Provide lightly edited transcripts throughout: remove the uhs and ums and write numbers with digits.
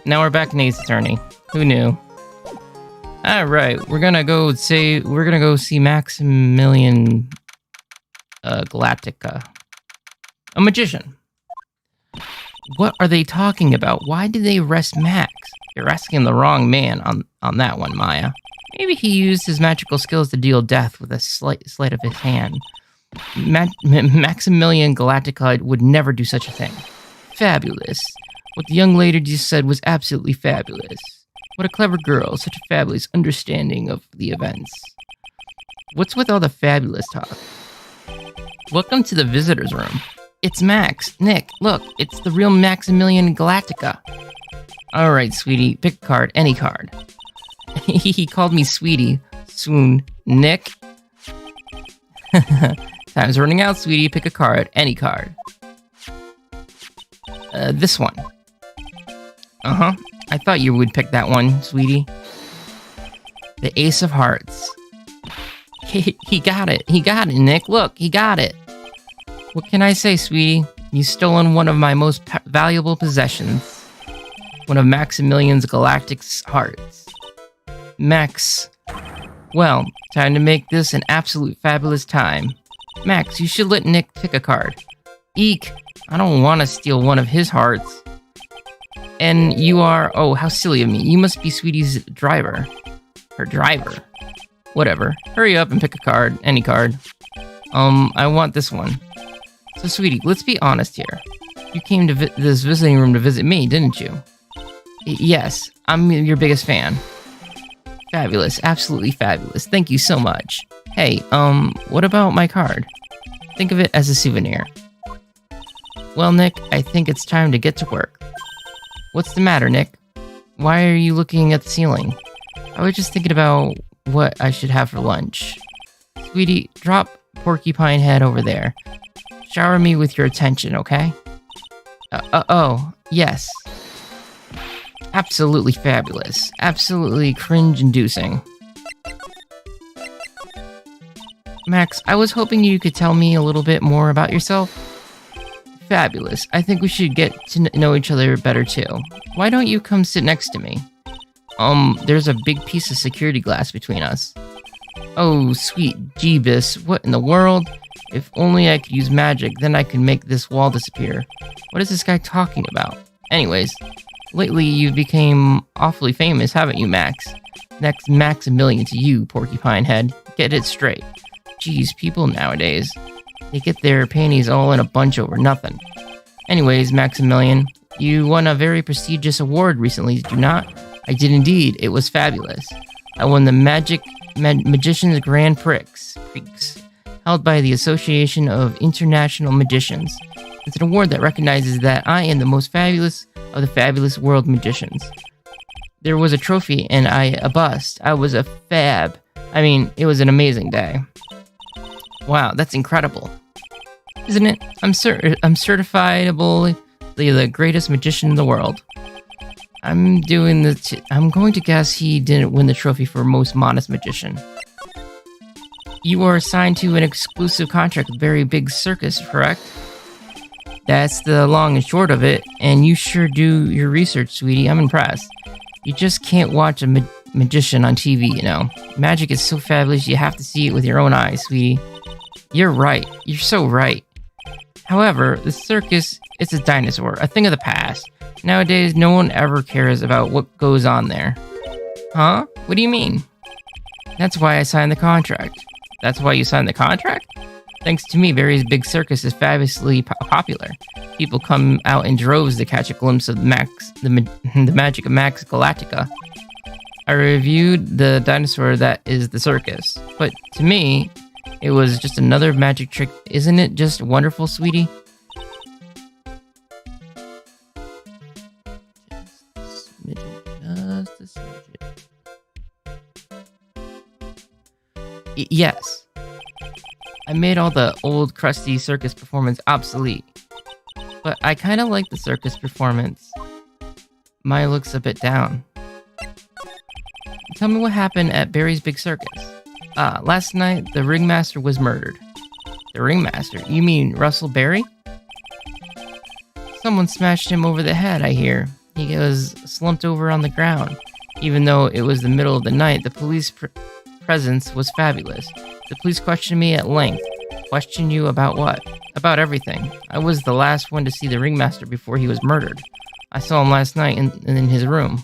now we're back in Ace Attorney. Who knew? Alright, we're gonna go see Maximilian Galactica. A magician. What are they talking about? Why did they arrest Max? You're asking the wrong man on that one, Maya. Maybe he used his magical skills to deal death with a sleight of his hand. Maximilian Galactica would never do such a thing. Fabulous. What the young lady just said was absolutely fabulous. What a clever girl, such a fabulous understanding of the events. What's with all the fabulous talk? Welcome to the visitor's room. It's Max. Nick, look, it's the real Maximilian Galactica. Alright, sweetie, pick a card, any card. He called me sweetie. Swoon. Nick? Time's running out, sweetie, pick a card, any card. This one. Uh-huh. I thought you would pick that one, sweetie. The Ace of Hearts. He got it. He got it, Nick. Look, he got it. What can I say, sweetie? You've stolen one of my most valuable possessions. One of Maximilian's Galactic's hearts. Max. Well, time to make this an absolute fabulous time. Max, you should let Nick pick a card. Eek. I don't want to steal one of his hearts. And you are... Oh, how silly of me. You must be Sweetie's driver. Her driver. Whatever. Hurry up and pick a card. Any card. I want this one. So, Sweetie, let's be honest here. You came to this visiting room to visit me, didn't you? Yes. I'm your biggest fan. Fabulous. Absolutely fabulous. Thank you so much. Hey, what about my card? Think of it as a souvenir. Well, Nick, I think it's time to get to work. What's the matter, Nick? Why are you looking at the ceiling? I was just thinking about what I should have for lunch. Sweetie, drop Porcupine Head over there. Shower me with your attention, okay? Oh, yes. Absolutely fabulous. Absolutely cringe-inducing. Max, I was hoping you could tell me a little bit more about yourself. Fabulous. I think we should get to know each other better too. Why don't you come sit next to me? There's a big piece of security glass between us. Oh, sweet Jeebus, what in the world? If only I could use magic, then I could make this wall disappear. What is this guy talking about? Anyways, lately you've become awfully famous, haven't you, Max? Next Maximilian to you, Porcupine Head. Get it straight. Jeez, people nowadays. They get their panties all in a bunch over nothing. Anyways, Maximilian, you won a very prestigious award recently, did you not? I did indeed. It was fabulous. I won the Magician's Grand Prix, held by the Association of International Magicians. It's an award that recognizes that I am the most fabulous of the fabulous world magicians. There was a trophy and a bust. I was a fab. I mean, it was an amazing day. Wow, that's incredible. Isn't it? I'm certifiable the greatest magician in the world. I'm going to guess he didn't win the trophy for most modest magician. You are assigned to an exclusive contract with Very Big Circus, correct? That's the long and short of it, and you sure do your research, sweetie. I'm impressed. You just can't watch a magician on TV, you know. Magic is so fabulous, you have to see it with your own eyes, sweetie. You're right. You're so right. However, the circus, it's a dinosaur, a thing of the past. Nowadays, no one ever cares about what goes on there. Huh? What do you mean? That's why I signed the contract. That's why you signed the contract? Thanks to me, Very Big Circus is fabulously popular. People come out in droves to catch a glimpse of the magic of Max Galactica. I reviewed the dinosaur that is the circus, but to me, it was just another magic trick. Isn't it just wonderful, sweetie? Just a smidgen. Yes. I made all the old crusty circus performance obsolete. But I kind of like the circus performance. Mine looks a bit down. Tell me what happened at Barry's Big Circus. Last night, the ringmaster was murdered. The ringmaster? You mean Russell Berry? Someone smashed him over the head, I hear. He was slumped over on the ground. Even though it was the middle of the night, the police presence was fabulous. The police questioned me at length. Questioned you about what? About everything. I was the last one to see the ringmaster before he was murdered. I saw him last night in his room.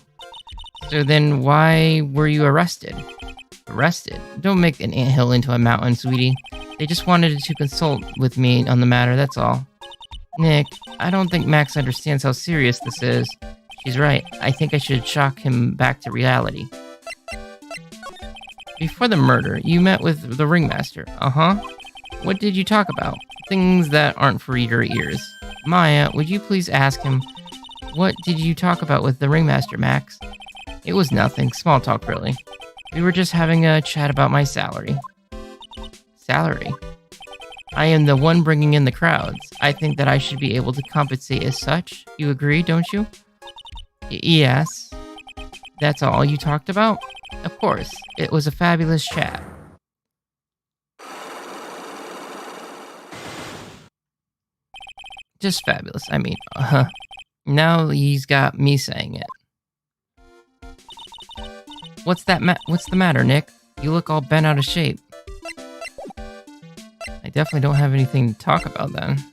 So then why were you arrested? Arrested? Don't make an anthill into a mountain, sweetie. They just wanted to consult with me on the matter, that's all. Nick, I don't think Max understands how serious this is. She's right. I think I should shock him back to reality. Before the murder, you met with the ringmaster. Uh-huh. What did you talk about? Things that aren't for your ears. Maya, would you please ask him, what did you talk about with the ringmaster, Max? It was nothing. Small talk, really. We were just having a chat about my salary. Salary? I am the one bringing in the crowds. I think that I should be able to compensate as such. You agree, don't you? Yes. That's all you talked about? Of course. It was a fabulous chat. Just fabulous. I mean, now he's got me saying it. What's the matter, Nick? You look all bent out of shape. I definitely don't have anything to talk about then.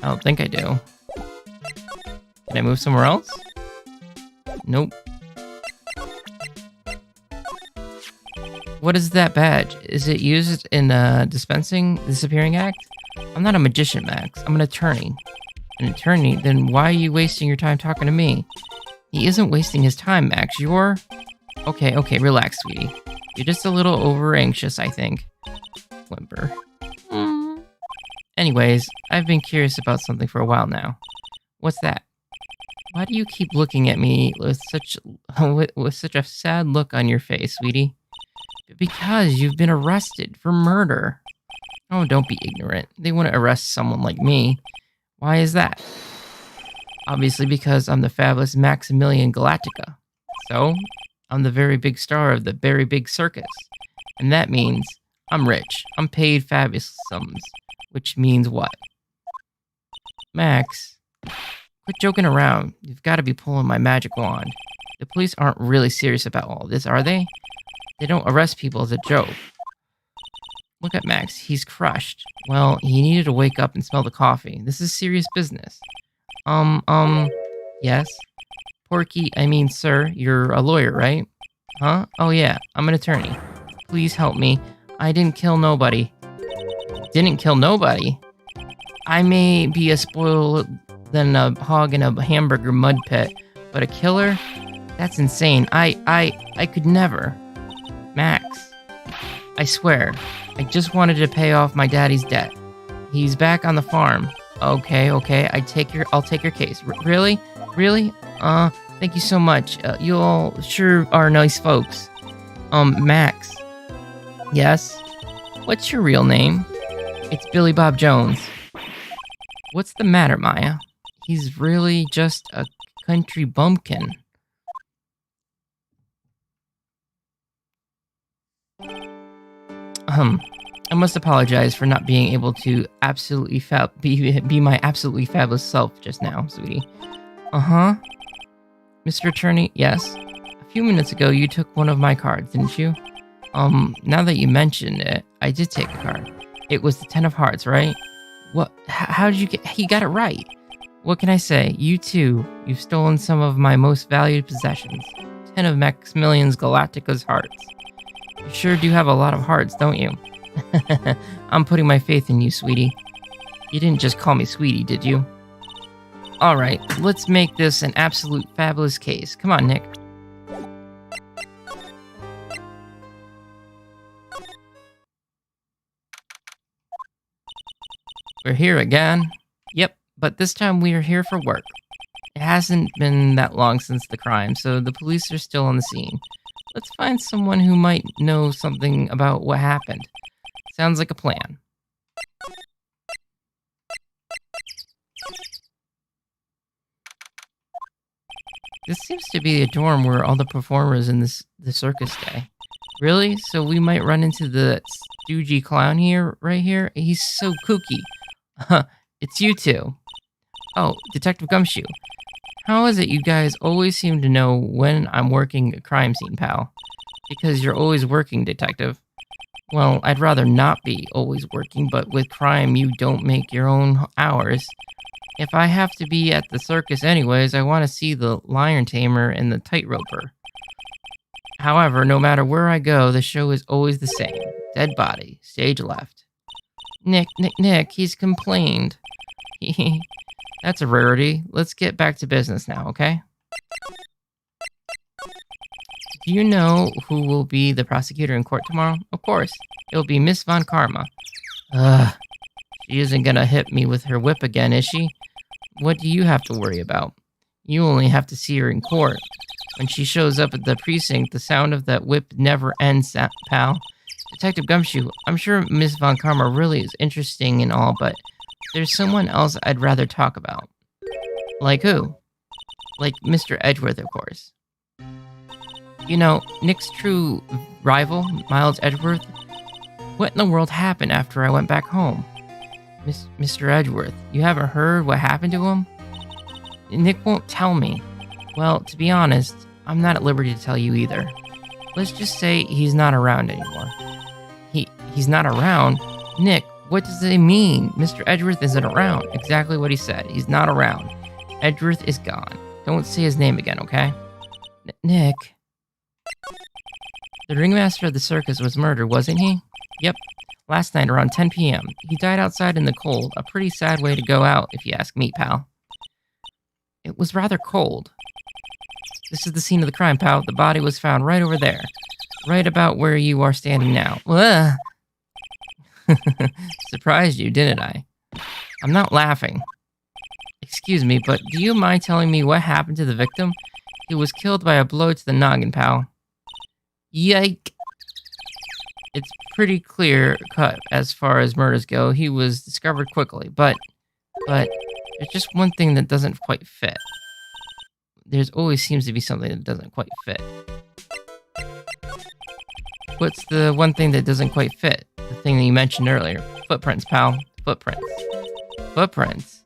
I don't think I do. Can I move somewhere else? Nope. What is that badge? Is it used in dispensing the disappearing act? I'm not a magician, Max. I'm an attorney. An attorney? Then why are you wasting your time talking to me? He isn't wasting his time, Max. You're... Okay, relax, sweetie. You're just a little over-anxious, I think. Whimper. Anyways, I've been curious about something for a while now. What's that? Why do you keep looking at me with such a sad look on your face, sweetie? Because you've been arrested for murder. Oh, don't be ignorant. They wouldn't arrest someone like me. Why is that? Obviously because I'm the fabulous Maximilian Galactica. So, I'm the very big star of the very big circus. And that means I'm rich. I'm paid fabulous sums. Which means what? Max, quit joking around. You've got to be pulling my magic wand. The police aren't really serious about all this, are they? They don't arrest people as a joke. Look at Max. He's crushed. Well, he needed to wake up and smell the coffee. This is serious business. Yes? Porky, I mean, sir, you're a lawyer, right? Huh? Oh, yeah, I'm an attorney. Please help me. I didn't kill nobody. Didn't kill nobody? I may be a spoiled than a hog in a hamburger mud pit, but a killer? That's insane. I could never. Max, I swear, I just wanted to pay off my daddy's debt. He's back on the farm. Okay, I'll take your case. Really? Thank you so much. You all sure are nice folks. Max. Yes? What's your real name? It's Billy Bob Jones. What's the matter, Maya? He's really just a country bumpkin. I must apologize for not being able to absolutely be my absolutely fabulous self just now, sweetie. Uh-huh. Mr. Attorney, yes? A few minutes ago, you took one of my cards, didn't you? Now that you mention it, I did take a card. It was the 10 of hearts, right? What? How did you get... He got it right. What can I say? You too. You've stolen some of my most valued possessions. 10 of Maximilian's Galactica's hearts. You sure do have a lot of hearts, don't you? I'm putting my faith in you, sweetie. You didn't just call me sweetie, did you? Alright, let's make this an absolute fabulous case. Come on, Nick. We're here again. Yep, but this time we are here for work. It hasn't been that long since the crime, so the police are still on the scene. Let's find someone who might know something about what happened. Sounds like a plan. This seems to be a dorm where all the performers in the circus stay. Really? So we might run into the stoogey clown here, right here? He's so kooky. It's you two. Oh, Detective Gumshoe. How is it you guys always seem to know when I'm working a crime scene, pal? Because you're always working, Detective. Well, I'd rather not be always working, but with crime, you don't make your own hours. If I have to be at the circus anyways, I want to see the lion tamer and the tightroper. However, no matter where I go, the show is always the same. Dead body, stage left. Nick, he's complained. That's a rarity. Let's get back to business now, okay? Do you know who will be the prosecutor in court tomorrow? Of course. It'll be Miss Von Karma. Ugh. She isn't gonna hit me with her whip again, is she? What do you have to worry about? You only have to see her in court. When she shows up at the precinct, the sound of that whip never ends, pal. Detective Gumshoe, I'm sure Miss Von Karma really is interesting and all, but there's someone else I'd rather talk about. Like who? Like Mr. Edgeworth, of course. You know, Nick's true rival, Miles Edgeworth. What in the world happened after I went back home? Mr. Edgeworth, you haven't heard what happened to him? Nick won't tell me. Well, to be honest, I'm not at liberty to tell you either. Let's just say he's not around anymore. He's not around? Nick, what does it mean? Mr. Edgeworth isn't around. Exactly what he said. He's not around. Edgeworth is gone. Don't say his name again, okay? Nick. The ringmaster of the circus was murdered, wasn't he? Yep. Last night around 10 p.m. He died outside in the cold. A pretty sad way to go out, if you ask me, pal. It was rather cold. This is the scene of the crime, pal. The body was found right over there. Right about where you are standing now. Ugh. Surprised you, didn't I? I'm not laughing. Excuse me, but do you mind telling me what happened to the victim? He was killed by a blow to the noggin, pal. Yike. It's pretty clear cut as far as murders go. He was discovered quickly, but there's just one thing that doesn't quite fit. There's always seems to be something that doesn't quite fit. What's the one thing that doesn't quite fit? The thing that you mentioned earlier. Footprints, pal. Footprints. Footprints.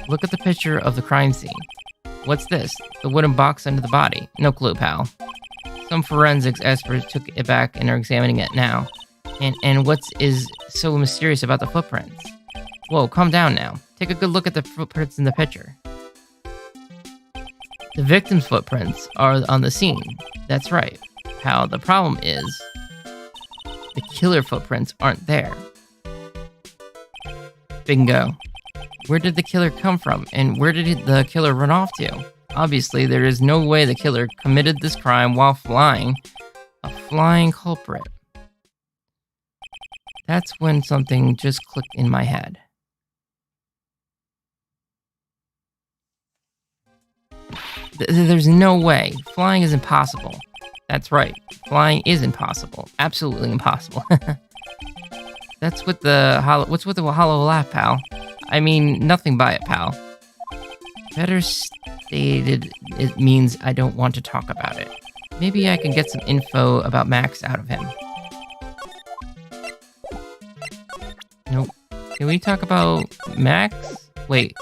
Look at the picture of the crime scene. What's this? The wooden box under the body. No clue, pal. Some forensics experts took it back and are examining it now. And what is so mysterious about the footprints? Whoa, calm down now. Take a good look at the footprints in the picture. The victim's footprints are on the scene. That's right. Pal, the problem is the killer footprints aren't there. Bingo. Where did the killer come from, and where did the killer run off to? Obviously, there is no way the killer committed this crime while flying. A flying culprit. That's when something just clicked in my head. There's no way. Flying is impossible. That's right. Flying is impossible. Absolutely impossible. That's with the what's with the hollow laugh, pal? I mean, nothing by it, pal. Better stated, it means I don't want to talk about it. Maybe I can get some info about Max out of him. Nope. Can we talk about Max? Wait.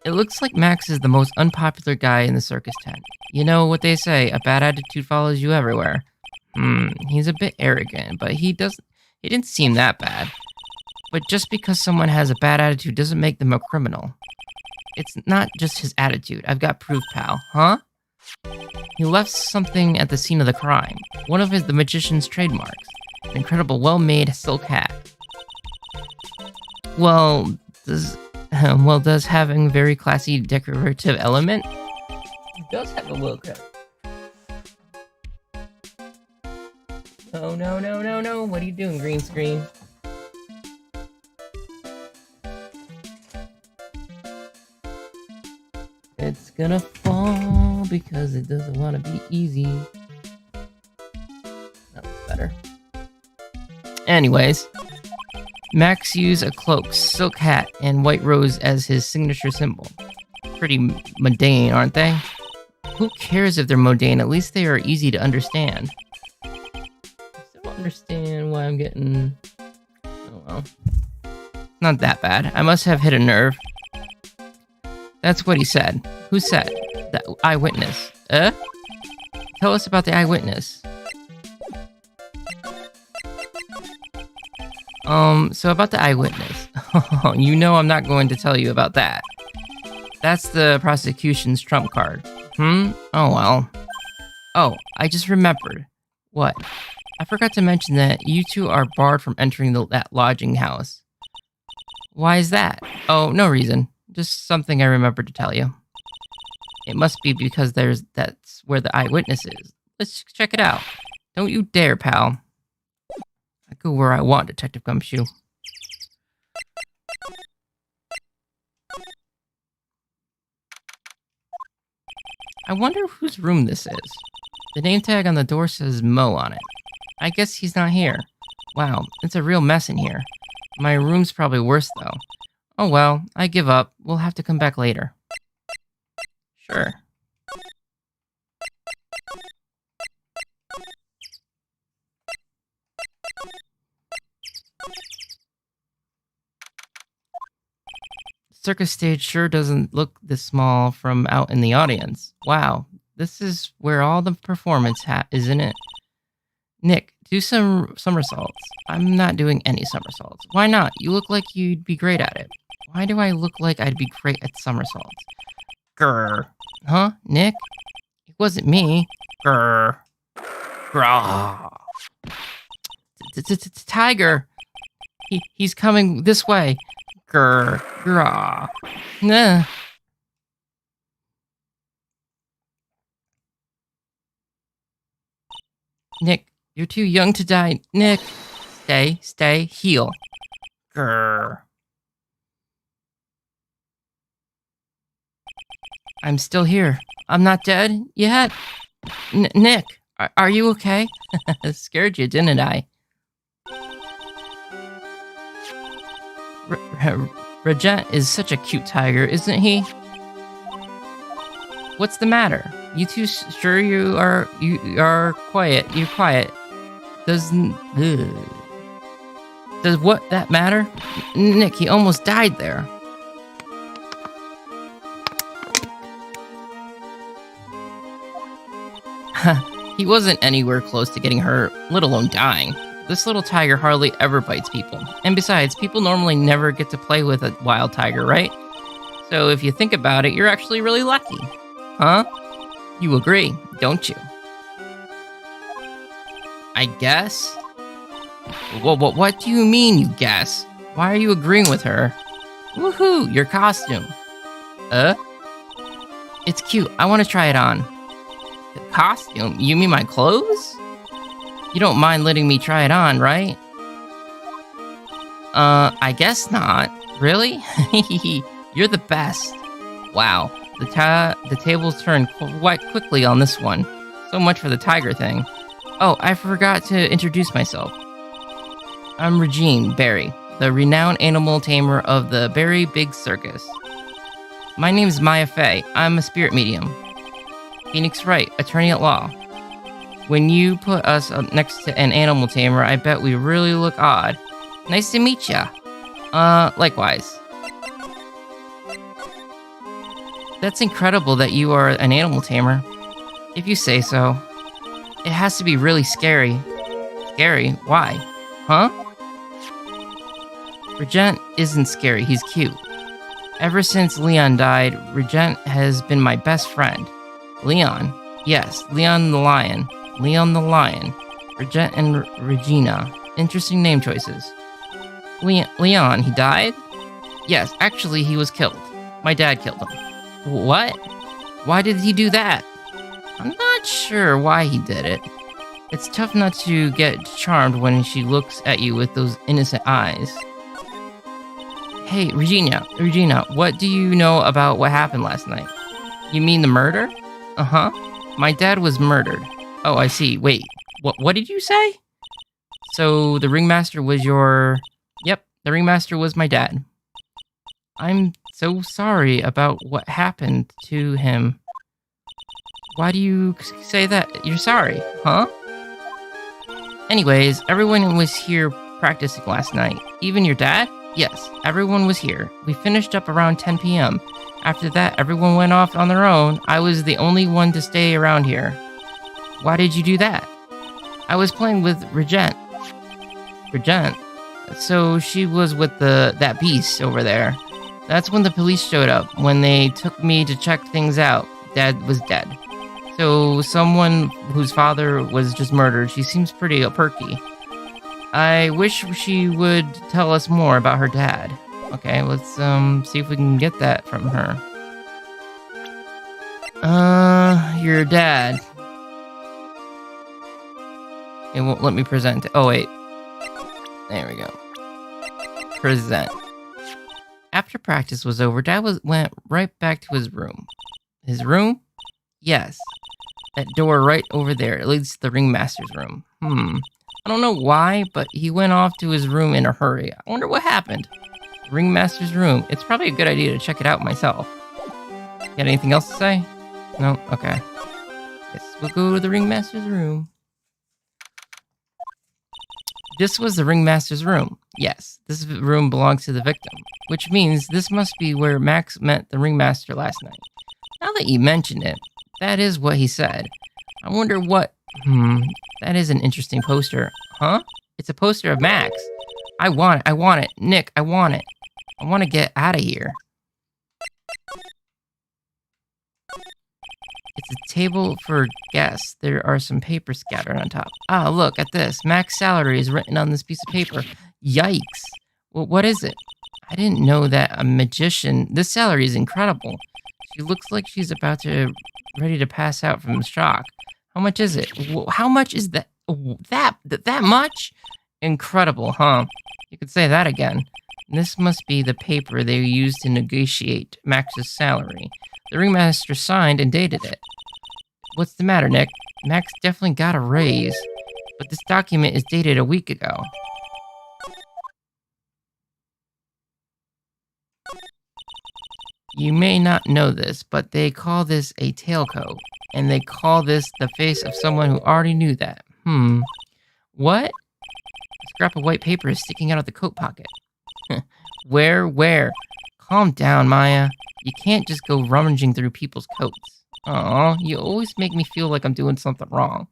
It looks like Max is the most unpopular guy in the circus tent. You know what they say, a bad attitude follows you everywhere. He's a bit arrogant, but he didn't seem that bad. But just because someone has a bad attitude doesn't make them a criminal. It's not just his attitude. I've got proof, pal. Huh? He left something at the scene of the crime. One of the magician's trademarks. An incredible, well-made silk hat. Well, does having a very classy decorative element? It does have a little crap. Oh, no. What are you doing, green screen? It's gonna fall because it doesn't want to be easy. That was better. Anyways, Max used a cloak, silk hat, and white rose as his signature symbol. Pretty mundane, aren't they? Who cares if they're mundane? At least they are easy to understand. I still don't understand why I'm getting Well, not that bad. I must have hit a nerve. That's what he said. Who said? The eyewitness. Tell us about the eyewitness. So about the eyewitness. You know I'm not going to tell you about that. That's the prosecution's trump card. Oh well. Oh, I just remembered. What? I forgot to mention that you two are barred from entering that lodging house. Why is that? Oh, no reason. Just something I remembered to tell you. It must be because that's where the eyewitness is. Let's check it out. Don't you dare, pal. I go where I want, Detective Gumshoe. I wonder whose room this is. The name tag on the door says Mo on it. I guess he's not here. Wow, it's a real mess in here. My room's probably worse, though. Oh well, I give up. We'll have to come back later. Sure. The circus stage sure doesn't look this small from out in the audience. Wow, this is where all the performance isn't it? Nick, do some somersaults. I'm not doing any somersaults. Why not? You look like you'd be great at it. Why do I look like I'd be great at somersaults? Grr. Huh, Nick? It wasn't me. Grr. Grr. Tiger. He's coming this way. Grr. Grr. Nah. Nick, you're too young to die. Nick. Stay, heal. Grr. I'm still here. I'm not dead yet. Nick, are you okay? Scared you, didn't I? Regent is such a cute tiger, isn't he? What's the matter? You two sure you are quiet? You're quiet. Does what that matter? Nick, he almost died there. He wasn't anywhere close to getting hurt, let alone dying. This little tiger hardly ever bites people. And besides, people normally never get to play with a wild tiger, right? So if you think about it, you're actually really lucky. Huh? You agree, don't you? I guess? What do you mean, you guess? Why are you agreeing with her? Woohoo, your costume. It's cute. I want to try it on. The costume? You mean my clothes? You don't mind letting me try it on, right? I guess not. Really? You're the best. Wow. The tables turned quite quickly on this one. So much for the tiger thing. Oh, I forgot to introduce myself. I'm Regine Barry, the renowned animal tamer of the Barry Big Circus. My name's Maya Fey. I'm a spirit medium. Phoenix Wright, attorney at law. When you put us up next to an animal tamer, I bet we really look odd. Nice to meet ya. Likewise. That's incredible that you are an animal tamer. If you say so. It has to be really scary. Scary? Why? Huh? Regent isn't scary, he's cute. Ever since Leon died, Regent has been my best friend. Leon? Yes, Leon the Lion. Leon the Lion. Regent and Regina. Interesting name choices. Leon, he died? Yes, actually he was killed. My dad killed him. What? Why did he do that? I'm not sure why he did it. It's tough not to get charmed when she looks at you with those innocent eyes. Hey, Regina, what do you know about what happened last night? You mean the murder? Uh-huh. My dad was murdered. Oh, I see. Wait, what did you say? So the ringmaster was your... Yep, the ringmaster was my dad. I'm so sorry about what happened to him. Why do you say that? You're sorry, huh? Anyways, everyone was here practicing last night. Even your dad? Yes, everyone was here. We finished up around 10 p.m. After that, everyone went off on their own. I was the only one to stay around here. Why did you do that? I was playing with Regent. Regent? So she was with that beast over there. That's when the police showed up. When they took me to check things out, Dad was dead. So someone whose father was just murdered. She seems pretty perky. I wish she would tell us more about her dad. Okay, let's see if we can get that from her. Your dad. It won't let me present it. Oh wait. There we go. Present. After practice was over, Dad went right back to his room. His room? Yes. That door right over there. It leads to the ringmaster's room. I don't know why, but he went off to his room in a hurry. I wonder what happened. Ringmaster's room. It's probably a good idea to check it out myself. Got anything else to say? No? Okay. Guess we'll go to the ringmaster's room. This was the ringmaster's room. Yes, this room belongs to the victim, which means this must be where Max met the ringmaster last night. Now that you mention it, that is what he said. I wonder what... that is an interesting poster. Huh? It's a poster of Max. I want it. Nick, I want it. I want to get out of here. It's a table for guests. There are some papers scattered on top. Ah, look at this. Max's salary is written on this piece of paper. Yikes. Well, what is it? I didn't know that a magician... This salary is incredible. She looks like she's ready to pass out from shock. How much is it? How much is that? That much? Incredible, huh? You could say that again. This must be the paper they used to negotiate Max's salary. The ringmaster signed and dated it. What's the matter, Nick? Max definitely got a raise, but this document is dated a week ago. You may not know this, but they call this a tailcoat, and they call this the face of someone who already knew that. What? A scrap of white paper is sticking out of the coat pocket. Where? Calm down, Maya. You can't just go rummaging through people's coats. Aw, you always make me feel like I'm doing something wrong.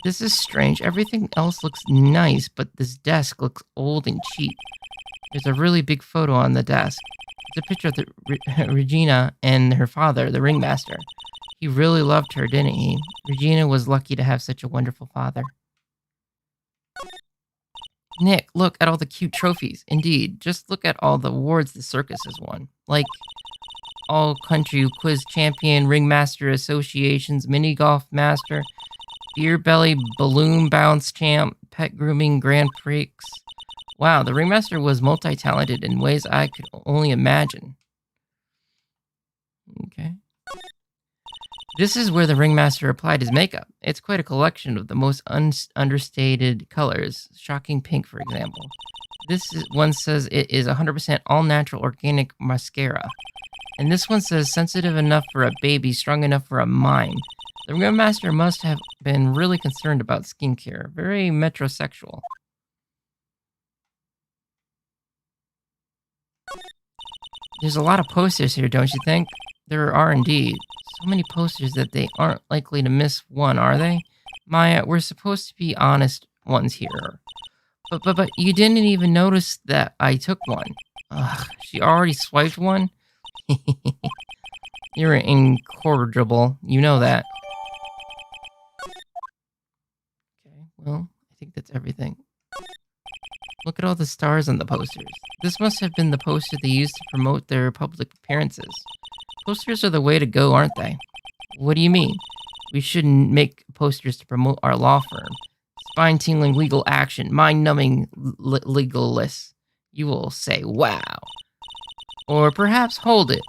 This is strange. Everything else looks nice, but this desk looks old and cheap. There's a really big photo on the desk. It's a picture of Regina and her father, the ringmaster. He really loved her, didn't he? Regina was lucky to have such a wonderful father. Nick, look at all the cute trophies. Indeed, just look at all the awards the circus has won. Like All Country Quiz Champion, Ringmaster Associations, Mini Golf Master, Beer Belly Balloon Bounce Champ, Pet Grooming Grand Prix. Wow, the Ringmaster was multi-talented in ways I could only imagine. Okay. This is where the Ringmaster applied his makeup. It's quite a collection of the most understated colors. Shocking pink, for example. One says it is 100% all-natural organic mascara. And this one says sensitive enough for a baby, strong enough for a mime. The Ringmaster must have been really concerned about skincare. Very metrosexual. There's a lot of posters here, don't you think? There are indeed. So many posters that they aren't likely to miss one, are they? Maya, we're supposed to be honest ones here. But you didn't even notice that I took one. Ugh, she already swiped one? You're incorrigible. You know that. Okay, well, I think that's everything. Look at all the stars on the posters. This must have been the poster they used to promote their public appearances. Posters are the way to go, aren't they? What do you mean? We shouldn't make posters to promote our law firm. Spine-tingling legal action, mind-numbing legalists. You will say, wow. Or perhaps hold it.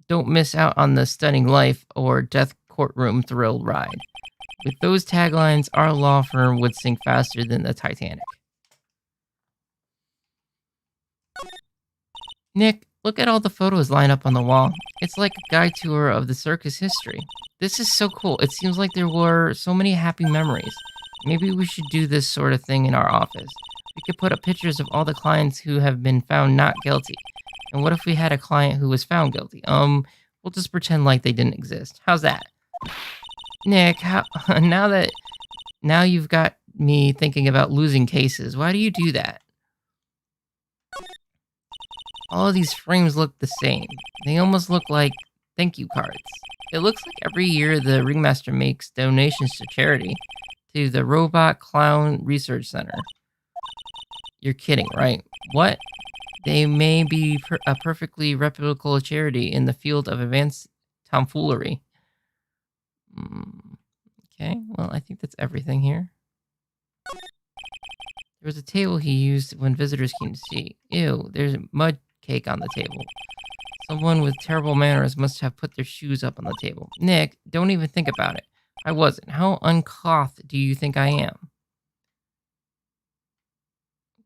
Don't miss out on the stunning life or death courtroom thrill ride. With those taglines, our law firm would sink faster than the Titanic. Nick, look at all the photos lined up on the wall. It's like a guide tour of the circus history. This is so cool. It seems like there were so many happy memories. Maybe we should do this sort of thing in our office. We could put up pictures of all the clients who have been found not guilty. And what if we had a client who was found guilty? We'll just pretend like they didn't exist. How's that? Nick, how now you've got me thinking about losing cases. Why do you do that? All of these frames look the same. They almost look like thank you cards. It looks like every year the Ringmaster makes donations to charity, to the Robot Clown Research Center. You're kidding, right? What? They may be a perfectly reputable charity in the field of advanced tomfoolery. Okay, well, I think that's everything here. There was a table he used when visitors came to see. Ew, there's a mud cake on the table. Someone with terrible manners must have put their shoes up on the table. Nick, don't even think about it. I wasn't. How unclothed do you think I am?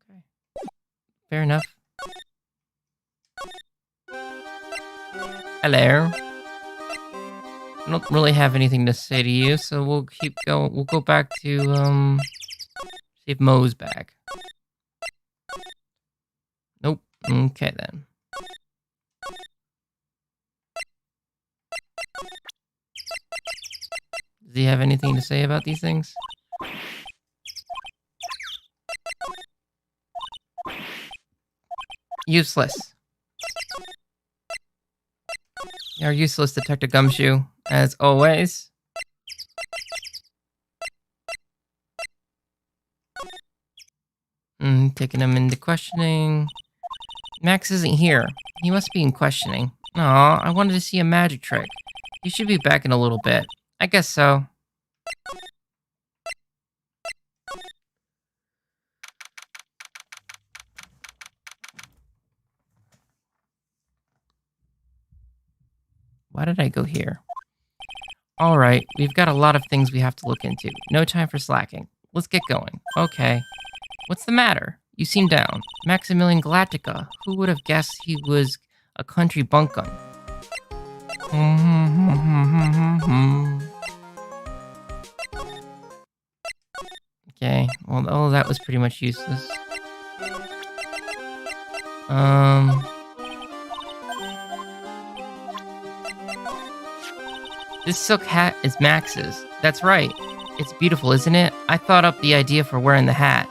Okay. Fair enough. Hello. I don't really have anything to say to you, so we'll keep going. We'll go back to, see if Moe's back. Nope. Okay, then. Does he have anything to say about these things? Useless. You're useless, Detective Gumshoe, as always. Taking him into questioning. Max isn't here. He must be in questioning. Aw, I wanted to see a magic trick. He should be back in a little bit. I guess so. Why did I go here? Alright, we've got a lot of things we have to look into. No time for slacking. Let's get going. Okay. What's the matter? You seem down. Maximilian Galactica. Who would have guessed he was a country buncombe? Okay, well, all of that was pretty much useless. This silk hat is Max's. That's right. It's beautiful, isn't it? I thought up the idea for wearing the hat.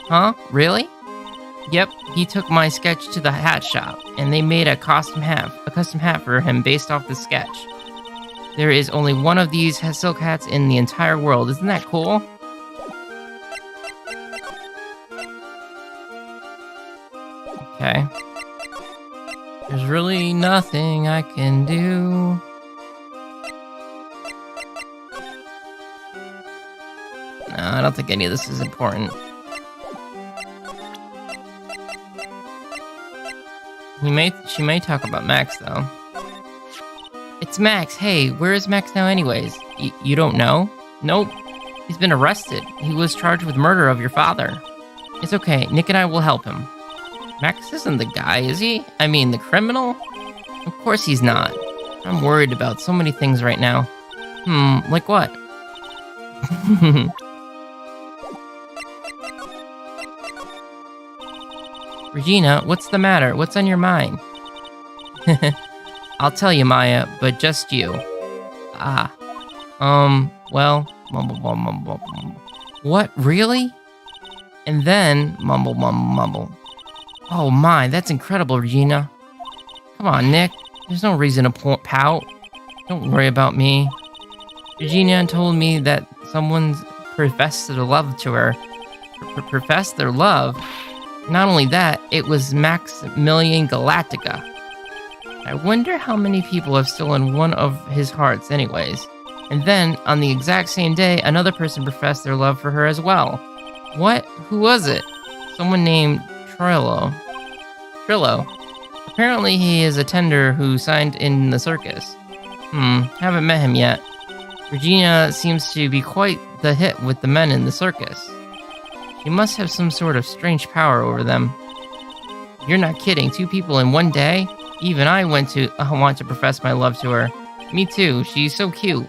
Huh? Really? Yep, he took my sketch to the hat shop, and they made a custom hat for him based off the sketch. There is only one of these silk hats in the entire world. Isn't that cool? Okay. There's really nothing I can do. No, I don't think any of this is important. She may talk about Max, though. It's Max. Hey, where is Max now anyways? You don't know? Nope. He's been arrested. He was charged with murder of your father. It's okay. Nick and I will help him. Max isn't the guy, is he? I mean, the criminal? Of course he's not. I'm worried about so many things right now. Like what? Regina, what's the matter? What's on your mind? I'll tell you, Maya, but just you. Well, mumble, mumble, mumble. What, really? And then, mumble, mumble, mumble. Oh my, that's incredible, Regina. Come on, Nick. There's no reason to pout. Don't worry about me. Regina told me that someone's professed their love to her. Professed their love? Not only that, it was Maximilian Galactica. I wonder how many people have stolen one of his hearts anyways. And then, on the exact same day, another person professed their love for her as well. What? Who was it? Someone named Trillo. Apparently he is a tender who signed in the circus. Haven't met him yet. Regina seems to be quite the hit with the men in the circus. She must have some sort of strange power over them. You're not kidding, 2 people in one day? Even I want to profess my love to her. Me too, she's so cute.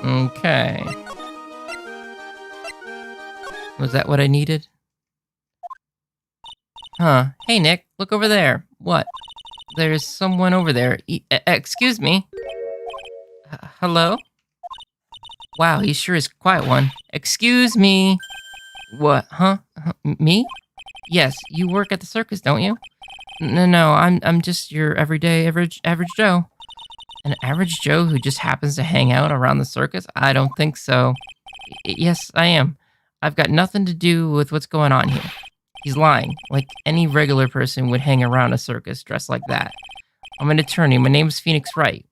Okay. Was that what I needed? Huh. Hey, Nick, look over there. What? There's someone over there. Excuse me? Hello? Wow, he sure is a quiet one. Excuse me. What? Huh? Me? Yes, you work at the circus, don't you? No, I'm just your everyday average Joe. An average Joe who just happens to hang out around the circus? I don't think so. Yes, I am. I've got nothing to do with what's going on here. He's lying, like any regular person would hang around a circus dressed like that. I'm an attorney. My name's Phoenix Wright.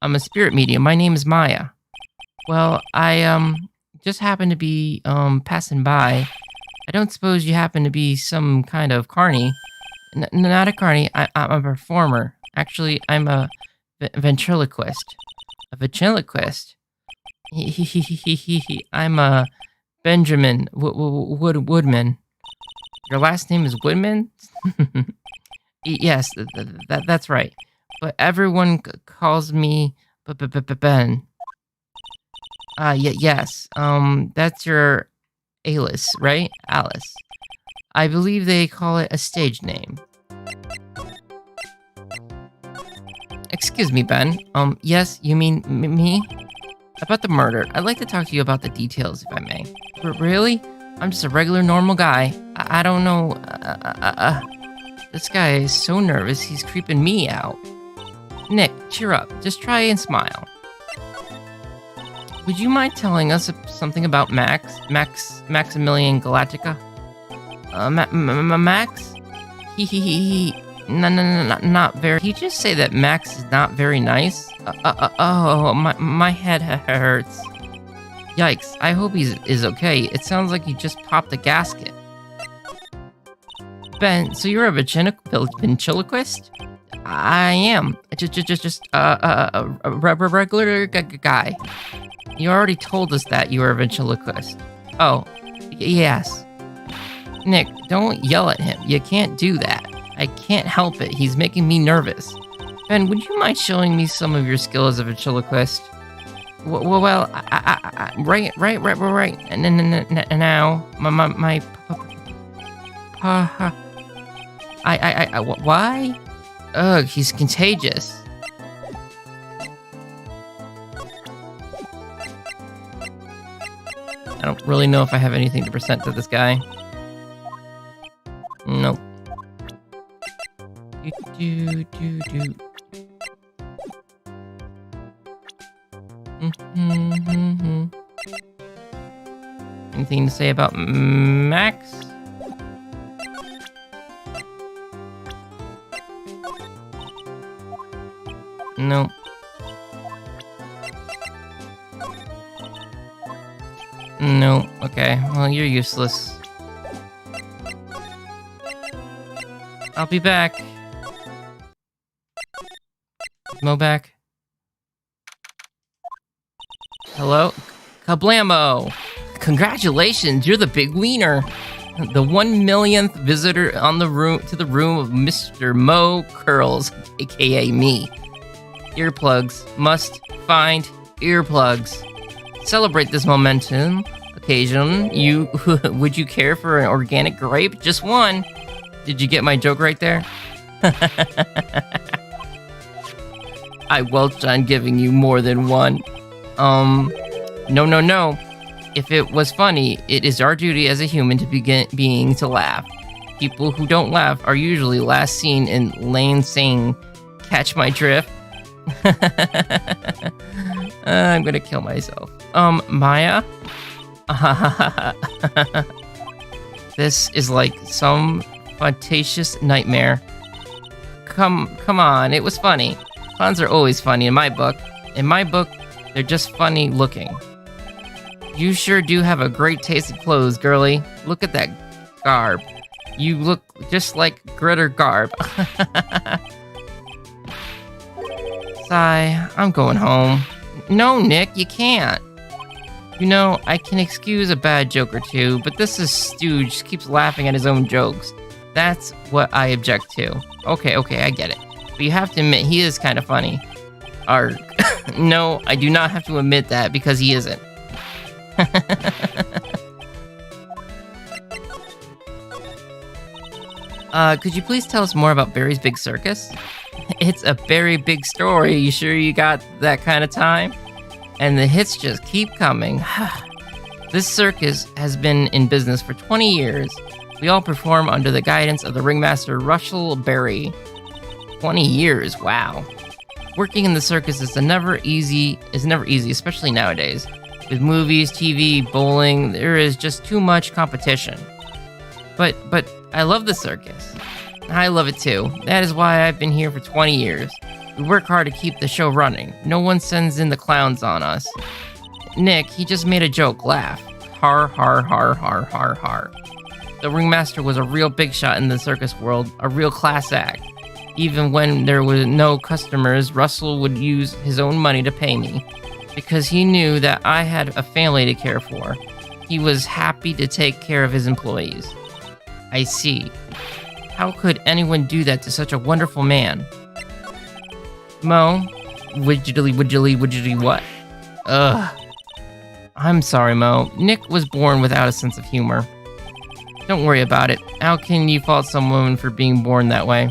I'm a spirit medium. My name is Maya. Well, I just happened to be passing by. I don't suppose you happen to be some kind of carny. Not a carny. I'm a performer. Actually, I'm a ventriloquist. A ventriloquist? I'm a Benjamin Woodman. Your last name is Woodman? Yes, that's right. But everyone calls me Ben. Yes. That's your Alice, right? Alice. I believe they call it a stage name. Excuse me, Ben. Yes, you mean me? About the murder. I'd like to talk to you about the details, if I may. Really? I'm just a regular, normal guy. I don't know. This guy is so nervous, he's creeping me out. Nick, cheer up. Just try and smile. Would you mind telling us something about Maximilian Galactica? Max? No, not very. Did he just say that Max is not very nice? Oh, my head hurts. Yikes, I hope he is okay. It sounds like he just popped a gasket. Ben, so you're a ventriloquist? I am. Just a regular guy. You already told us that you were a ventriloquist. Oh, yes. Nick, don't yell at him. You can't do that. I can't help it. He's making me nervous. Ben, would you mind showing me some of your skill as a ventriloquist? Well, right. And now, why? Ugh, he's contagious. I don't really know if I have anything to present to this guy. Nope. Do. Anything to say about Max? Nope. No. Okay. Well, you're useless. I'll be back. Is Mo back? Hello? Kablamo! Congratulations, you're the big wiener. The 1 millionth visitor on the room to the room of Mr. Mo Curls, aka me. Earplugs. Must find earplugs. Celebrate this momentum occasion. Would you care for an organic grape? Just one. Did you get my joke right there? I welched on giving you more than one. No. If it was funny, it is our duty as a human to being to laugh. People who don't laugh are usually last seen in Lane Sing. Catch my drift? I'm gonna kill myself. Maya? This is like some fantastious nightmare. Come on, it was funny. Clowns are always funny in my book. In my book, they're just funny looking. You sure do have a great taste in clothes, girly. Look at that garb. You look just like Gritter Garb. Sigh, I'm going home. No, Nick, you can't. You know, I can excuse a bad joke or two, but this is Stu just keeps laughing at his own jokes. That's what I object to. Okay, I get it. But you have to admit, he is kind of funny. Arg. No, I do not have to admit that because he isn't. Could you please tell us more about Barry's Big Circus? It's a very big story. You sure you got that kind of time? And the hits just keep coming. This circus has been in business for 20 years. We all perform under the guidance of the ringmaster Russell Barry. 20 years, wow. Working in the circus is never easy, especially nowadays. With movies, TV, bowling, there is just too much competition. But I love the circus. I love it too. That is why I've been here for 20 years. We work hard to keep the show running. No one sends in the clowns on us. Nick, he just made a joke, laugh. Har, har, har, har, har, har. The ringmaster was a real big shot in the circus world, a real class act. Even when there were no customers, Russell would use his own money to pay me. Because he knew that I had a family to care for. He was happy to take care of his employees. I see. How could anyone do that to such a wonderful man? Mo? Widgety what? Ugh. I'm sorry, Mo. Nick was born without a sense of humor. Don't worry about it. How can you fault someone for being born that way?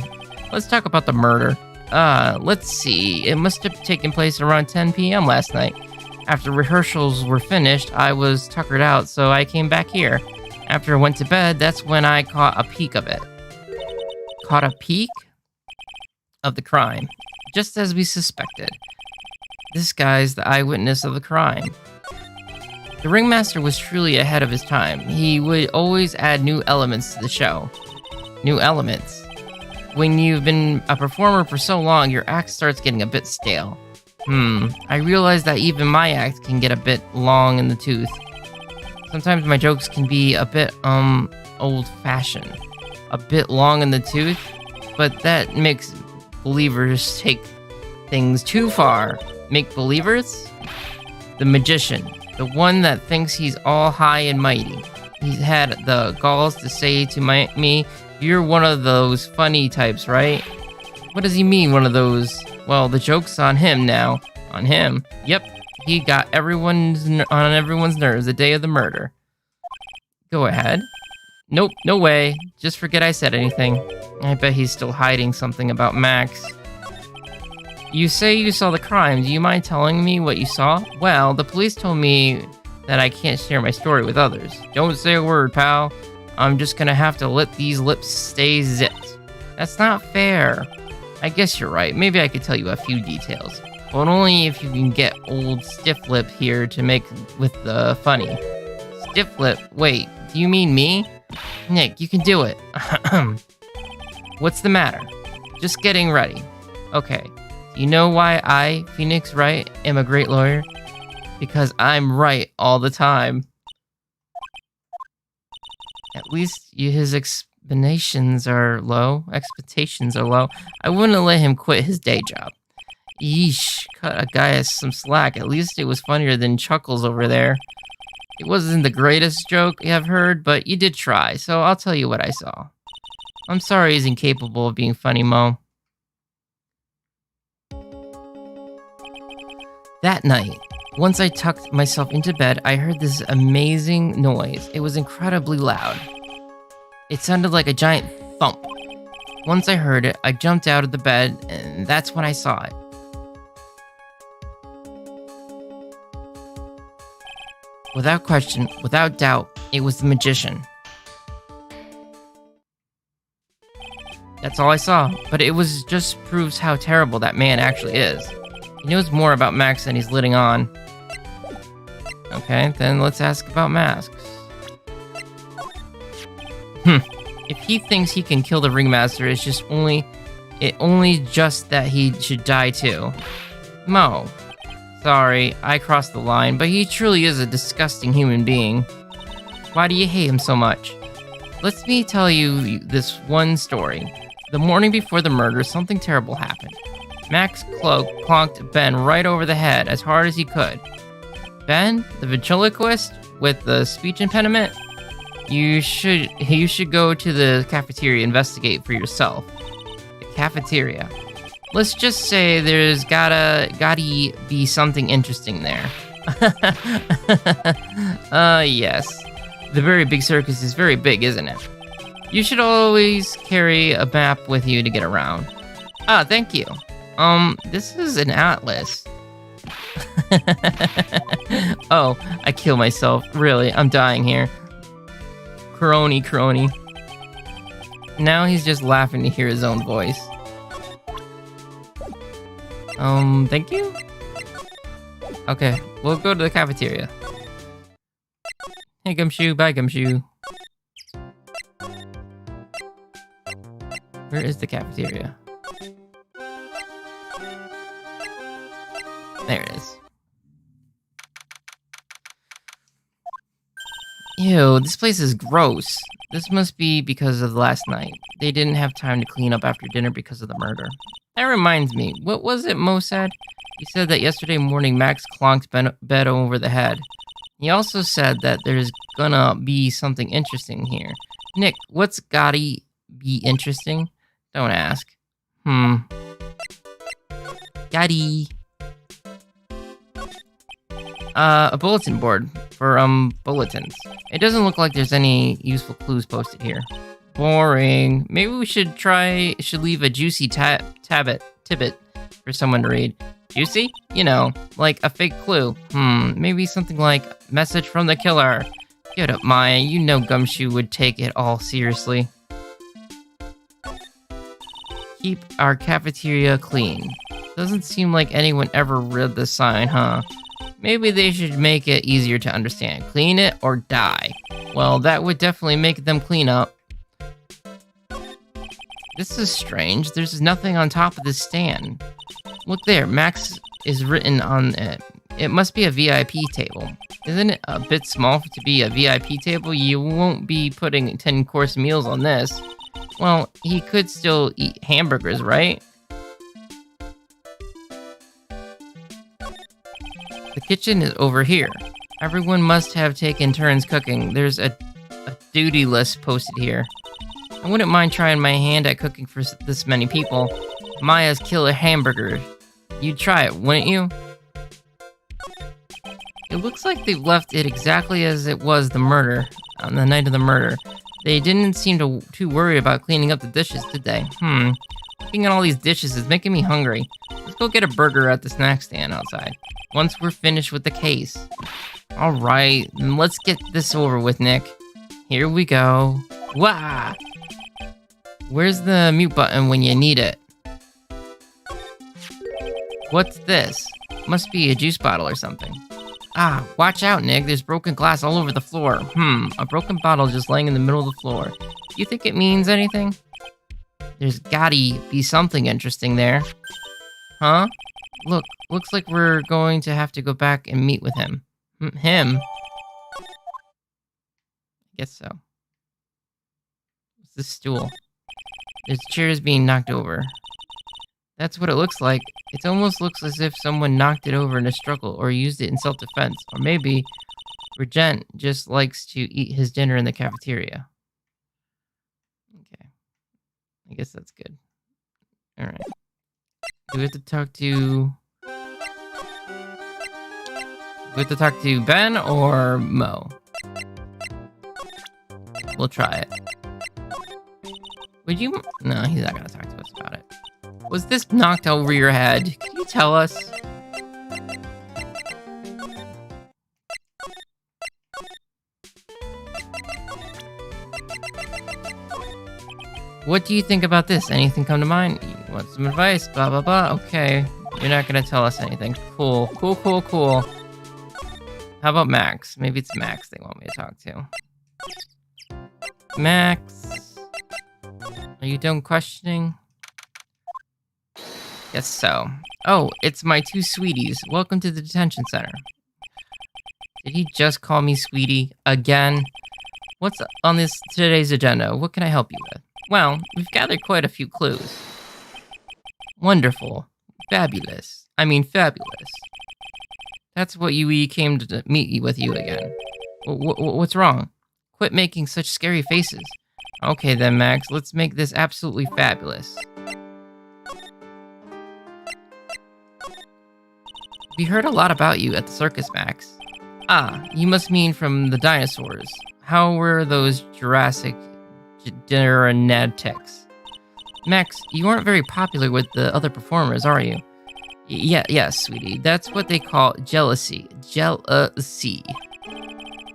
Let's talk about the murder. Let's see. It must have taken place around 10 p.m. last night. After rehearsals were finished, I was tuckered out, so I came back here. After I went to bed, that's when I caught a peek of it. Caught a peek of the crime, just as we suspected. This guy's the eyewitness of the crime. The ringmaster was truly ahead of his time. He would always add new elements to the show. New elements. When you've been a performer for so long, your act starts getting a bit stale. I realize that even my act can get a bit long in the tooth. Sometimes my jokes can be a bit, old-fashioned. A bit long in the tooth, but that makes believers take things too far. Make believers? The magician. The one that thinks he's all high and mighty. He's had the galls to say to me, "You're one of those funny types, right?" What does he mean, one of those? Well, the joke's on him now. On him. Yep, he got on everyone's nerves the day of the murder. Go ahead. Nope, no way. Just forget I said anything. I bet he's still hiding something about Max. You say you saw the crime. Do you mind telling me what you saw? Well, the police told me that I can't share my story with others. Don't say a word, pal. I'm just gonna have to let these lips stay zipped. That's not fair. I guess you're right. Maybe I could tell you a few details. But only if you can get old Stiff Lip here to make with the funny. Stiff Lip? Wait, do you mean me? Nick, you can do it. What's the matter? Just getting ready. Okay. Do you know why I, Phoenix Wright, am a great lawyer? Because I'm right all the time. At least his expectations are low. I wouldn't let him quit his day job. Yeesh, cut a guy some slack. At least it was funnier than Chuckles over there. It wasn't the greatest joke I've heard, but you did try, so I'll tell you what I saw. I'm sorry he's incapable of being funny, Mo. That night, once I tucked myself into bed, I heard this amazing noise. It was incredibly loud. It sounded like a giant thump. Once I heard it, I jumped out of the bed, and that's when I saw it. Without question, without doubt, it was the magician. That's all I saw, but it was just proves how terrible that man actually is. He knows more about Max than he's letting on. Okay, then let's ask about masks. If he thinks he can kill the ringmaster, it's just only just that he should die too. Mo. Sorry, I crossed the line, but he truly is a disgusting human being. Why do you hate him so much? Let me tell you this one story. The morning before the murder, something terrible happened. Max clonked Ben right over the head as hard as he could. Ben, the ventriloquist with the speech impediment? You should go to the cafeteria and investigate for yourself. The cafeteria. Let's just say there's gotta be something interesting there. Yes. The Very Big Circus is very big, isn't it? You should always carry a map with you to get around. Ah, thank you. This is an atlas. Oh, I kill myself. Really, I'm dying here. Crony. Now he's just laughing to hear his own voice. Thank you? Okay, we'll go to the cafeteria. Hey, Gumshoe. Bye, Gumshoe. Where is the cafeteria? There it is. Ew, this place is gross. This must be because of last night. They didn't have time to clean up after dinner because of the murder. That reminds me, what was it Mo said? He said that yesterday morning Max clonked bed over the head. He also said that there's gonna be something interesting here. Nick, what's gotta be interesting? Don't ask. Gotti. A bulletin board for, bulletins. It doesn't look like there's any useful clues posted here. Boring. Maybe we should leave a juicy tidbit for someone to read. Juicy? You know, like a fake clue. Maybe something like, message from the killer. Get up, Maya. You know Gumshoe would take it all seriously. Keep our cafeteria clean. Doesn't seem like anyone ever read the sign, huh? Maybe they should make it easier to understand. Clean it or die. Well, that would definitely make them clean up. This is strange. There's nothing on top of this stand. Look there, Max is written on it. It must be a VIP table. Isn't it a bit small to be a VIP table? You won't be putting 10-course meals on this. Well, he could still eat hamburgers, right? The kitchen is over here. Everyone must have taken turns cooking. There's a duty list posted here. I wouldn't mind trying my hand at cooking for this many people. Maya's killer hamburger. You'd try it, wouldn't you? It looks like they've left it exactly as it was the night of the murder. They didn't seem too worried about cleaning up the dishes, did they? Looking at all these dishes is making me hungry. Let's go get a burger at the snack stand outside. Once we're finished with the case. Alright, let's get this over with, Nick. Here we go. Wah! Where's the mute button when you need it? What's this? Must be a juice bottle or something. Ah, watch out, Nick. There's broken glass all over the floor. A broken bottle just laying in the middle of the floor. Do you think it means anything? There's gotta be something interesting there. Huh? Look, looks like we're going to have to go back and meet with him. Him? I guess so. What's this stool? There's chairs being knocked over. That's what it looks like. It almost looks as if someone knocked it over in a struggle or used it in self-defense. Or maybe Regent just likes to eat his dinner in the cafeteria. Okay. I guess that's good. Alright. Do we have to talk to... Ben or Mo? We'll try it. Would you... No, he's not gonna talk to us about it. Was this knocked over your head? Can you tell us? What do you think about this? Anything come to mind? You want some advice? Blah, blah, blah. Okay. You're not gonna tell us anything. Cool. Cool. How about Max? Maybe it's Max they want me to talk to. Max? Are you done questioning? Guess so. Oh, it's my two sweeties. Welcome to the detention center. Did he just call me sweetie again? What's on today's agenda? What can I help you with? Well, we've gathered quite a few clues. Wonderful. Fabulous. That's what we came to meet with you again. What's wrong? Quit making such scary faces. Okay then, Max. Let's make this absolutely fabulous. We heard a lot about you at the circus, Max. Ah, you must mean from the dinosaurs. How were those Jurassic Genetics? Max, you aren't very popular with the other performers, are you? Yes, sweetie. That's what they call jealousy. Jealousy.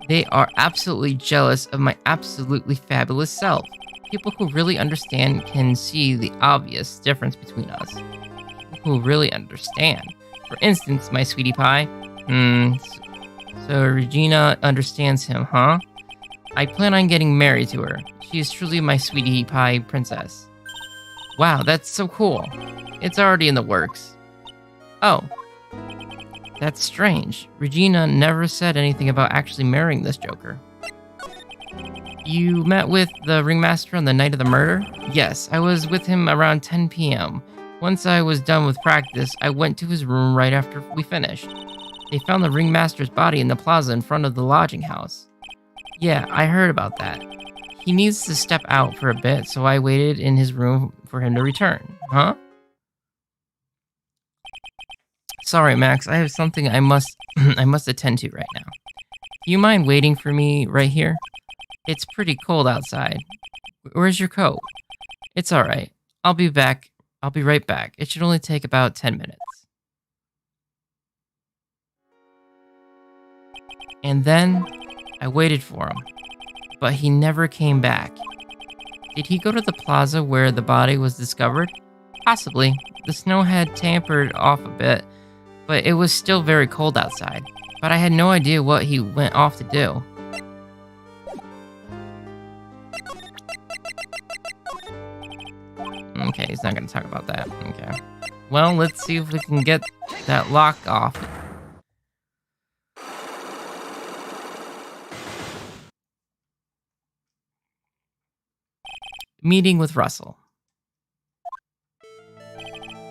They are absolutely jealous of my absolutely fabulous self. People who really understand can see the obvious difference between us. People who really understand. For instance, my sweetie pie. So Regina understands him, huh? I plan on getting married to her. She is truly my sweetie pie princess. Wow, that's so cool. It's already in the works. Oh. That's strange. Regina never said anything about actually marrying this Joker. You met with the ringmaster on the night of the murder? Yes, I was with him around 10 p.m. Once I was done with practice, I went to his room right after we finished. They found the ringmaster's body in the plaza in front of the lodging house. Yeah, I heard about that. He needs to step out for a bit, so I waited in his room for him to return. Huh? Sorry, Max, I have something I must attend to right now. Do you mind waiting for me right here? It's pretty cold outside. Where's your coat? It's alright. I'll be back. I'll be right back. It should only take about 10 minutes. And then I waited for him, but he never came back. Did he go to the plaza where the body was discovered? Possibly. The snow had tampered off a bit, but it was still very cold outside. But I had no idea what he went off to do. Okay, he's not going to talk about that. Okay. Well, let's see if we can get that lock off. Meeting with Russell.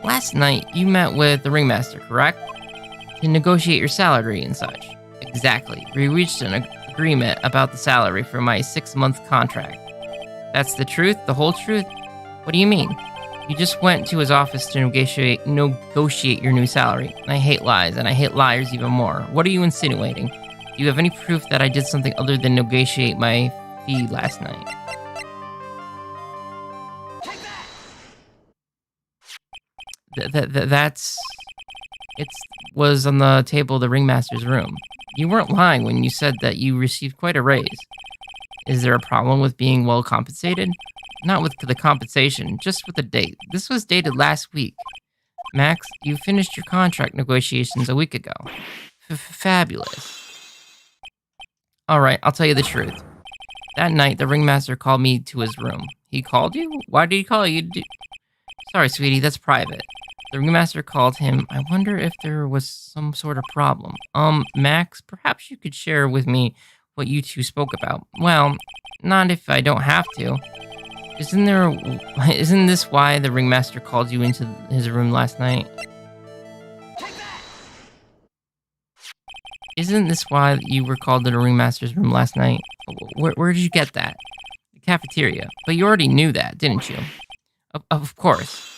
Last night, you met with the ringmaster, correct? To negotiate your salary and such. Exactly. We reached an agreement about the salary for my 6-month contract. That's the truth? The whole truth? What do you mean? You just went to his office to negotiate your new salary. I hate lies, and I hate liars even more. What are you insinuating? Do you have any proof that I did something other than negotiate my fee last night? It was on the table of the ringmaster's room. You weren't lying when you said that you received quite a raise. Is there a problem with being well compensated? Not with the compensation, just with the date. This was dated last week. Max, you finished your contract negotiations a week ago. Fabulous. Alright, I'll tell you the truth. That night, the ringmaster called me to his room. He called you? Why did he call you? Sorry, sweetie, that's private. The ringmaster called him. I wonder if there was some sort of problem. Max, perhaps you could share with me what you two spoke about. Well, not if I don't have to. Isn't this why the ringmaster called you into his room last night? Isn't this why you were called to the ringmaster's room last night? Where did you get that? The cafeteria. But you already knew that, didn't you? Of course.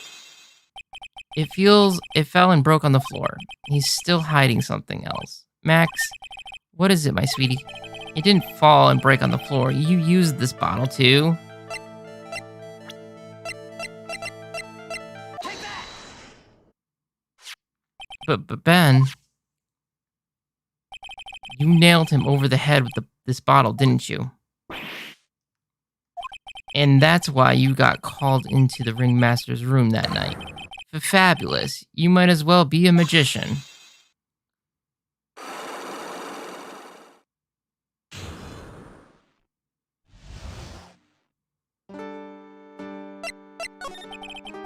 It fell and broke on the floor. He's still hiding something else. Max, what is it, my sweetie? It didn't fall and break on the floor. You used this bottle too. But Ben, you nailed him over the head with this bottle, didn't you? And that's why you got called into the ringmaster's room that night. Fabulous. You might as well be a magician.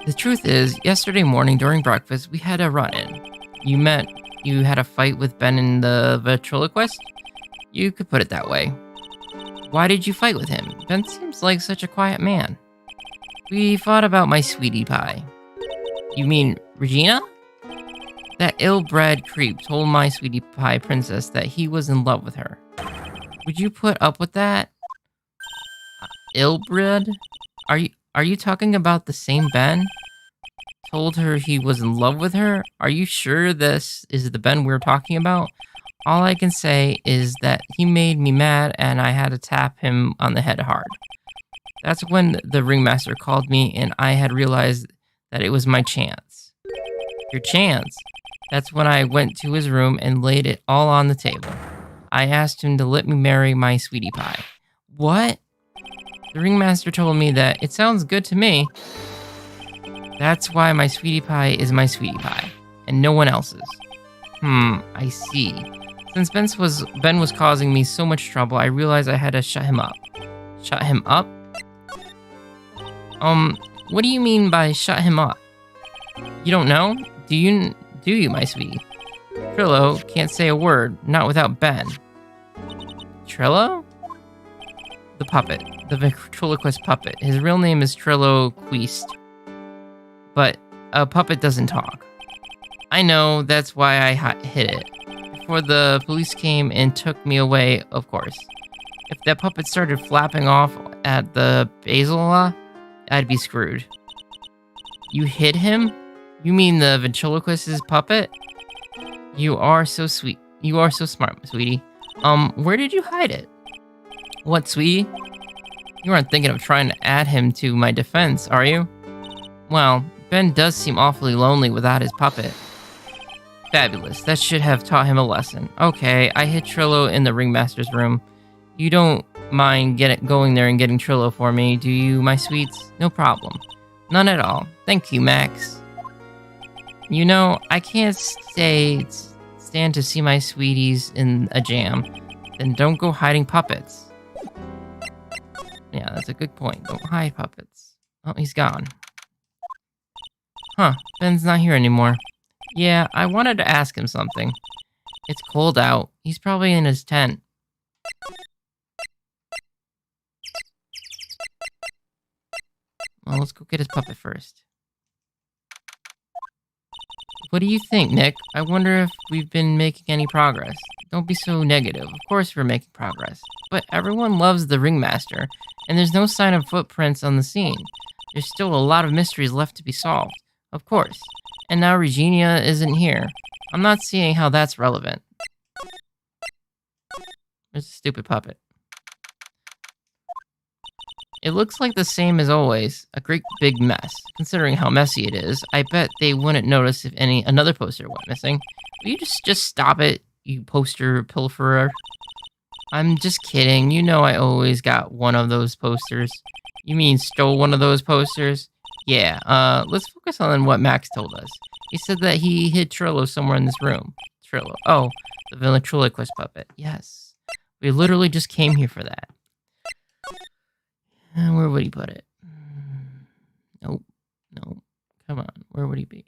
The truth is, yesterday morning during breakfast, we had a run-in. You had a fight with Ben and the ventriloquist? You could put it that way. Why did you fight with him? Ben seems like such a quiet man. We fought about my sweetie pie. You mean Regina? That ill-bred creep told my sweetie pie princess that he was in love with her. Would you put up with that? Ill-bred? Are you talking about the same Ben? Told her he was in love with her? Are you sure this is the Ben we're talking about? All I can say is that he made me mad and I had to tap him on the head hard. That's when the ringmaster called me and I had realized that it was my chance. Your chance? That's when I went to his room and laid it all on the table. I asked him to let me marry my sweetie pie. What? The ringmaster told me that it sounds good to me. That's why my sweetie pie is my sweetie pie, and no one else's. I see. Since Ben was causing me so much trouble, I realized I had to shut him up. Shut him up? What do you mean by shut him up? You don't know? Do you, my sweetie? Trillo can't say a word, not without Ben. Trillo? The puppet. The ventriloquist puppet. His real name is Trillo Queast. But a puppet doesn't talk. I know, that's why I hid it. Before the police came and took me away, of course. If that puppet started flapping off at the Basil, I'd be screwed. You hid him? You mean the ventriloquist's puppet? You are so sweet. You are so smart, sweetie. Where did you hide it? What, sweetie? You aren't thinking of trying to add him to my defense, are you? Well, Ben does seem awfully lonely without his puppet. Fabulous. That should have taught him a lesson. Okay, I hid Trillo in the ringmaster's room. You don't mind going there and getting Trillo for me, do you, my sweets? No problem. None at all. Thank you, Max. You know, I can't stand to see my sweeties in a jam. Then don't go hiding puppets. Yeah, that's a good point. Don't hide puppets. Oh, he's gone. Huh, Ben's not here anymore. Yeah, I wanted to ask him something. It's cold out. He's probably in his tent. Well, let's go get his puppet first. What do you think, Nick? I wonder if we've been making any progress. Don't be so negative. Of course we're making progress. But everyone loves the ringmaster, and there's no sign of footprints on the scene. There's still a lot of mysteries left to be solved. Of course. And now Regina isn't here. I'm not seeing how that's relevant. There's a stupid puppet. It looks like the same as always. A great big mess. Considering how messy it is, I bet they wouldn't notice if another poster went missing. Will you just stop it, you poster pilferer? I'm just kidding. You know I always got one of those posters. You mean stole one of those posters? Yeah, let's focus on what Max told us. He said that he hid Trillo somewhere in this room. Trillo. Oh, the ventriloquist puppet. Yes. We literally just came here for that. And where would he put it? Nope. Nope. Come on. Where would he be?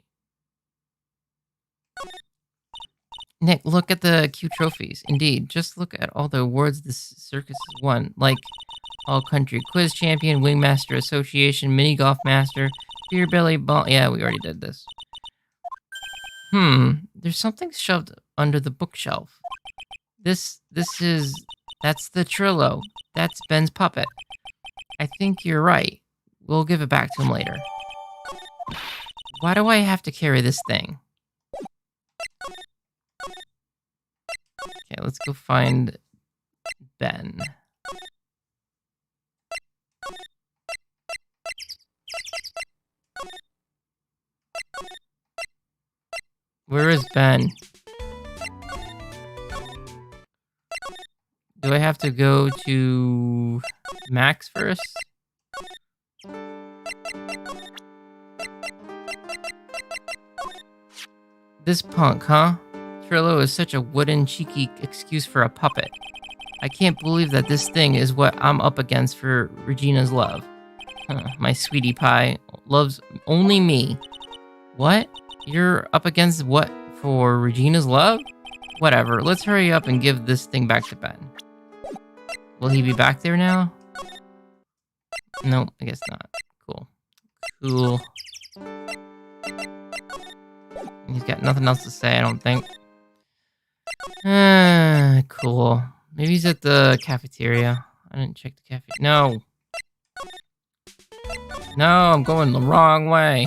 Nick, look at the cute trophies. Indeed, just look at all the awards this circus has won, like All Country Quiz Champion, Wingmaster Association, Mini Golf Master, Beer Belly Ball. Yeah, we already did this. There's something shoved under the bookshelf. That's the Trillo. That's Ben's puppet. I think you're right. We'll give it back to him later. Why do I have to carry this thing? Okay, let's go find Ben. Where is Ben? Do I have to go to Max first? This punk, huh? Trillo is such a wooden, cheeky excuse for a puppet. I can't believe that this thing is what I'm up against for Regina's love. My sweetie pie loves only me. What? You're up against what for Regina's love? Whatever, let's hurry up and give this thing back to Ben. Will he be back there now? No, I guess not. Cool. Cool. He's got nothing else to say, I don't think. Cool. Maybe he's at the cafeteria. I didn't check the cafe. No! No, I'm going the wrong way.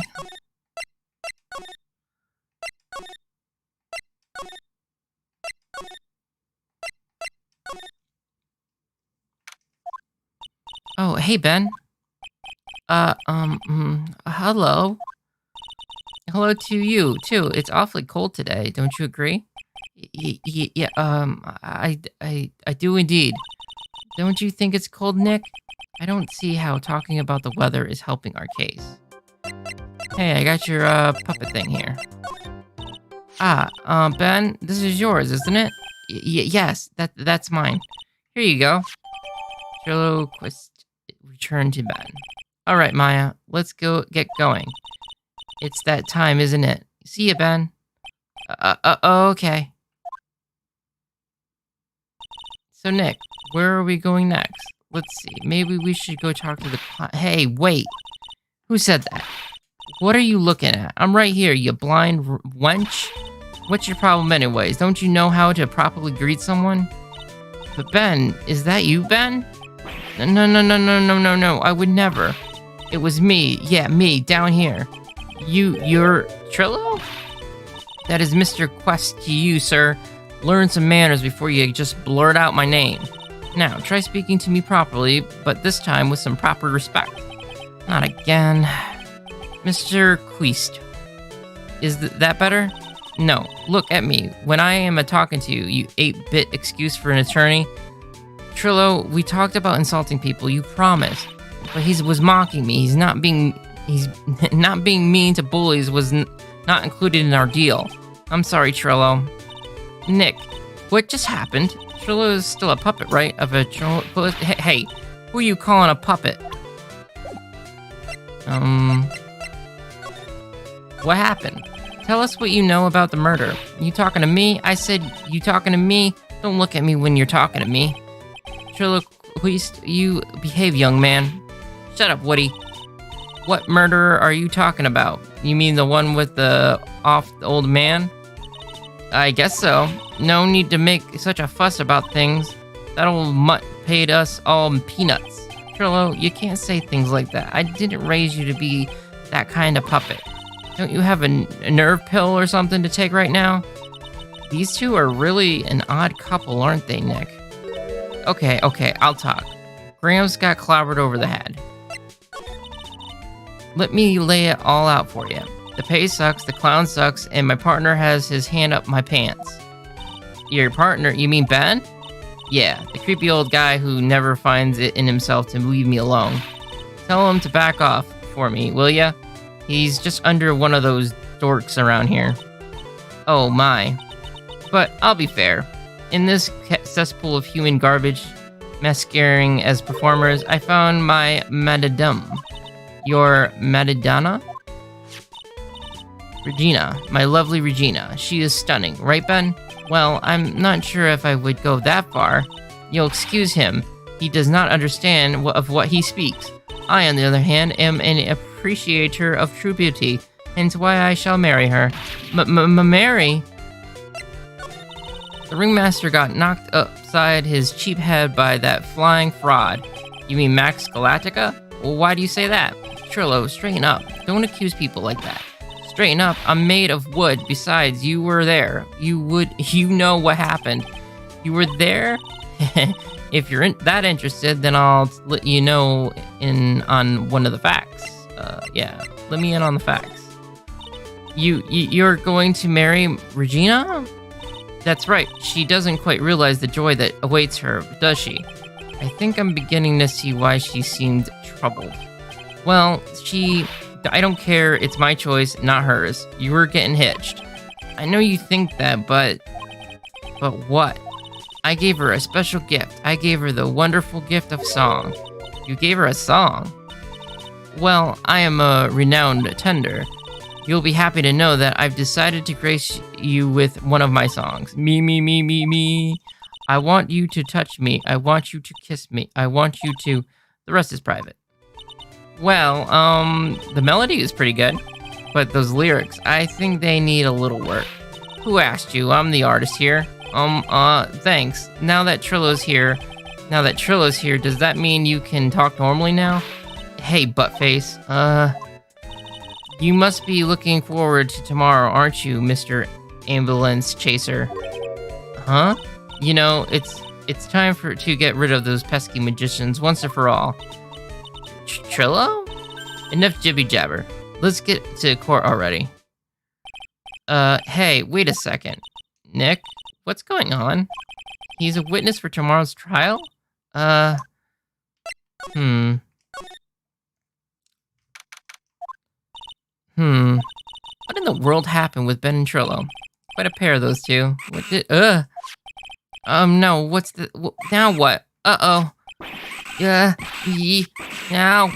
Oh, hey, Ben. Hello. Hello to you, too. It's awfully cold today, don't you agree? Yeah, I do indeed. Don't you think it's cold, Nick? I don't see how talking about the weather is helping our case. Hey, I got your, puppet thing here. Ben, this is yours, isn't it? Yes, that's mine. Here you go. Trilo returned to Ben. All right, Maya, let's get going. It's that time, isn't it? See ya, Ben. Okay. So, Nick, where are we going next? Let's see. Maybe we should go talk to the Hey, wait. Who said that? What are you looking at? I'm right here, you blind wench. What's your problem anyways? Don't you know how to properly greet someone? But Ben, is that you, Ben? No. I would never. It was me. Yeah, me, down here. You're Trillo? That is Mr. Quest to you, sir. Learn some manners before you just blurt out my name. Now, try speaking to me properly, but this time with some proper respect. Not again. Mr. Quest. Is that better? No, look at me. When I am talking to you, you 8-bit excuse for an attorney. Trillo, we talked about insulting people, you promised. But he was mocking me. He's not being mean to bullies was not included in our deal. I'm sorry, Trillo. Nick, what just happened? Trillo is still a puppet, right? Of a Trillo. Hey, who are you calling a puppet? What happened? Tell us what you know about the murder. You talking to me? I said, you talking to me? Don't look at me when you're talking to me. Trillo, you behave, young man. Shut up, Woody. What murderer are you talking about? You mean the one with the old man? I guess so. No need to make such a fuss about things. That old mutt paid us all peanuts. Trillo, you can't say things like that. I didn't raise you to be that kind of puppet. Don't you have a nerve pill or something to take right now? These two are really an odd couple, aren't they, Nick? Okay, I'll talk. Gramps got clobbered over the head. Let me lay it all out for you. The pay sucks, the clown sucks, and my partner has his hand up my pants. Your partner? You mean Ben? Yeah, the creepy old guy who never finds it in himself to leave me alone. Tell him to back off for me, will ya? He's just under one of those dorks around here. Oh my. But I'll be fair. In this cesspool of human garbage, masquerading as performers, I found my Madame. Your Madonna? Regina. My lovely Regina. She is stunning, right, Ben? Well, I'm not sure if I would go that far. You'll excuse him. He does not understand of what he speaks. I, on the other hand, am an appreciator of true beauty, hence why I shall marry her. Marry? The ringmaster got knocked upside his cheap head by that flying fraud. You mean Max Galactica? Well, why do you say that? Trillo, straighten up. Don't accuse people like that. Straighten up, I'm made of wood. Besides, you were there. You know what happened. You were there? If you're that interested, then I'll let you know on one of the facts. Yeah, let me in on the facts. You're going to marry Regina? That's right. She doesn't quite realize the joy that awaits her, does she? I think I'm beginning to see why she seemed troubled. Well, I don't care. It's my choice, not hers. You were getting hitched. I know you think that, but what? I gave her a special gift. I gave her the wonderful gift of song. You gave her a song? Well, I am a renowned tender. You'll be happy to know that I've decided to grace you with one of my songs. Me. I want you to touch me. I want you to kiss me. I want you to... The rest is private. Well, the melody is pretty good. But those lyrics, I think they need a little work. Who asked you? I'm the artist here. Thanks. Now that Trillo's here, does that mean you can talk normally now? Hey, buttface. You must be looking forward to tomorrow, aren't you, Mr. Ambulance Chaser? Huh? You know, it's time to get rid of those pesky magicians once and for all. Trillo? Enough jibby jabber. Let's get to court already. Hey, wait a second. Nick, what's going on? He's a witness for tomorrow's trial? What in the world happened with Ben and Trillo? Quite a pair of those two. What did, no, what's the, now what? Uh-oh. Yeah, now,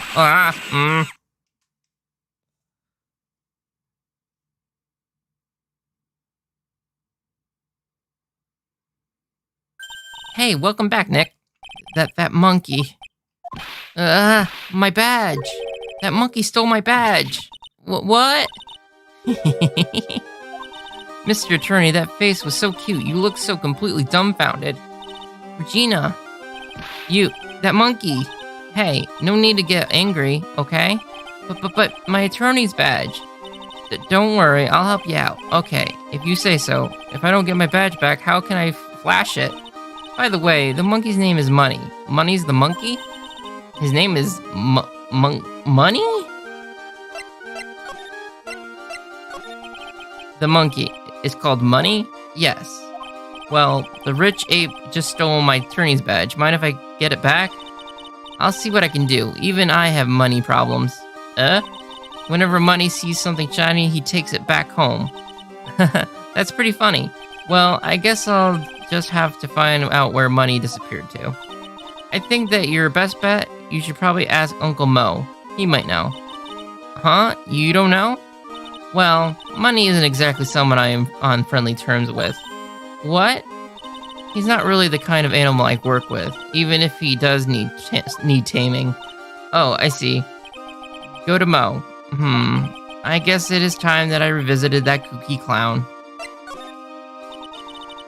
Hey, welcome back, Nick. That monkey. My badge. That monkey stole my badge. What? Mr. Attorney, that face was so cute. You look so completely dumbfounded. Regina, that monkey. Hey, no need to get angry, okay? But my attorney's badge. Don't worry, I'll help you out. Okay, if you say so. If I don't get my badge back, how can I flash it? By the way, the monkey's name is Money. Money's the monkey? His name is Money? The monkey is called Money? Yes. Well, the rich ape just stole my attorney's badge. Mind if I get it back? I'll see what I can do. Even I have money problems. Whenever Money sees something shiny, he takes it back home. That's pretty funny. Well, I guess I'll just have to find out where Money disappeared to. I think that your best bet, you should probably ask Uncle Mo. He might know. Huh? You don't know? Well, Money isn't exactly someone I am on friendly terms with. What? He's not really the kind of animal I work with, even if he does need taming. Oh, I see. Go to Mo. I guess it is time that I revisited that kooky clown.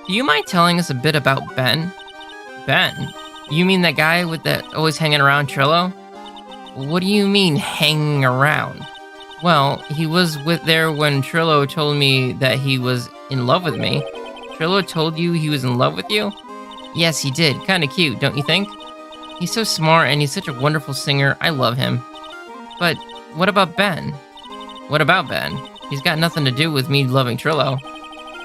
Do you mind telling us a bit about Ben? Ben? You mean that guy with that always hanging around Trillo? What do you mean, hanging around? Well, he was there when Trillo told me that he was in love with me. Trillo told you he was in love with you? Yes, he did. Kinda cute, don't you think? He's so smart and he's such a wonderful singer. I love him. But what about Ben? What about Ben? He's got nothing to do with me loving Trillo.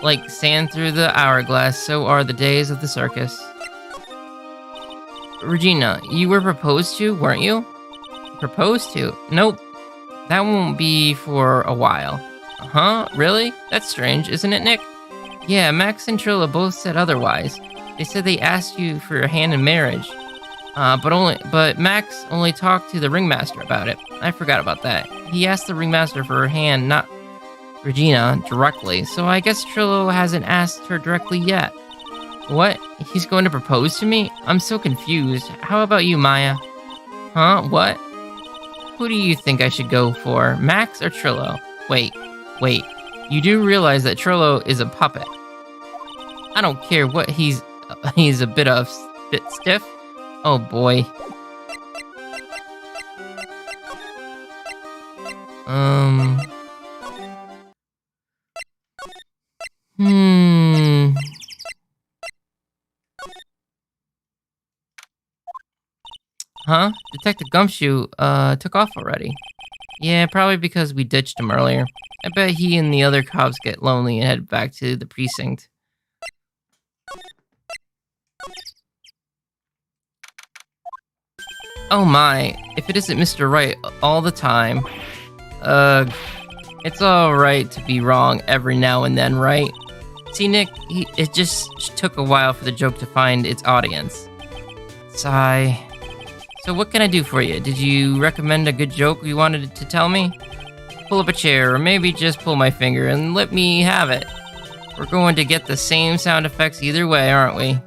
Like sand through the hourglass, so are the days of the circus. Regina, you were proposed to, weren't you? Proposed to? Nope. That won't be for a while. Huh? Really? That's strange, isn't it, Nick? Yeah, Max and Trillo both said otherwise. They said they asked you for your hand in marriage. But Max only talked to the ringmaster about it. I forgot about that. He asked the ringmaster for her hand, not Regina, directly. So I guess Trillo hasn't asked her directly yet. What? He's going to propose to me? I'm so confused. How about you, Maya? Huh? What? Who do you think I should go for, Max or Trillo? Wait. You do realize that Trillo is a puppet. I don't care what he's a bit stiff. Oh boy. Huh? Detective Gumshoe, took off already. Yeah, probably because we ditched him earlier. I bet he and the other cops get lonely and head back to the precinct. Oh my, if it isn't Mr. Right all the time. It's alright to be wrong every now and then, right? See, Nick, it just took a while for the joke to find its audience. Sigh. So what can I do for you? Did you recommend a good joke you wanted to tell me? Pull up a chair, or maybe just pull my finger and let me have it. We're going to get the same sound effects either way, aren't we?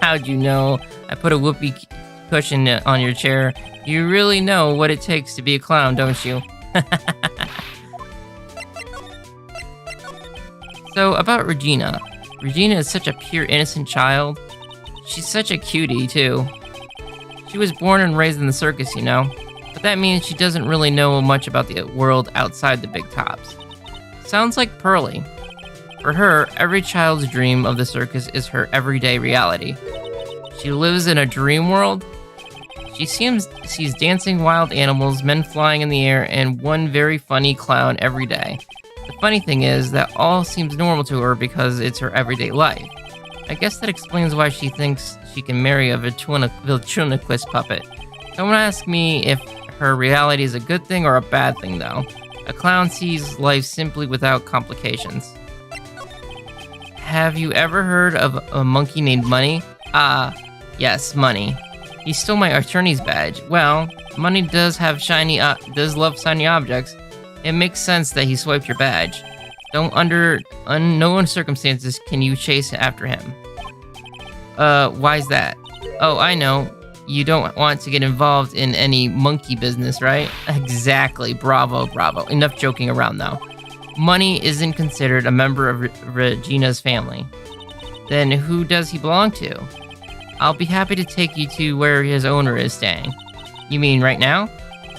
How'd you know? I put a whoopee cushion on your chair. You really know what it takes to be a clown, don't you? So, about Regina. Regina is such a pure, innocent child. She's such a cutie, too. She was born and raised in the circus, you know. But that means she doesn't really know much about the world outside the big tops. Sounds like Pearly. For her, every child's dream of the circus is her everyday reality. She lives in a dream world. She sees dancing wild animals, men flying in the air, and one very funny clown every day. The funny thing is that all seems normal to her because it's her everyday life. I guess that explains why she thinks she can marry a ventriloquist puppet. Don't ask me if her reality is a good thing or a bad thing, though. A clown sees life simply without complications. Have you ever heard of a monkey named Money? Yes, Money. He stole my attorney's badge. Well, Money does love shiny objects. It makes sense that he swiped your badge. Under no circumstances can you chase after him. Why's that? Oh, I know. You don't want to get involved in any monkey business, right? Exactly. Bravo, bravo. Enough joking around, though. Money isn't considered a member of Regina's family. Then who does he belong to? I'll be happy to take you to where his owner is staying. You mean right now?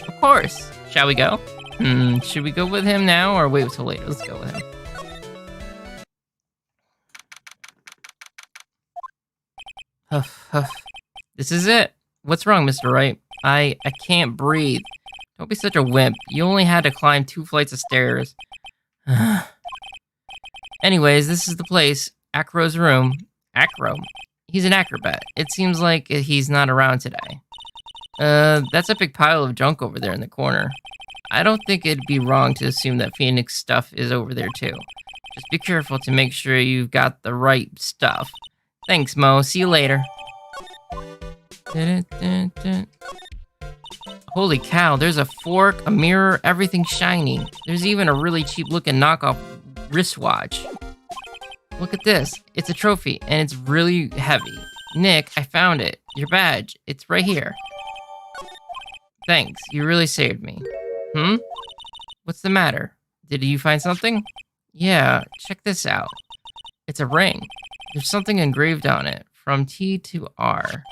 Of course. Shall we go? Should we go with him now or wait till later? Let's go with him. Huff, huff. This is it. What's wrong, Mr. Wright? I can't breathe. Don't be such a wimp. You only had to climb 2 flights of stairs. Anyways, this is the place. Acro's room. Acro. He's an acrobat. It seems like he's not around today. That's a big pile of junk over there in the corner. I don't think it'd be wrong to assume that Phoenix stuff is over there too. Just be careful to make sure you've got the right stuff. Thanks, Mo. See you later. Holy cow, there's a fork, a mirror, everything shiny. There's even a really cheap looking knockoff wristwatch. Look at this. It's a trophy, and it's really heavy. Nick, I found it. Your badge. It's right here. Thanks. You really saved me. What's the matter? Did you find something? Yeah, check this out. It's a ring. There's something engraved on it. From T to R.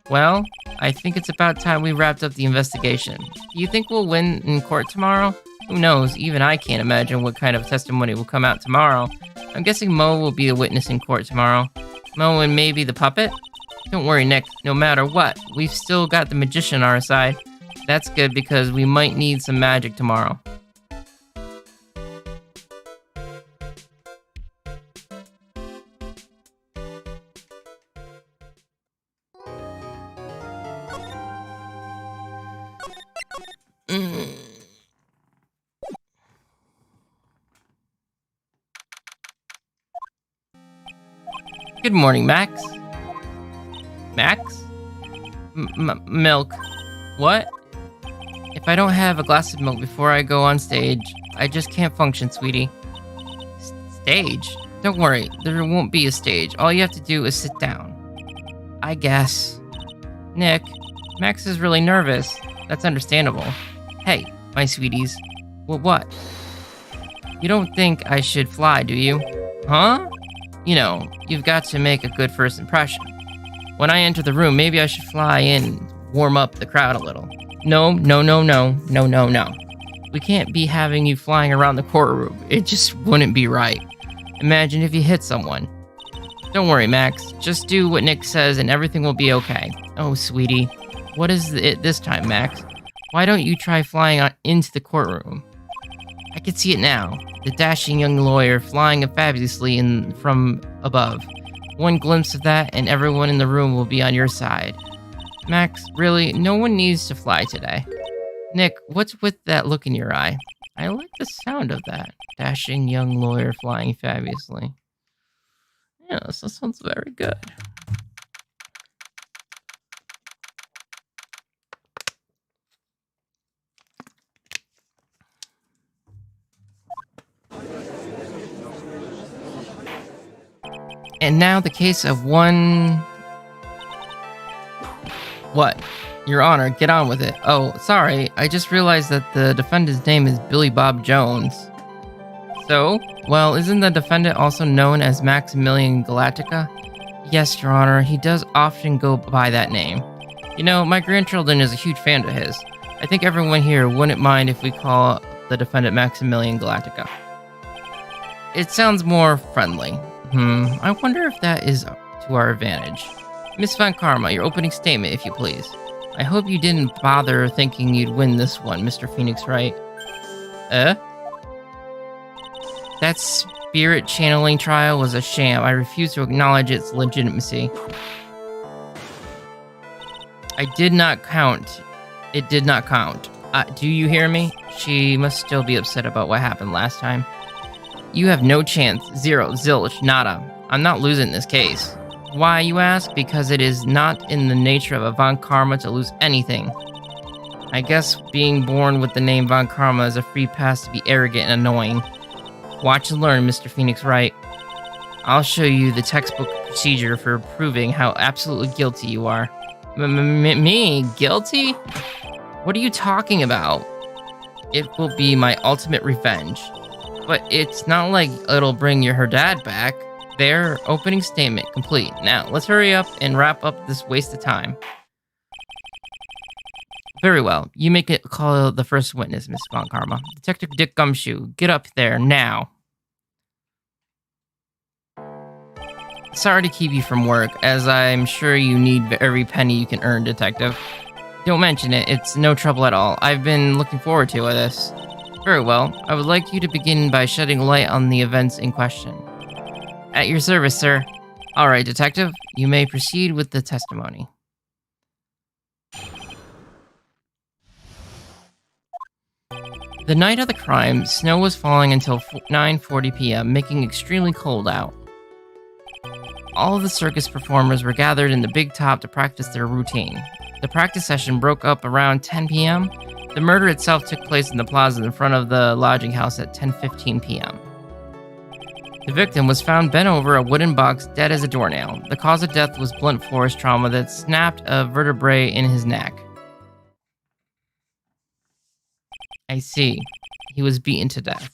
Well, I think it's about time we wrapped up the investigation. Do you think we'll win in court tomorrow? Who knows? Even I can't imagine what kind of testimony will come out tomorrow. I'm guessing Mo will be a witness in court tomorrow. Mo and maybe the puppet? Don't worry, Nick. No matter what, we've still got the magician on our side. That's good because we might need some magic tomorrow. Good morning, Max. Max? Milk. What? If I don't have a glass of milk before I go on stage, I just can't function, sweetie. Stage? Don't worry, there won't be a stage. All you have to do is sit down. I guess. Nick, Max is really nervous. That's understandable. Hey, my sweeties. What? You don't think I should fly, do you? Huh? You know, you've got to make a good first impression. When I enter the room, maybe I should fly in, warm up the crowd a little. No. We can't be having you flying around the courtroom. It just wouldn't be right. Imagine if you hit someone. Don't worry, Max. Just do what Nick says and everything will be okay. Oh, sweetie. What is it this time, Max? Why don't you try flying into the courtroom? I can see it now. The dashing young lawyer flying fabulously from above. One glimpse of that and everyone in the room will be on your side. Max, really, no one needs to fly today. Nick, what's with that look in your eye? I like the sound of that. Dashing young lawyer flying fabulously. Yes, that sounds very good. And now the case of one... What? Your Honor, get on with it. Oh, sorry, I just realized that the defendant's name is Billy Bob Jones. So? Well, isn't the defendant also known as Maximilian Galactica? Yes, Your Honor, he does often go by that name. You know, my grandchildren is a huge fan of his. I think everyone here wouldn't mind if we call the defendant Maximilian Galactica. It sounds more friendly. I wonder if that is to our advantage. Miss Von Karma, your opening statement, if you please. I hope you didn't bother thinking you'd win this one, Mr. Phoenix Wright. That spirit channeling trial was a sham. I refuse to acknowledge its legitimacy. I did not count. It did not count. Do you hear me? She must still be upset about what happened last time. You have no chance. Zero. Zilch. Nada. I'm not losing this case. Why, you ask? Because it is not in the nature of a Von Karma to lose anything. I guess being born with the name Von Karma is a free pass to be arrogant and annoying. Watch and learn, Mr. Phoenix Wright. I'll show you the textbook procedure for proving how absolutely guilty you are. Me? Guilty? What are you talking about? It will be my ultimate revenge. But it's not like it'll bring her dad back. Their opening statement complete. Now, let's hurry up and wrap up this waste of time. Very well. You make it call the first witness, Miss Von Karma. Detective Dick Gumshoe, get up there now. Sorry to keep you from work, as I'm sure you need every penny you can earn, Detective. Don't mention it. It's no trouble at all. I've been looking forward to this. Very well. I would like you to begin by shedding light on the events in question. At your service, sir. All right, Detective. You may proceed with the testimony. The night of the crime, snow was falling until 9:40 p.m., making extremely cold out. All of the circus performers were gathered in the big top to practice their routine. The practice session broke up around 10 p.m. The murder itself took place in the plaza in front of the lodging house at 10:15 p.m. The victim was found bent over a wooden box, dead as a doornail. The cause of death was blunt force trauma that snapped a vertebrae in his neck. I see. He was beaten to death.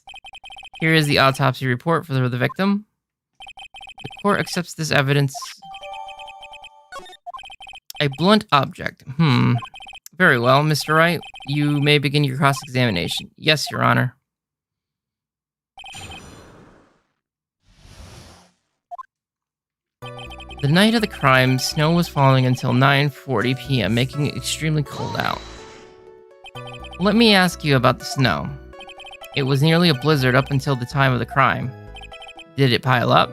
Here is the autopsy report for the victim. The court accepts this evidence. A blunt object. Very well, Mr. Wright. You may begin your cross-examination. Yes, Your Honor. The night of the crime, snow was falling until 9:40 p.m., making it extremely cold out. Let me ask you about the snow. It was nearly a blizzard up until the time of the crime. Did it pile up?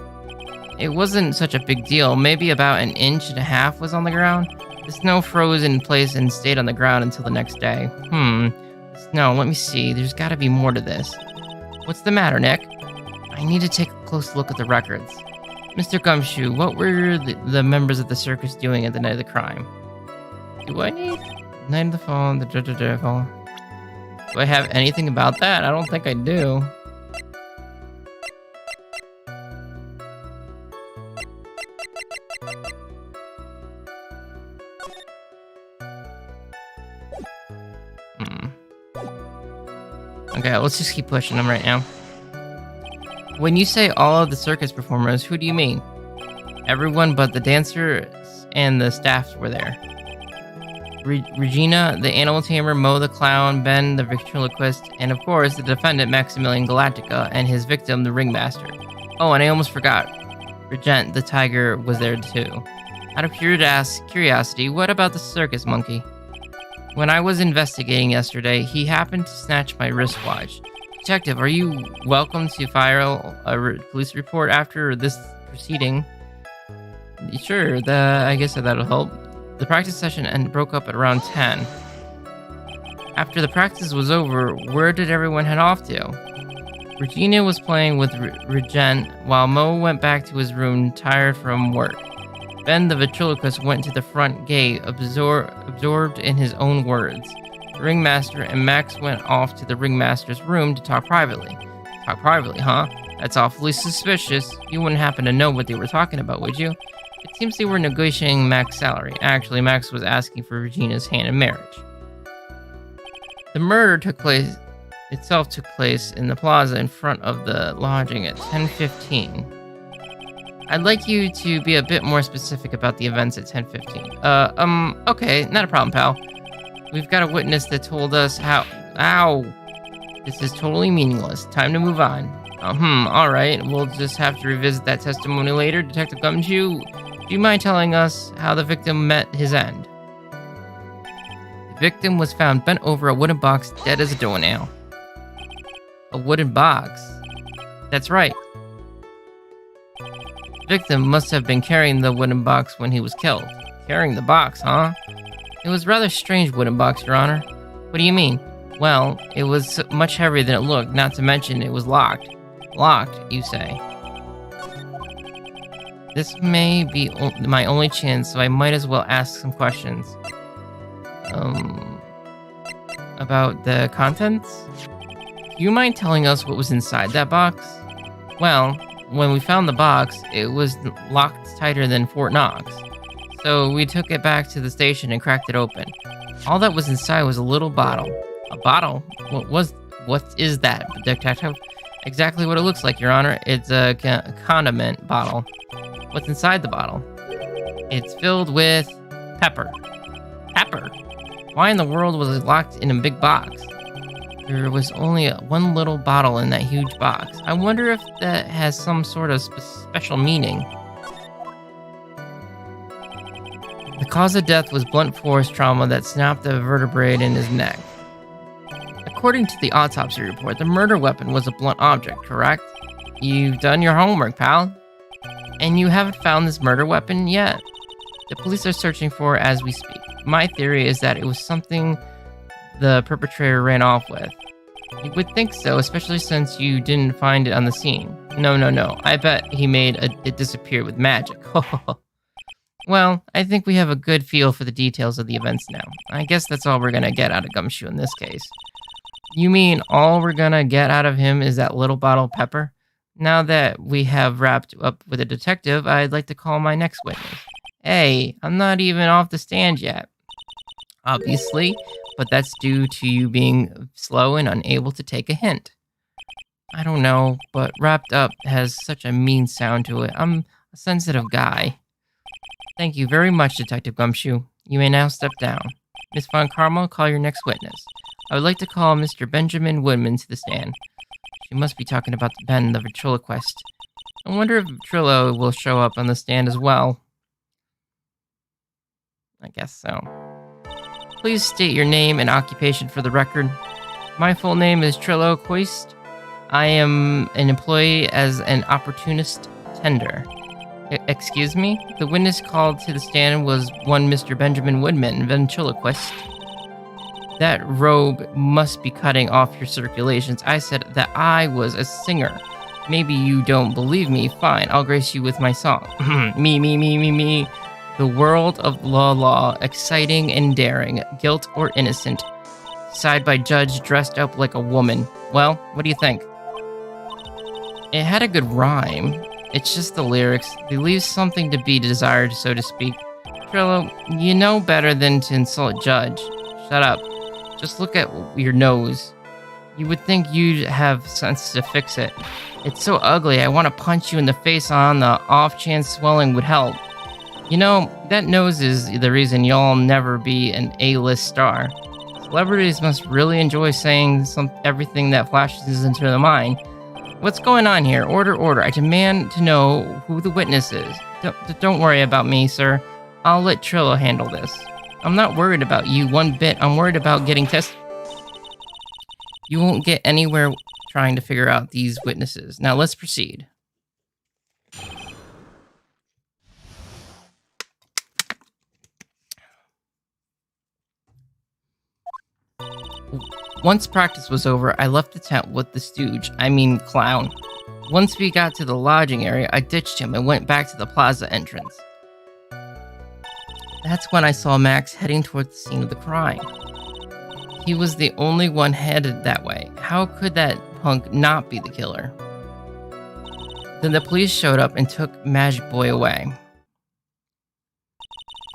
It wasn't such a big deal. Maybe about 1.5 inches was on the ground. The snow froze in place and stayed on the ground until the next day. Snow, let me see. There's got to be more to this. What's the matter, Nick? I need to take a close look at the records. Mr. Gumshoe, what were the members of the circus doing at the night of the crime? Do I need... Night of the phone, the phone. Do I have anything about that? I don't think I do. Okay, let's just keep pushing them right now. When you say all of the circus performers, who do you mean? Everyone but the dancers and the staff were there. Regina, the animal tamer, Mo the clown, Ben the ventriloquist, and of course the defendant Maximilian Galactica and his victim, the ringmaster. Oh, and I almost forgot. Regent the tiger was there too. Out of curiosity, what about the circus monkey? When I was investigating yesterday, he happened to snatch my wristwatch. Detective, are you welcome to file a police report after this proceeding? Sure, I guess that'll help. The practice session broke up at around 10. After the practice was over, where did everyone head off to? Regina was playing with Regent, while Mo went back to his room tired from work. Ben the ventriloquist went to the front gate, absorbed in his own words. The ringmaster and Max went off to the ringmaster's room to talk privately. Talk privately, huh? That's awfully suspicious. You wouldn't happen to know what they were talking about, would you? It seems they were negotiating Max's salary. Actually, Max was asking for Regina's hand in marriage. The murder took place in the plaza in front of the lodging at 10:15. I'd like you to be a bit more specific about the events at 10:15. Okay, not a problem, pal. We've got a witness that told us how... Ow! This is totally meaningless. Time to move on. Alright. We'll just have to revisit that testimony later. Detective Gumshoe, do you mind telling us how the victim met his end? The victim was found bent over a wooden box, dead as a doornail. A wooden box? That's right. The victim must have been carrying the wooden box when he was killed. Carrying the box, huh? It was a rather strange wooden box, Your Honor. What do you mean? Well, it was much heavier than it looked, not to mention it was locked. Locked, you say? This may be my only chance, so I might as well ask some questions. About the contents? Do you mind telling us what was inside that box? Well, when we found the box, it was locked tighter than Fort Knox. So we took it back to the station and cracked it open. All that was inside was a little bottle. A bottle? What is that, detective? Exactly what it looks like, Your Honor. It's a condiment bottle. What's inside the bottle? It's filled with pepper. Pepper? Why in the world was it locked in a big box? There was only one little bottle in that huge box. I wonder if that has some sort of special meaning. The cause of death was blunt force trauma that snapped a vertebrae in his neck. According to the autopsy report, the murder weapon was a blunt object, correct? You've done your homework, pal. And you haven't found this murder weapon yet? The police are searching for it as we speak. My theory is that it was something the perpetrator ran off with. You would think so, especially since you didn't find it on the scene. No. I bet he made it disappear with magic. Well, I think we have a good feel for the details of the events now. I guess that's all we're gonna get out of Gumshoe in this case. You mean all we're gonna get out of him is that little bottle of pepper? Now that we have wrapped up with a detective, I'd like to call my next witness. Hey, I'm not even off the stand yet. Obviously, but that's due to you being slow and unable to take a hint. I don't know, but wrapped up has such a mean sound to it. I'm a sensitive guy. Thank you very much, Detective Gumshoe. You may now step down. Miss Von Karma, call your next witness. I would like to call Mr. Benjamin Woodman to the stand. She must be talking about Ben, the ventriloquist. I wonder if Trillo will show up on the stand as well. I guess so. Please state your name and occupation for the record. My full name is Trillo Quist. I am an employee as an opportunist tender. Excuse me? The witness called to the stand was one Mr. Benjamin Woodman, ventriloquist. That rogue must be cutting off your circulations. I said that I was a singer. Maybe you don't believe me. Fine, I'll grace you with my song. Me. The world of law, exciting and daring, guilt or innocent. Decided by judge dressed up like a woman. Well, what do you think? It had a good rhyme. It's just the lyrics. They leave something to be desired, so to speak. Trillo, you know better than to insult Judge. Shut up. Just look at your nose. You would think you'd have sense to fix it. It's so ugly, I want to punch you in the face on the off chance swelling would help. You know, that nose is the reason you'll never be an A-list star. Celebrities must really enjoy saying everything that flashes into their mind. What's going on here? Order. I demand to know who the witness is. Don't worry about me, sir. I'll let Trillo handle this. I'm not worried about you one bit. I'm worried about getting tested. You won't get anywhere trying to figure out these witnesses. Now let's proceed. Once practice was over, I left the tent with the stooge, clown. Once we got to the lodging area, I ditched him and went back to the plaza entrance. That's when I saw Max heading toward the scene of the crime. He was the only one headed that way. How could that punk not be the killer? Then the police showed up and took Magic Boy away.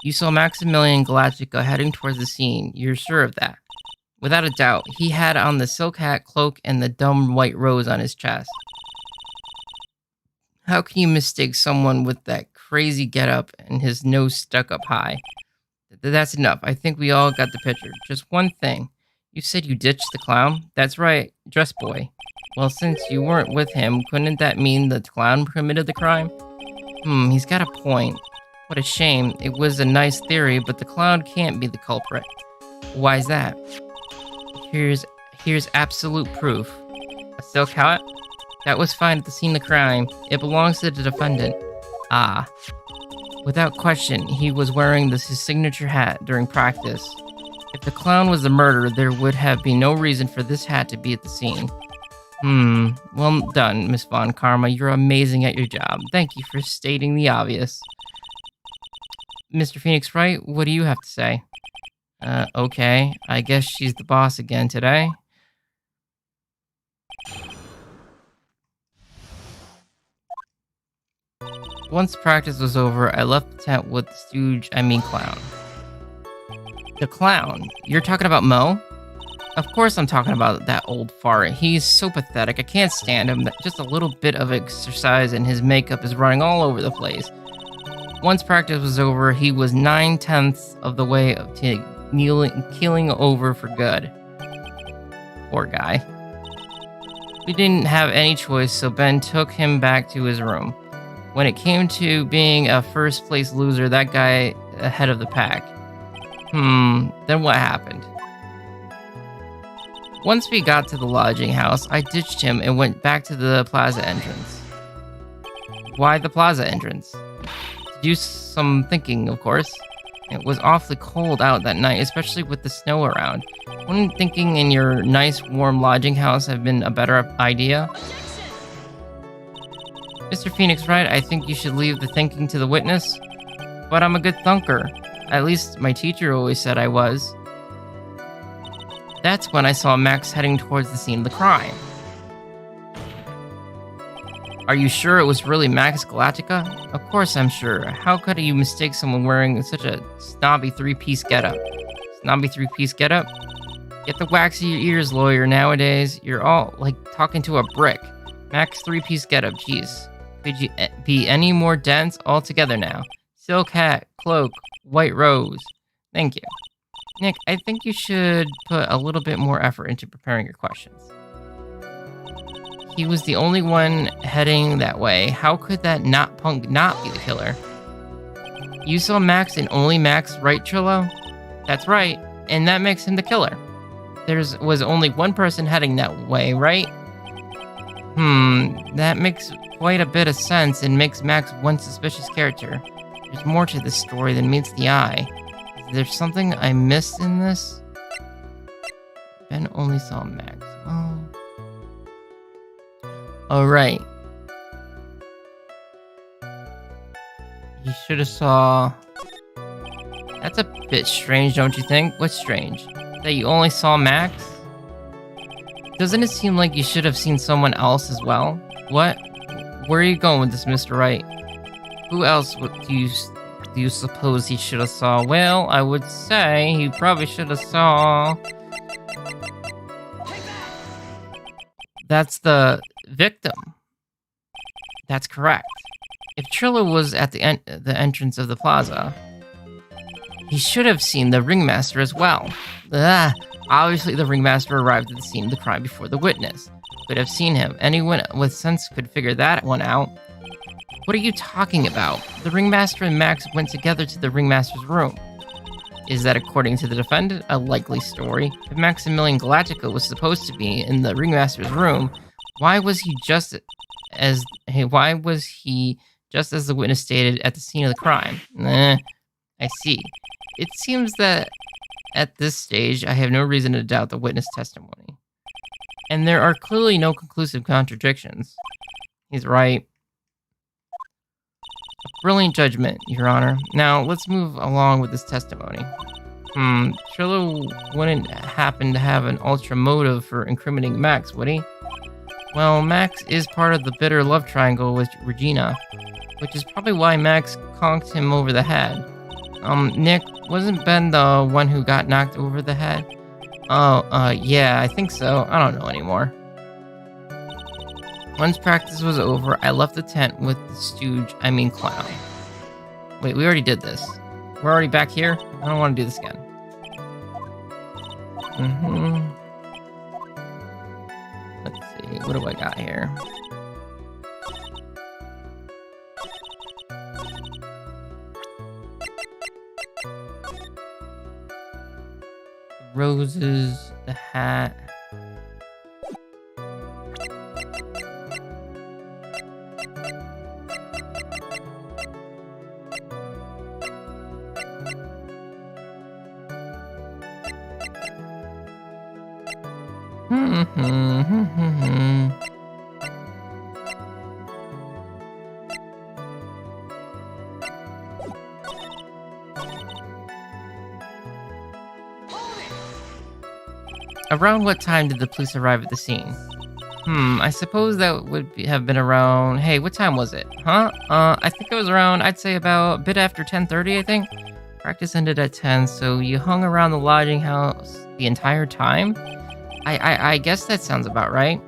You saw Maximilian Galactica heading towards the scene. You're sure of that? Without a doubt. He had on the silk hat, cloak, and the dumb white rose on his chest. How can you mistake someone with that crazy getup and his nose stuck up high? That's enough. I think we all got the picture. Just one thing. You said you ditched the clown? That's right, dress boy. Well, since you weren't with him, couldn't that mean the clown committed the crime? He's got a point. What a shame. It was a nice theory, but the clown can't be the culprit. Why's that? Here's absolute proof. A silk hat? That was found at the scene of the crime. It belongs to the defendant. Ah. Without question, he was wearing his signature hat during practice. If the clown was the murderer, there would have been no reason for this hat to be at the scene. Well done, Miss Von Karma. You're amazing at your job. Thank you for stating the obvious. Mr. Phoenix Wright, what do you have to say? Okay. I guess she's the boss again today. Once practice was over, I left the tent with the clown. The clown? You're talking about Mo? Of course I'm talking about that old fart. He's so pathetic. I can't stand him. Just a little bit of exercise and his makeup is running all over the place. Once practice was over, he was 9/10 of the way to keeling over for good. Poor guy. We didn't have any choice, so Ben took him back to his room. When it came to being a first place loser, that guy ahead of the pack. Then what happened? Once we got to the lodging house, I ditched him and went back to the plaza entrance. Why the plaza entrance? To do some thinking, of course. It was awfully cold out that night, especially with the snow around. Wouldn't thinking in your nice, warm lodging house have been a better idea? Mr. Phoenix Wright, I think you should leave the thinking to the witness. But I'm a good thunker. At least my teacher always said I was. That's when I saw Max heading towards the scene of the crime. Are you sure it was really Max Galactica? Of course I'm sure. How could you mistake someone wearing such a snobby three-piece getup? Snobby three-piece getup? Get the wax in your ears, lawyer. Nowadays, you're all like talking to a brick. Max three-piece getup, jeez. Could you be any more dense altogether now? Silk hat, cloak, white rose. Thank you. Nick, I think you should put a little bit more effort into preparing your questions. He was the only one heading that way. How could that punk not be the killer? You saw Max and only Max, right, Trillo? That's right, and that makes him the killer. There was only one person heading that way, right? That makes quite a bit of sense and makes Max one suspicious character. There's more to this story than meets the eye. Is there something I missed in this? Ben only saw Max. Oh. Alright. He should have saw... That's a bit strange, don't you think? What's strange? That you only saw Max? Doesn't it seem like you should have seen someone else as well? What? Where are you going with this, Mr. Wright? Who else do you suppose he should have saw? Well, I would say he probably should have saw... That's the victim. That's correct. If Trillo was at the entrance of the plaza, he should have seen the ringmaster as well. Obviously, the ringmaster arrived at the scene of the crime before the witness. Could have seen him. Anyone with sense could figure that one out. What are you talking about? The ringmaster and Max went together to the ringmaster's room. Is that, according to the defendant, a likely story? If Maximilian Galactica was supposed to be in the ringmaster's room, why was he just as the witness stated at the scene of the crime? I see. It seems that at this stage, I have no reason to doubt the witness testimony. And there are clearly no conclusive contradictions. He's right. Brilliant judgment, Your Honor. Now, let's move along with this testimony. Trillo wouldn't happen to have an ultra motive for incriminating Max, would he? Well, Max is part of the bitter love triangle with Regina, which is probably why Max conked him over the head. Nick, wasn't Ben the one who got knocked over the head? Oh, yeah, I think so. I don't know anymore. Once practice was over, I left the tent with the clown. Wait, we already did this. We're already back here? I don't want to do this again. Let's see. what do I got here? Roses, the hat. Around what time did the police arrive at the scene? I suppose that would have been around... Hey, what time was it? Huh? I think it was around, I'd say about a bit after 10:30, I think. Practice ended at 10, so you hung around the lodging house the entire time? I guess that sounds about right.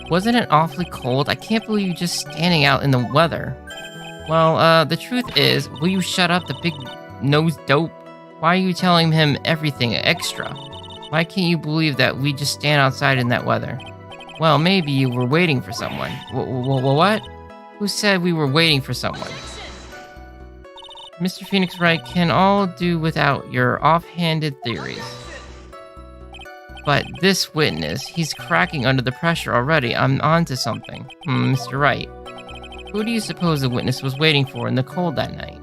Wasn't it awfully cold? I can't believe you just standing out in the weather. Well, the truth is, will you shut up, the big-nosed dope? Why are you telling him everything extra? Why can't you believe that we just stand outside in that weather? Well, maybe you were waiting for someone. What? Who said we were waiting for someone? Mr. Phoenix Wright can all do without your offhanded theories. But this witness, he's cracking under the pressure already. I'm onto something. Mr. Wright, who do you suppose the witness was waiting for in the cold that night?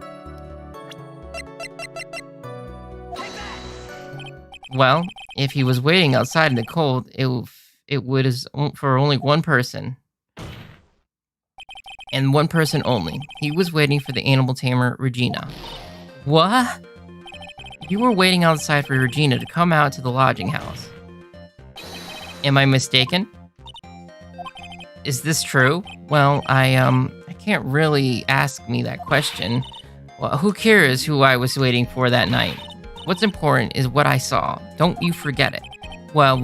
Well, if he was waiting outside in the cold, it would is for only one person. And one person only. He was waiting for the animal tamer, Regina. What? You were waiting outside for Regina to come out to the lodging house. Am I mistaken? Is this true? Well, I can't really ask me that question. Well, who cares who I was waiting for that night? What's important is what I saw. Don't you forget it. Well,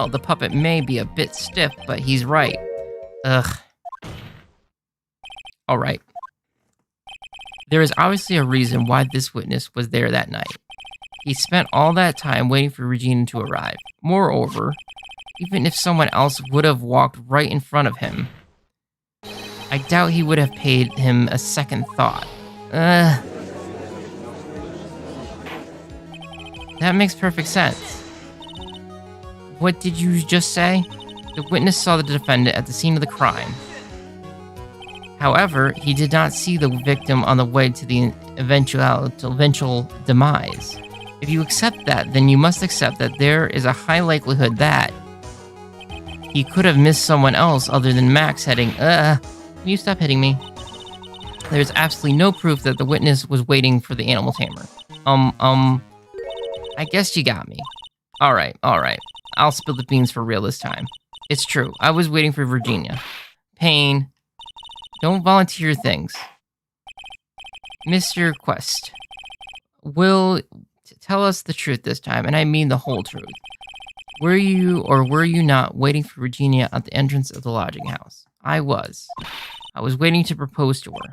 the puppet may be a bit stiff, but he's right. Ugh. Alright. There is obviously a reason why this witness was there that night. He spent all that time waiting for Regina to arrive. Moreover, even if someone else would have walked right in front of him, I doubt he would have paid him a second thought. That makes perfect sense. What did you just say? The witness saw the defendant at the scene of the crime. However, he did not see the victim on the way to the eventual demise. If you accept that, then you must accept that there is a high likelihood that he could have missed someone else other than Max heading... Can you stop hitting me? There's absolutely no proof that the witness was waiting for the animal tamer. I guess you got me. Alright. I'll spill the beans for real this time. It's true, I was waiting for Virginia. Pain. Don't volunteer things. Mr. Quest, will tell us the truth this time, and I mean the whole truth. Were you or were you not waiting for Virginia at the entrance of the lodging house? I was. I was waiting to propose to her.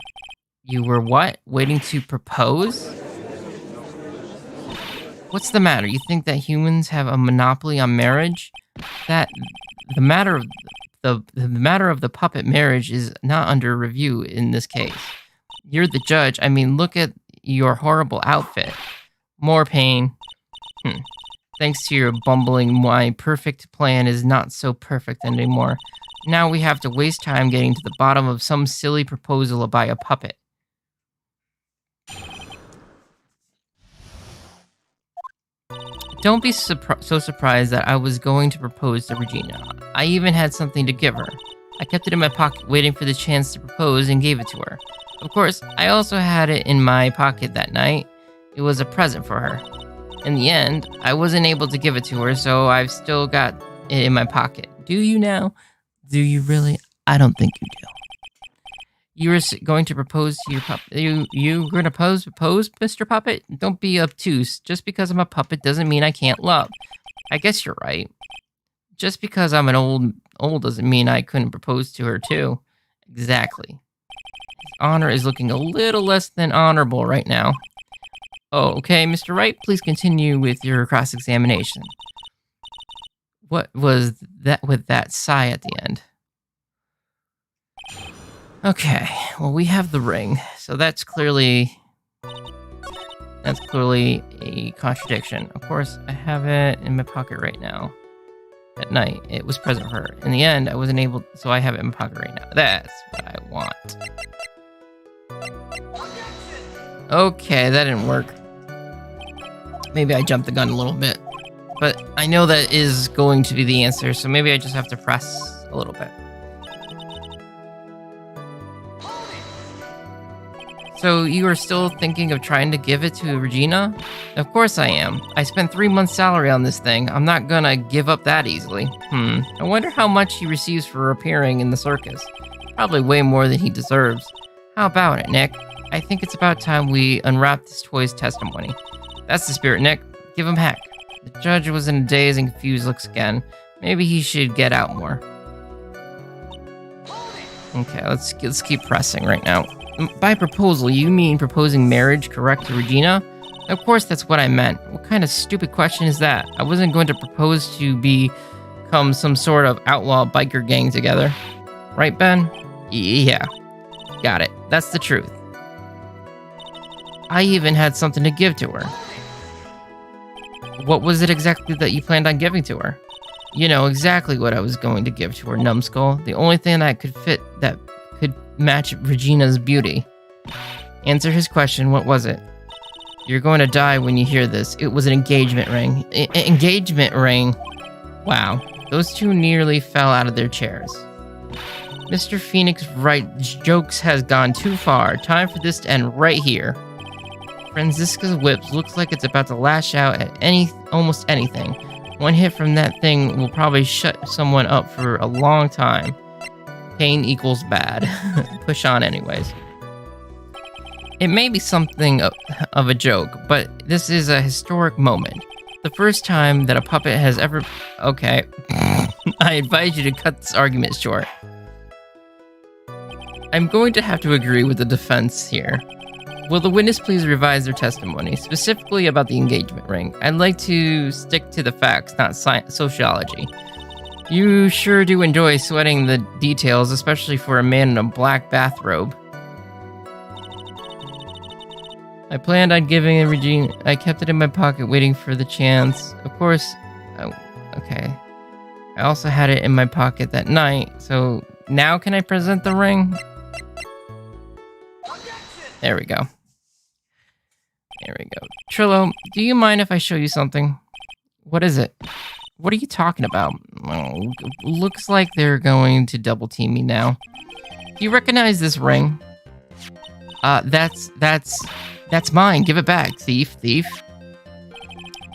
You were what? Waiting to propose? What's the matter? You think that humans have a monopoly on marriage? That the matter of the puppet marriage is not under review in this case. You're the judge. I mean, look at your horrible outfit. More pain. Thanks to your bumbling, my perfect plan is not so perfect anymore. Now we have to waste time getting to the bottom of some silly proposal by a puppet. Don't be so surprised that I was going to propose to Regina. I even had something to give her. I kept it in my pocket waiting for the chance to propose and gave it to her. Of course, I also had it in my pocket that night. It was a present for her. In the end, I wasn't able to give it to her, so I've still got it in my pocket. Do you now? Do you really? I don't think you do. You were going to propose to your puppet. You going to propose, Mr. Puppet? Don't be obtuse. Just because I'm a puppet doesn't mean I can't love. I guess you're right. Just because I'm an old doesn't mean I couldn't propose to her too. Exactly. His honor is looking a little less than honorable right now. Oh, okay, Mr. Wright, please continue with your cross-examination. What was that with that sigh at the end? Okay, well, we have the ring, so that's clearly a contradiction. Of course, I have it in my pocket right now. At night, it was present for her. In the end, I wasn't able, so I have it in my pocket right now. That's what I want. Okay, that didn't work. Maybe I jumped the gun a little bit. But I know that is going to be the answer, so maybe I just have to press a little bit. So you are still thinking of trying to give it to Regina? Of course I am. I spent 3 months' salary on this thing. I'm not gonna give up that easily. I wonder how much he receives for appearing in the circus. Probably way more than he deserves. How about it, Nick? I think it's about time we unwrap this toy's testimony. That's the spirit, Nick. Give him heck. The judge was in a daze and confused looks again. Maybe he should get out more. Okay, let's keep pressing right now. By proposal, you mean proposing marriage, correct, to Regina? Of course that's what I meant. What kind of stupid question is that? I wasn't going to propose to become some sort of outlaw biker gang together. Right, Ben? Yeah. Got it. That's the truth. I even had something to give to her. What was it exactly that you planned on giving to her? You know exactly what I was going to give to her, numbskull. The only thing that could fit, that could match Regina's beauty. Answer his question, what was it? You're going to die when you hear this. It was an engagement ring. Engagement ring? Wow. Those two nearly fell out of their chairs. Mr. Phoenix Wright jokes has gone too far. Time for this to end right here. Franziska's whip looks like it's about to lash out at almost anything. One hit from that thing will probably shut someone up for a long time. Pain equals bad. Push on anyways. It may be something of a joke, but this is a historic moment. The first time that a puppet has ever... Okay. I advise you to cut this argument short. I'm going to have to agree with the defense here. Will the witness please revise their testimony, specifically about the engagement ring? I'd like to stick to the facts, not sociology. You sure do enjoy sweating the details, especially for a man in a black bathrobe. I planned on giving it to Regina. I kept it in my pocket waiting for the chance. Of course, okay. I also had it in my pocket that night, so now can I present the ring? There we go. There we go. Trillo, do you mind if I show you something? What is it? What are you talking about? Oh, looks like they're going to double team me now. Do you recognize this ring? That's mine. Give it back, thief.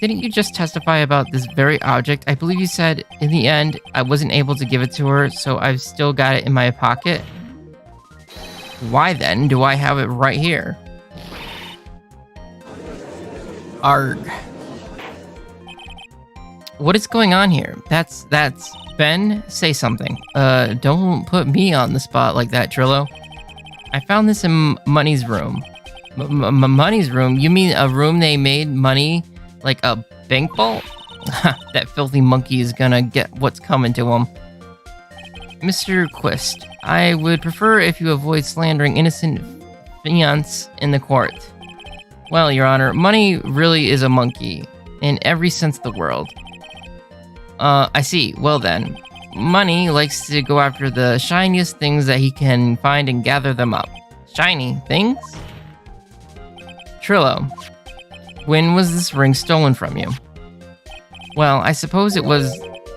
Didn't you just testify about this very object? I believe you said in the end I wasn't able to give it to her, so I've still got it in my pocket. Why then do I have it right here? Arg. What is going on here? That's Ben, say something. Don't put me on the spot like that, Trillo. I found this in Money's room. Money's room? You mean a room they made money like a bank vault? That filthy monkey is gonna get what's coming to him. Mr. Quist, I would prefer if you avoid slandering innocent fiance in the court. Well, Your Honor, Money really is a monkey, in every sense of the word. I see. Well then, Money likes to go after the shiniest things that he can find and gather them up. Shiny things? Trillo, when was this ring stolen from you? Well, I suppose it was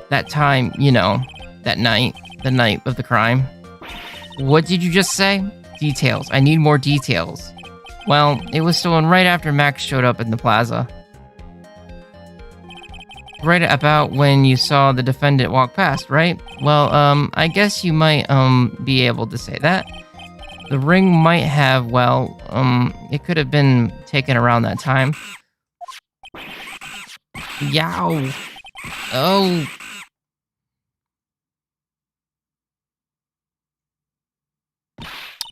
that time, you know, that night. The night of the crime. What did you just say? Details. I need more details. Well, it was stolen right after Max showed up in the plaza. Right about when you saw the defendant walk past, right? Well, I guess you might, be able to say that. The ring might have, well, it could have been taken around that time. Yow. Oh.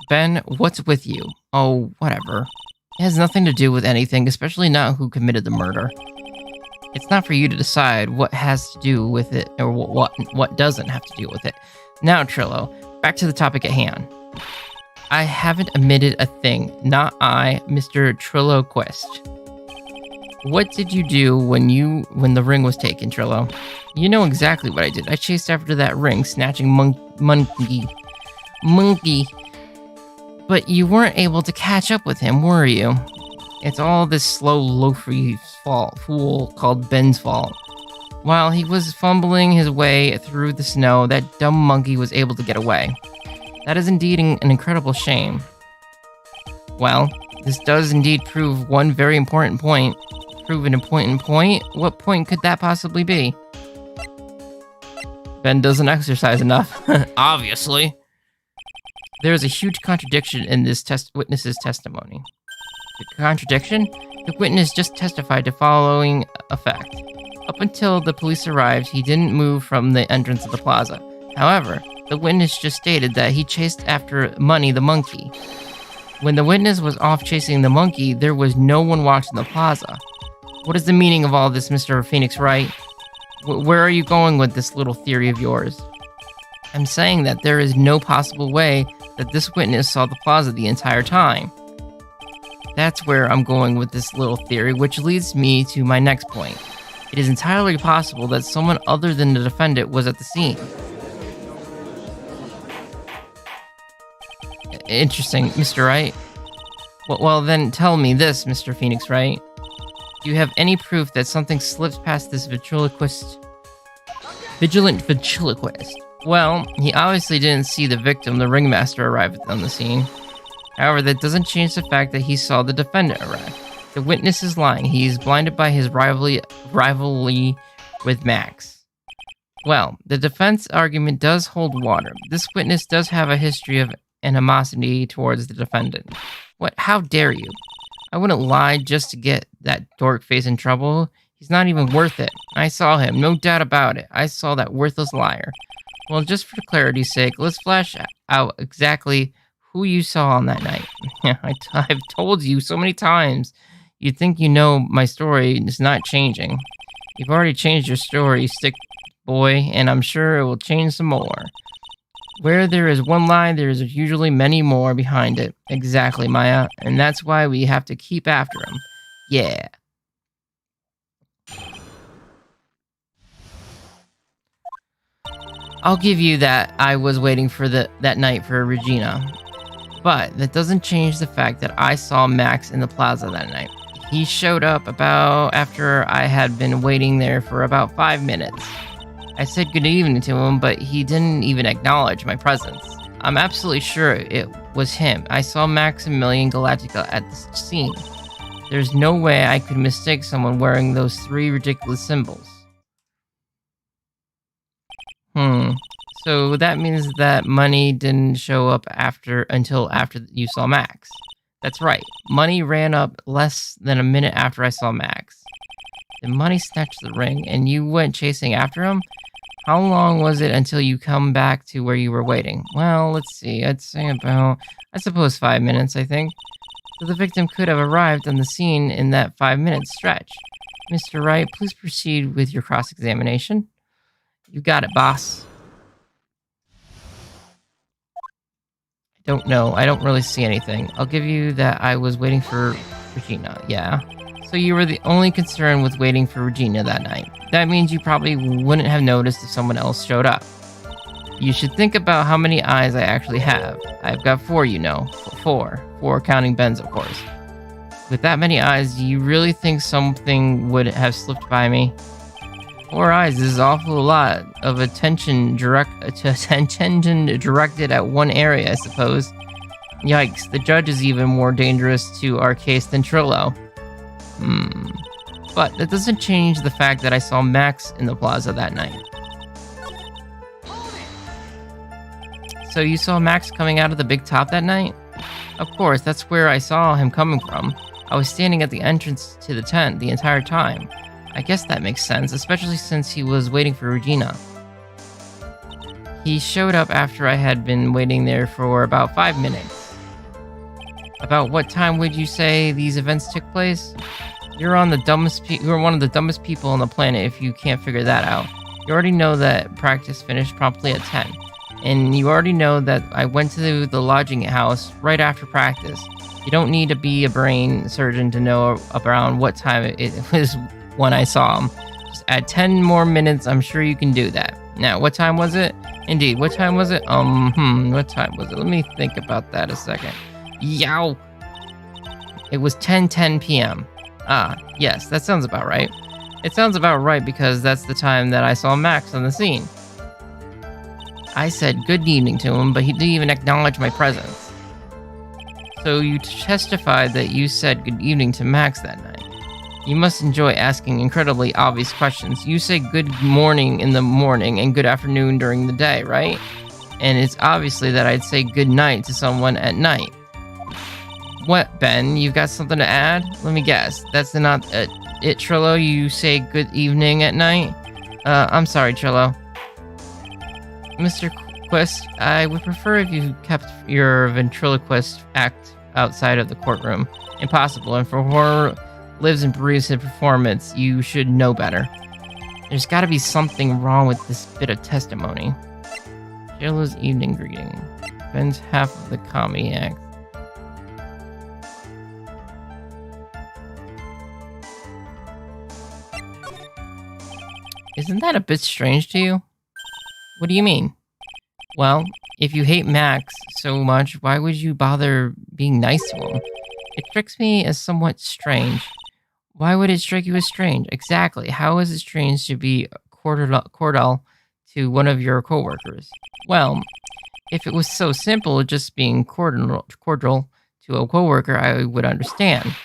Ben, what's with you? Oh, whatever. It has nothing to do with anything, especially not who committed the murder. It's not for you to decide what has to do with it or what doesn't have to do with it. Now, Trillo, back to the topic at hand. I haven't admitted a thing. Not I, Mr. Trillo Quest. What did you do when the ring was taken, Trillo? You know exactly what I did. I chased after that ring, snatching monkey. But you weren't able to catch up with him, were you? It's all this slow loafer's fool called Ben's fault. While he was fumbling his way through the snow, that dumb monkey was able to get away. That is indeed an incredible shame. Well, this does indeed prove one very important point. Prove an important point? What point could that possibly be? Ben doesn't exercise enough. Obviously. There is a huge contradiction in this witness's testimony. The contradiction? The witness just testified to following effect. Up until the police arrived, he didn't move from the entrance of the plaza. However, the witness just stated that he chased after Money the monkey. When the witness was off chasing the monkey, there was no one watching the plaza. What is the meaning of all this, Mr. Phoenix Wright? Where are you going with this little theory of yours? I'm saying that there is no possible way that this witness saw the plaza the entire time. That's where I'm going with this little theory, which leads me to my next point. It is entirely possible that someone other than the defendant was at the scene. Interesting, Mr. Wright. Well, then tell me this, Mr. Phoenix Wright. Do you have any proof that something slipped past this vigilant ventriloquist? Well, he obviously didn't see the victim, the ringmaster, arrive on the scene. However, that doesn't change the fact that he saw the defendant arrive. The witness is lying. He is blinded by his rivalry with Max. Well, the defense argument does hold water. This witness does have a history of animosity towards the defendant. What? How dare you? I wouldn't lie just to get that dork face in trouble. He's not even worth it. I saw him, no doubt about it. I saw that worthless liar. Well, just for clarity's sake, let's flash out exactly who you saw on that night. I've told you so many times. You think you know my story is not changing. You've already changed your story, stick boy, and I'm sure it will change some more. Where there is one lie, there is usually many more behind it. Exactly, Maya. And that's why we have to keep after him. Yeah. I'll give you that I was waiting for that night for Regina. But that doesn't change the fact that I saw Max in the plaza that night. He showed up about after I had been waiting there for about 5 minutes. I said good evening to him, but he didn't even acknowledge my presence. I'm absolutely sure it was him. I saw Maximilian Galactica at the scene. There's no way I could mistake someone wearing those 3 ridiculous symbols. So that means that Money didn't show up until after you saw Max. That's right. Money ran up less than a minute after I saw Max. Did Money snatch the ring and you went chasing after him? How long was it until you come back to where you were waiting? Well, let's see. I'd say about, I suppose 5 minutes, I think. So the victim could have arrived on the scene in that 5-minute stretch. Mr. Wright, please proceed with your cross-examination. You got it, boss. I don't know. I don't really see anything. I'll give you that I was waiting for Regina. Yeah. So you were the only concern with waiting for Regina that night. That means you probably wouldn't have noticed if someone else showed up. You should think about how many eyes I actually have. I've got 4, you know. 4. 4 counting Ben's, of course. With that many eyes, do you really think something would have slipped by me? 4 eyes is an awful lot of attention directed at one area, I suppose. Yikes, the judge is even more dangerous to our case than Trillo. But that doesn't change the fact that I saw Max in the plaza that night. So you saw Max coming out of the big top that night? Of course, that's where I saw him coming from. I was standing at the entrance to the tent the entire time. I guess that makes sense, especially since he was waiting for Regina. He showed up after I had been waiting there for about 5 minutes. About what time would you say these events took place? You're on the dumbest. You're one of the dumbest people on the planet if you can't figure that out. You already know that practice finished promptly at 10, and you already know that I went to the lodging house right after practice. You don't need to be a brain surgeon to know around what time it was when I saw him. Just add 10 more minutes. I'm sure you can do that. Now, what time was it? Indeed, what time was it? What time was it? Let me think about that a second. Yow! It was 10:10 p.m. Ah, yes, that sounds about right. It sounds about right because that's the time that I saw Max on the scene. I said good evening to him, but he didn't even acknowledge my presence. So you testified that you said good evening to Max that night. You must enjoy asking incredibly obvious questions. You say good morning in the morning and good afternoon during the day, right? And it's obviously that I'd say good night to someone at night. What, Ben? You've got something to add? Let me guess. That's not it, Trillo? You say good evening at night? I'm sorry, Trillo. Mr. Quest, I would prefer if you kept your ventriloquist act outside of the courtroom. Impossible, and for horror lives and breathes in performance, you should know better. There's gotta be something wrong with this bit of testimony. Trillo's evening greeting. Ben's half of the comedy act. Isn't that a bit strange to you? What do you mean? Well, if you hate Max so much, why would you bother being nice to him? It strikes me as somewhat strange. Why would it strike you as strange? Exactly. How is it strange to be cordial to one of your coworkers? Well, if it was so simple, just being cordial to a coworker, I would understand.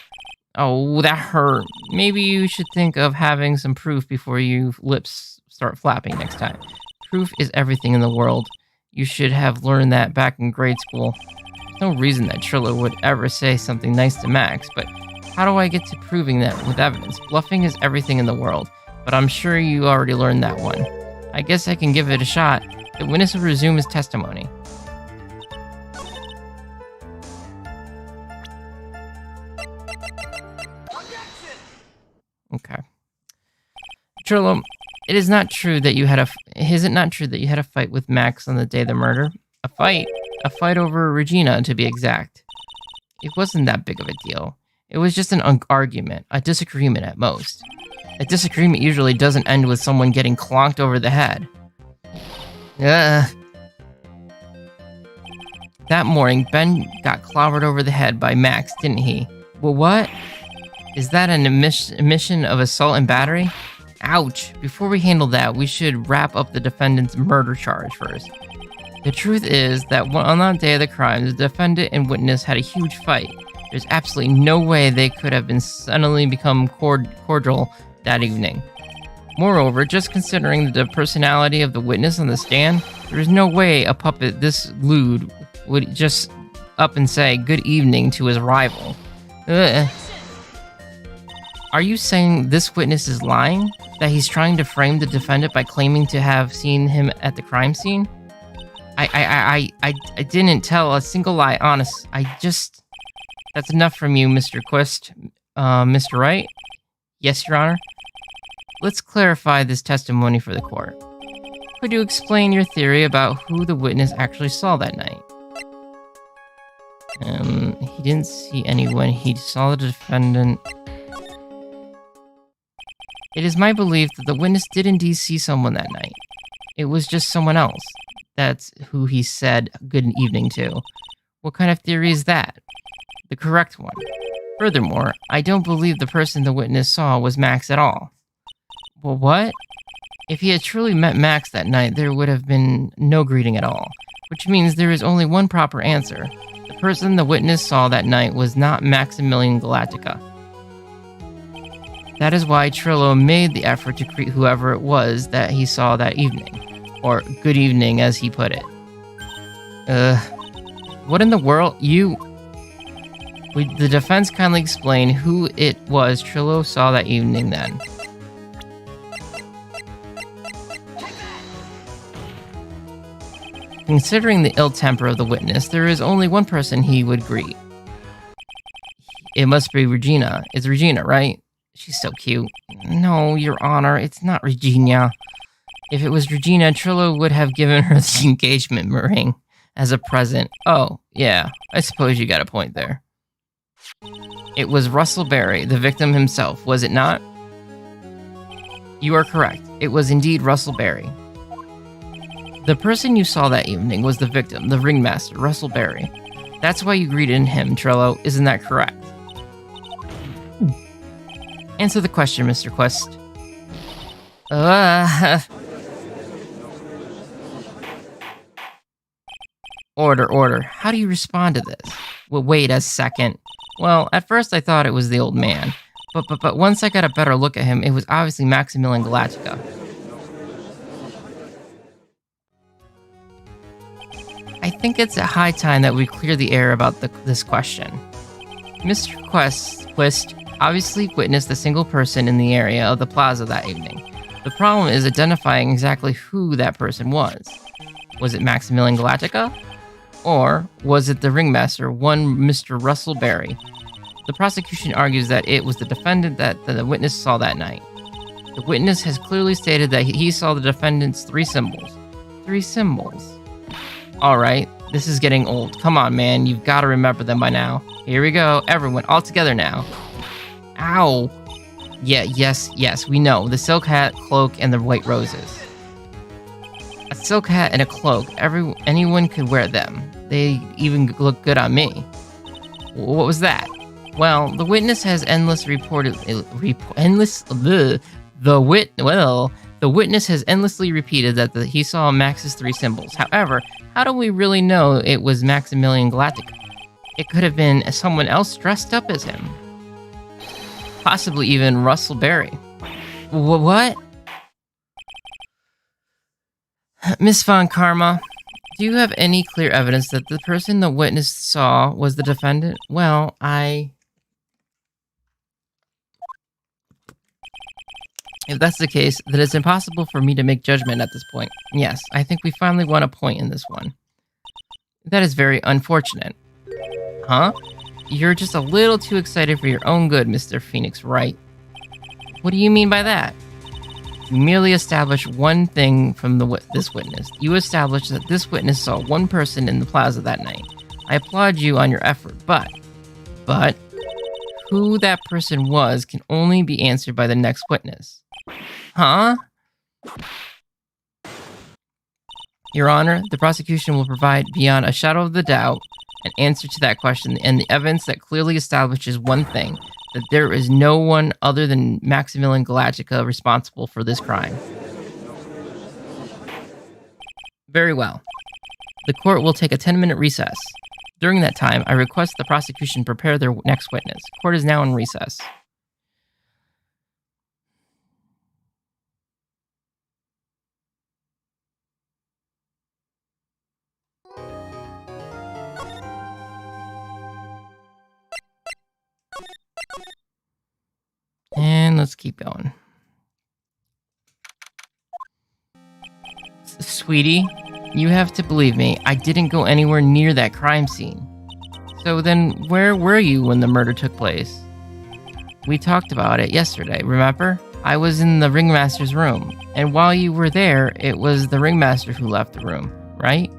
Oh, that hurt. Maybe you should think of having some proof before your lips start flapping next time. Proof is everything in the world. You should have learned that back in grade school. There's no reason that Trillo would ever say something nice to Max, but how do I get to proving that with evidence? Bluffing is everything in the world, but I'm sure you already learned that one. I guess I can give it a shot. The witness will resume his testimony. Okay. Trillo, it is not true that you had is it not true that you had a fight with Max on the day of the murder? A fight? A fight over Regina, to be exact. It wasn't that big of a deal. It was just an argument, a disagreement at most. A disagreement usually doesn't end with someone getting clonked over the head. That morning, Ben got clobbered over the head by Max, didn't he? Well, what? Is that an admission of assault and battery? Ouch. Before we handle that, we should wrap up the defendant's murder charge first. The truth is that on that day of the crime, the defendant and witness had a huge fight. There's absolutely no way they could have been suddenly become cordial that evening. Moreover, just considering the personality of the witness on the stand, there is no way a puppet this lewd would just up and say good evening to his rival. Ugh. Are you saying this witness is lying? That he's trying to frame the defendant by claiming to have seen him at the crime scene? I didn't tell a single lie, honest. That's enough from you, Mr. Quest. Mr. Wright? Yes, Your Honor? Let's clarify this testimony for the court. Could you explain your theory about who the witness actually saw that night? He didn't see anyone. He saw the defendant. It is my belief that the witness did indeed see someone that night. It was just someone else. That's who he said good evening to. What kind of theory is that? The correct one. Furthermore, I don't believe the person the witness saw was Max at all. Well, what? If he had truly met Max that night, there would have been no greeting at all, which means there is only one proper answer. The person the witness saw that night was not Maximilian Galactica. That is why Trillo made the effort to greet whoever it was that he saw that evening. Or good evening, as he put it. What in the world? Would the defense kindly explain who it was Trillo saw that evening then? Considering the ill temper of the witness, there is only one person he would greet. It must be Regina. It's Regina, right? She's so cute. No, Your Honor, it's not Regina. If it was Regina, Trillo would have given her the engagement ring as a present. Oh, yeah, I suppose you got a point there. It was Russell Berry, the victim himself, was it not? You are correct. It was indeed Russell Berry. The person you saw that evening was the victim, the ringmaster, Russell Berry. That's why you greeted him, Trillo. Isn't that correct? Answer the question, Mr. Quest. Order. How do you respond to this? Well, wait a second. Well, at first I thought it was the old man. But once I got a better look at him, it was obviously Maximilian Galactica. I think it's a high time that we clear the air about this question. Mr. Quest obviously witnessed a single person in the area of the plaza that evening. The problem is identifying exactly who that person was. Was it Maximilian Galactica? Or was it the ringmaster, one Mr. Russell Berry? The prosecution argues that it was the defendant that the witness saw that night. The witness has clearly stated that he saw the defendant's 3 symbols. 3 symbols. Alright, this is getting old. Come on, man, you've got to remember them by now. Here we go, everyone, all together now. Ow! Yeah, yes, we know. The silk hat, cloak, and the white roses. A silk hat and a cloak. Anyone could wear them. They even look good on me. What was that? Well, the witness has the witness has endlessly repeated that he saw Max's 3 symbols. However, how do we really know it was Maximilian Galactica? It could have been someone else dressed up as him. Possibly even Russell Berry. What? Miss Von Karma, do you have any clear evidence that the person the witness saw was the defendant? Well, If that's the case, then it's impossible for me to make judgment at this point. Yes, I think we finally won a point in this one. That is very unfortunate. Huh? You're just a little too excited for your own good, Mr. Phoenix, right? What do you mean by that? You merely established one thing from this witness. You established that this witness saw one person in the plaza that night. I applaud you on your effort, but who that person was can only be answered by the next witness. Huh? Your Honor, the prosecution will provide, beyond a shadow of the doubt, an answer to that question and the evidence that clearly establishes one thing, that there is no one other than Maximilian Galactica responsible for this crime. Very well. The court will take a 10-minute recess. During that time, I request the prosecution prepare their next witness. Court is now in recess. And let's keep going. Sweetie, you have to believe me, I didn't go anywhere near that crime scene. So then, where were you when the murder took place? We talked about it yesterday, remember? I was in the ringmaster's room, and while you were there, it was the ringmaster who left the room, right?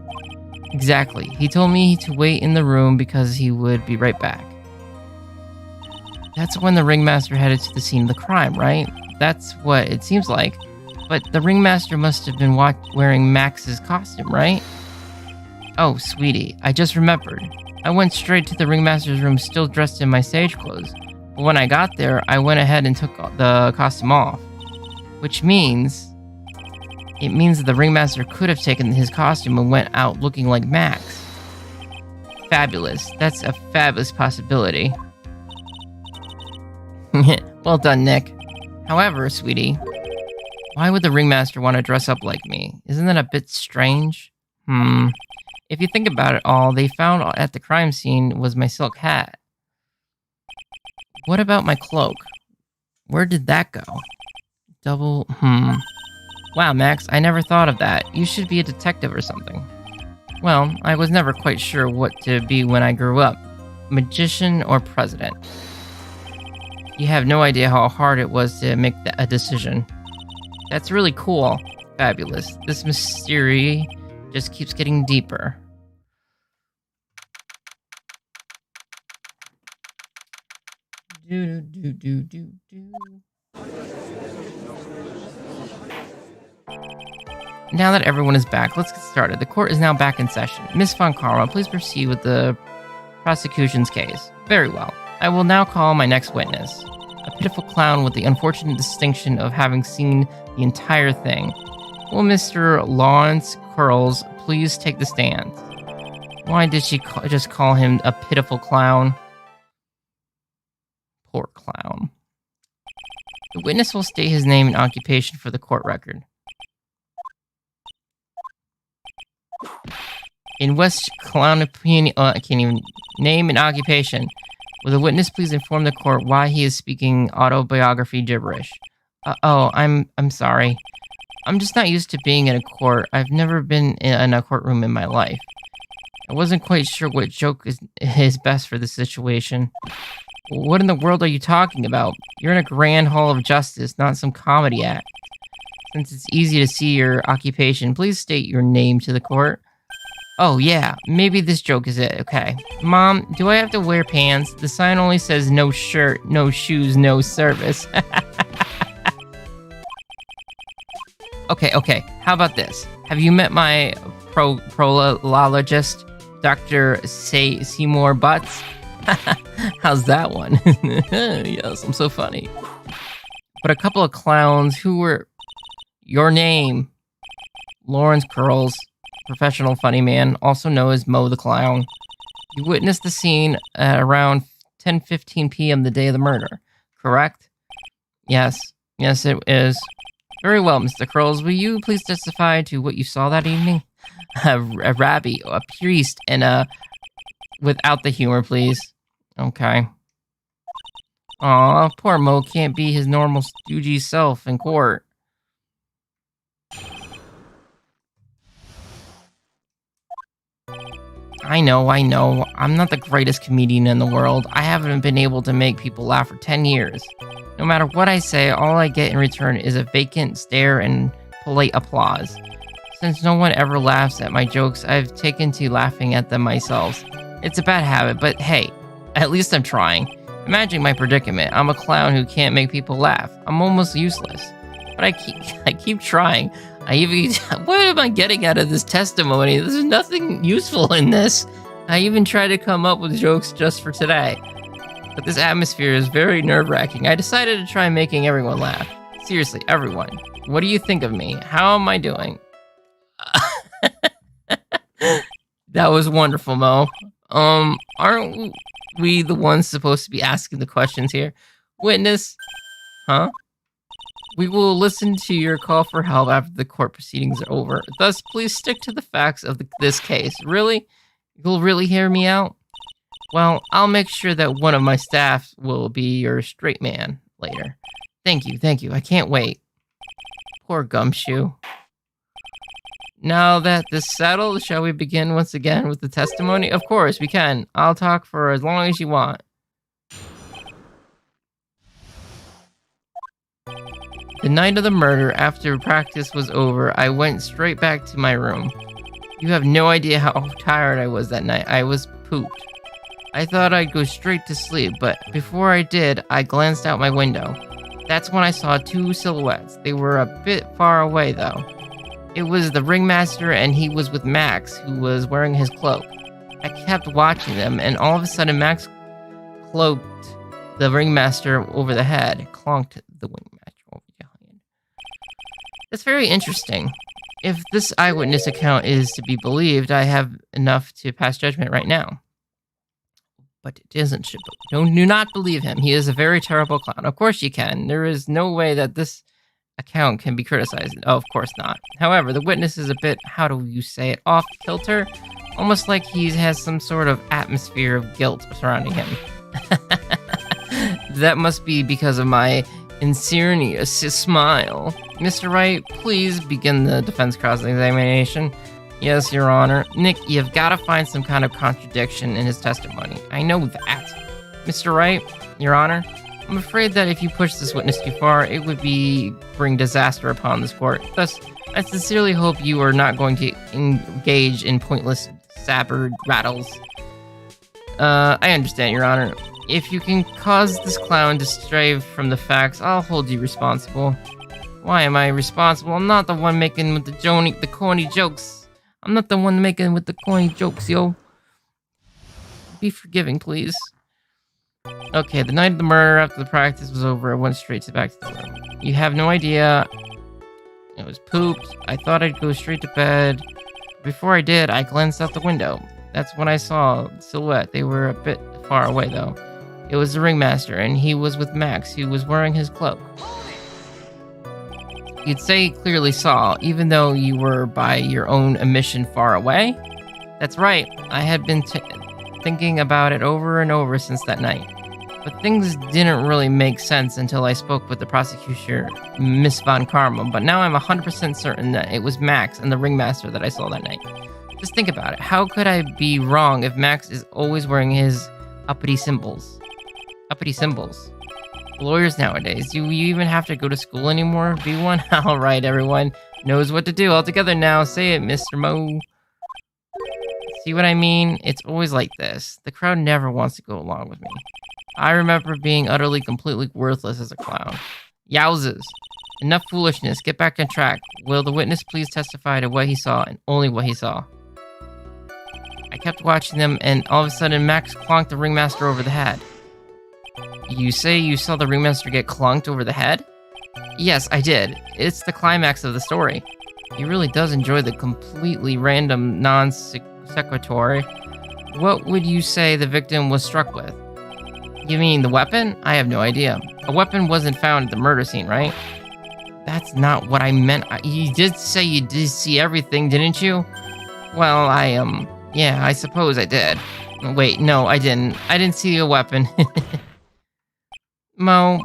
Exactly. He told me to wait in the room because he would be right back. That's when the ringmaster headed to the scene of the crime, right? That's what it seems like. But the ringmaster must have been wearing Max's costume, right? Oh, sweetie, I just remembered. I went straight to the ringmaster's room still dressed in my stage clothes. But when I got there, I went ahead and took the costume off. Which means... It means that the ringmaster could have taken his costume and went out looking like Max. Fabulous. That's a fabulous possibility. Well done, Nick. However, sweetie, why would the ringmaster want to dress up like me? Isn't that a bit strange? If you think about it all they found at the crime scene was my silk hat. What about my cloak? Where did that go? Wow, Max, I never thought of that. You should be a detective or something. Well, I was never quite sure what to be when I grew up. Magician or president. You have no idea how hard it was to make a decision. That's really cool. Fabulous. This mystery just keeps getting deeper. Do do do do do. Now that everyone is back, let's get started. The court is now back in session. Miss Von Karma, please proceed with the prosecution's case. Very well. I will now call my next witness. A pitiful clown with the unfortunate distinction of having seen the entire thing. Will Mr. Lawrence Curls please take the stand? Why did she just call him a pitiful clown? Poor clown. The witness will state his name and occupation for the court record. In West Clown opinion, I can't even name and occupation. Will the witness please inform the court why he is speaking autobiography gibberish? I'm sorry. I'm just not used to being in a court. I've never been in a courtroom in my life. I wasn't quite sure what joke is best for this situation. What in the world are you talking about? You're in a grand hall of justice, not some comedy act. Since it's easy to see your occupation, please state your name to the court. Oh yeah, maybe this joke is it. Okay. Mom, do I have to wear pants? The sign only says no shirt, no shoes, no service. Okay. How about this? Have you met my prologist, Dr. Seymour Butts? How's that one? Yes, I'm so funny. But a couple of clowns who were... Your name. Lawrence Curls. Professional funny man, also known as Mo the Clown. You witnessed the scene at around 10:15 p.m. the day of the murder, correct? Yes, it is. Very well, Mr. Curls. Will you please testify to what you saw that evening? A rabbi, a priest, and without the humor, please. Okay. Aw, poor Mo can't be his normal stoogey self in court. I know. I'm not the greatest comedian in the world. I haven't been able to make people laugh for 10 years. No matter what I say, all I get in return is a vacant stare and polite applause. Since no one ever laughs at my jokes, I've taken to laughing at them myself. It's a bad habit, but hey, at least I'm trying. Imagine my predicament. I'm a clown who can't make people laugh. I'm almost useless. But I keep trying. What am I getting out of this testimony? There's nothing useful in this. I even tried to come up with jokes just for today. But this atmosphere is very nerve-wracking. I decided to try making everyone laugh. Seriously, everyone. What do you think of me? How am I doing? That was wonderful, Mo. Aren't we the ones supposed to be asking the questions here? Witness? Huh? We will listen to your call for help after the court proceedings are over. Thus, please stick to the facts of this case. Really? You'll really hear me out? Well, I'll make sure that one of my staff will be your straight man later. Thank you. I can't wait. Poor Gumshoe. Now that this is settled, shall we begin once again with the testimony? Of course, we can. I'll talk for as long as you want. The night of the murder, after practice was over, I went straight back to my room. You have no idea how tired I was that night. I was pooped. I thought I'd go straight to sleep, but before I did, I glanced out my window. That's when I saw two silhouettes. They were a bit far away, though. It was the ringmaster, and he was with Max, who was wearing his cloak. I kept watching them, and all of a sudden, Max cloaked the ringmaster over the head, clonked the ringmaster over the head. That's very interesting. If this eyewitness account is to be believed, I have enough to pass judgment right now. But it isn't. Do not believe him. He is a very terrible clown. Of course you can. There is no way that this account can be criticized. Oh, of course not. However, the witness is a bit, how do you say it, off kilter? Almost like he has some sort of atmosphere of guilt surrounding him. That must be because of my insinuous smile. Mr. Wright, please begin the defense cross-examination. Yes, Your Honor. Nick, you've got to find some kind of contradiction in his testimony. I know that. Mr. Wright, Your Honor, I'm afraid that if you push this witness too far, it would bring disaster upon this court. Thus, I sincerely hope you are not going to engage in pointless saber rattles. I understand, Your Honor. If you can cause this clown to stray from the facts, I'll hold you responsible. Why am I responsible? I'm not the one making with the corny jokes. I'm not the one making with the corny jokes, yo. Be forgiving, please. Okay, the night of the murder, after the practice was over, I went straight back to the room. You have no idea. It was pooped. I thought I'd go straight to bed. Before I did, I glanced out the window. That's when I saw the silhouette. They were a bit far away, though. It was the ringmaster, and he was with Max, who was wearing his cloak. You'd say you clearly saw, even though you were by your own admission far away? That's right. I had been thinking about it over and over since that night. But things didn't really make sense until I spoke with the prosecutor, Miss Von Karma. But now I'm 100% certain that it was Max and the ringmaster that I saw that night. Just think about it. How could I be wrong if Max is always wearing his uppity symbols? Uppity symbols. Lawyers nowadays, do you even have to go to school anymore? Be one? Alright, everyone knows what to do all together now. Say it, Mr. Mo. See what I mean? It's always like this. The crowd never wants to go along with me. I remember being utterly, completely worthless as a clown. Yowzes. Enough foolishness. Get back on track. Will the witness please testify to what he saw and only what he saw? I kept watching them, and all of a sudden, Max clonked the ringmaster over the head. You say you saw the ringmaster get clunked over the head? Yes, I did. It's the climax of the story. He really does enjoy the completely random non-sequitur. What would you say the victim was struck with? You mean the weapon? I have no idea. A weapon wasn't found at the murder scene, right? That's not what I meant. You did say you did see everything, didn't you? Well, yeah, I suppose I did. Wait, no, I didn't. I didn't see a weapon. Mo,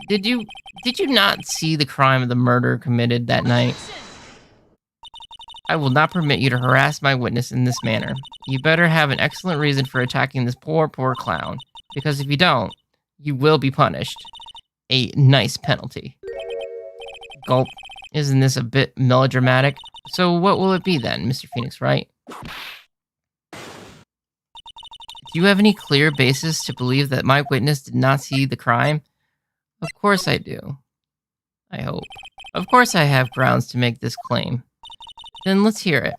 did you not see the crime of the murder committed that night? I will not permit you to harass my witness in this manner. You better have an excellent reason for attacking this poor clown. Because if you don't, you will be punished. A nice penalty. Gulp. Isn't this a bit melodramatic? So what will it be then, Mr. Phoenix Wright? Do you have any clear basis to believe that my witness did not see the crime? Of course I do. I hope. Of course I have grounds to make this claim. Then let's hear it.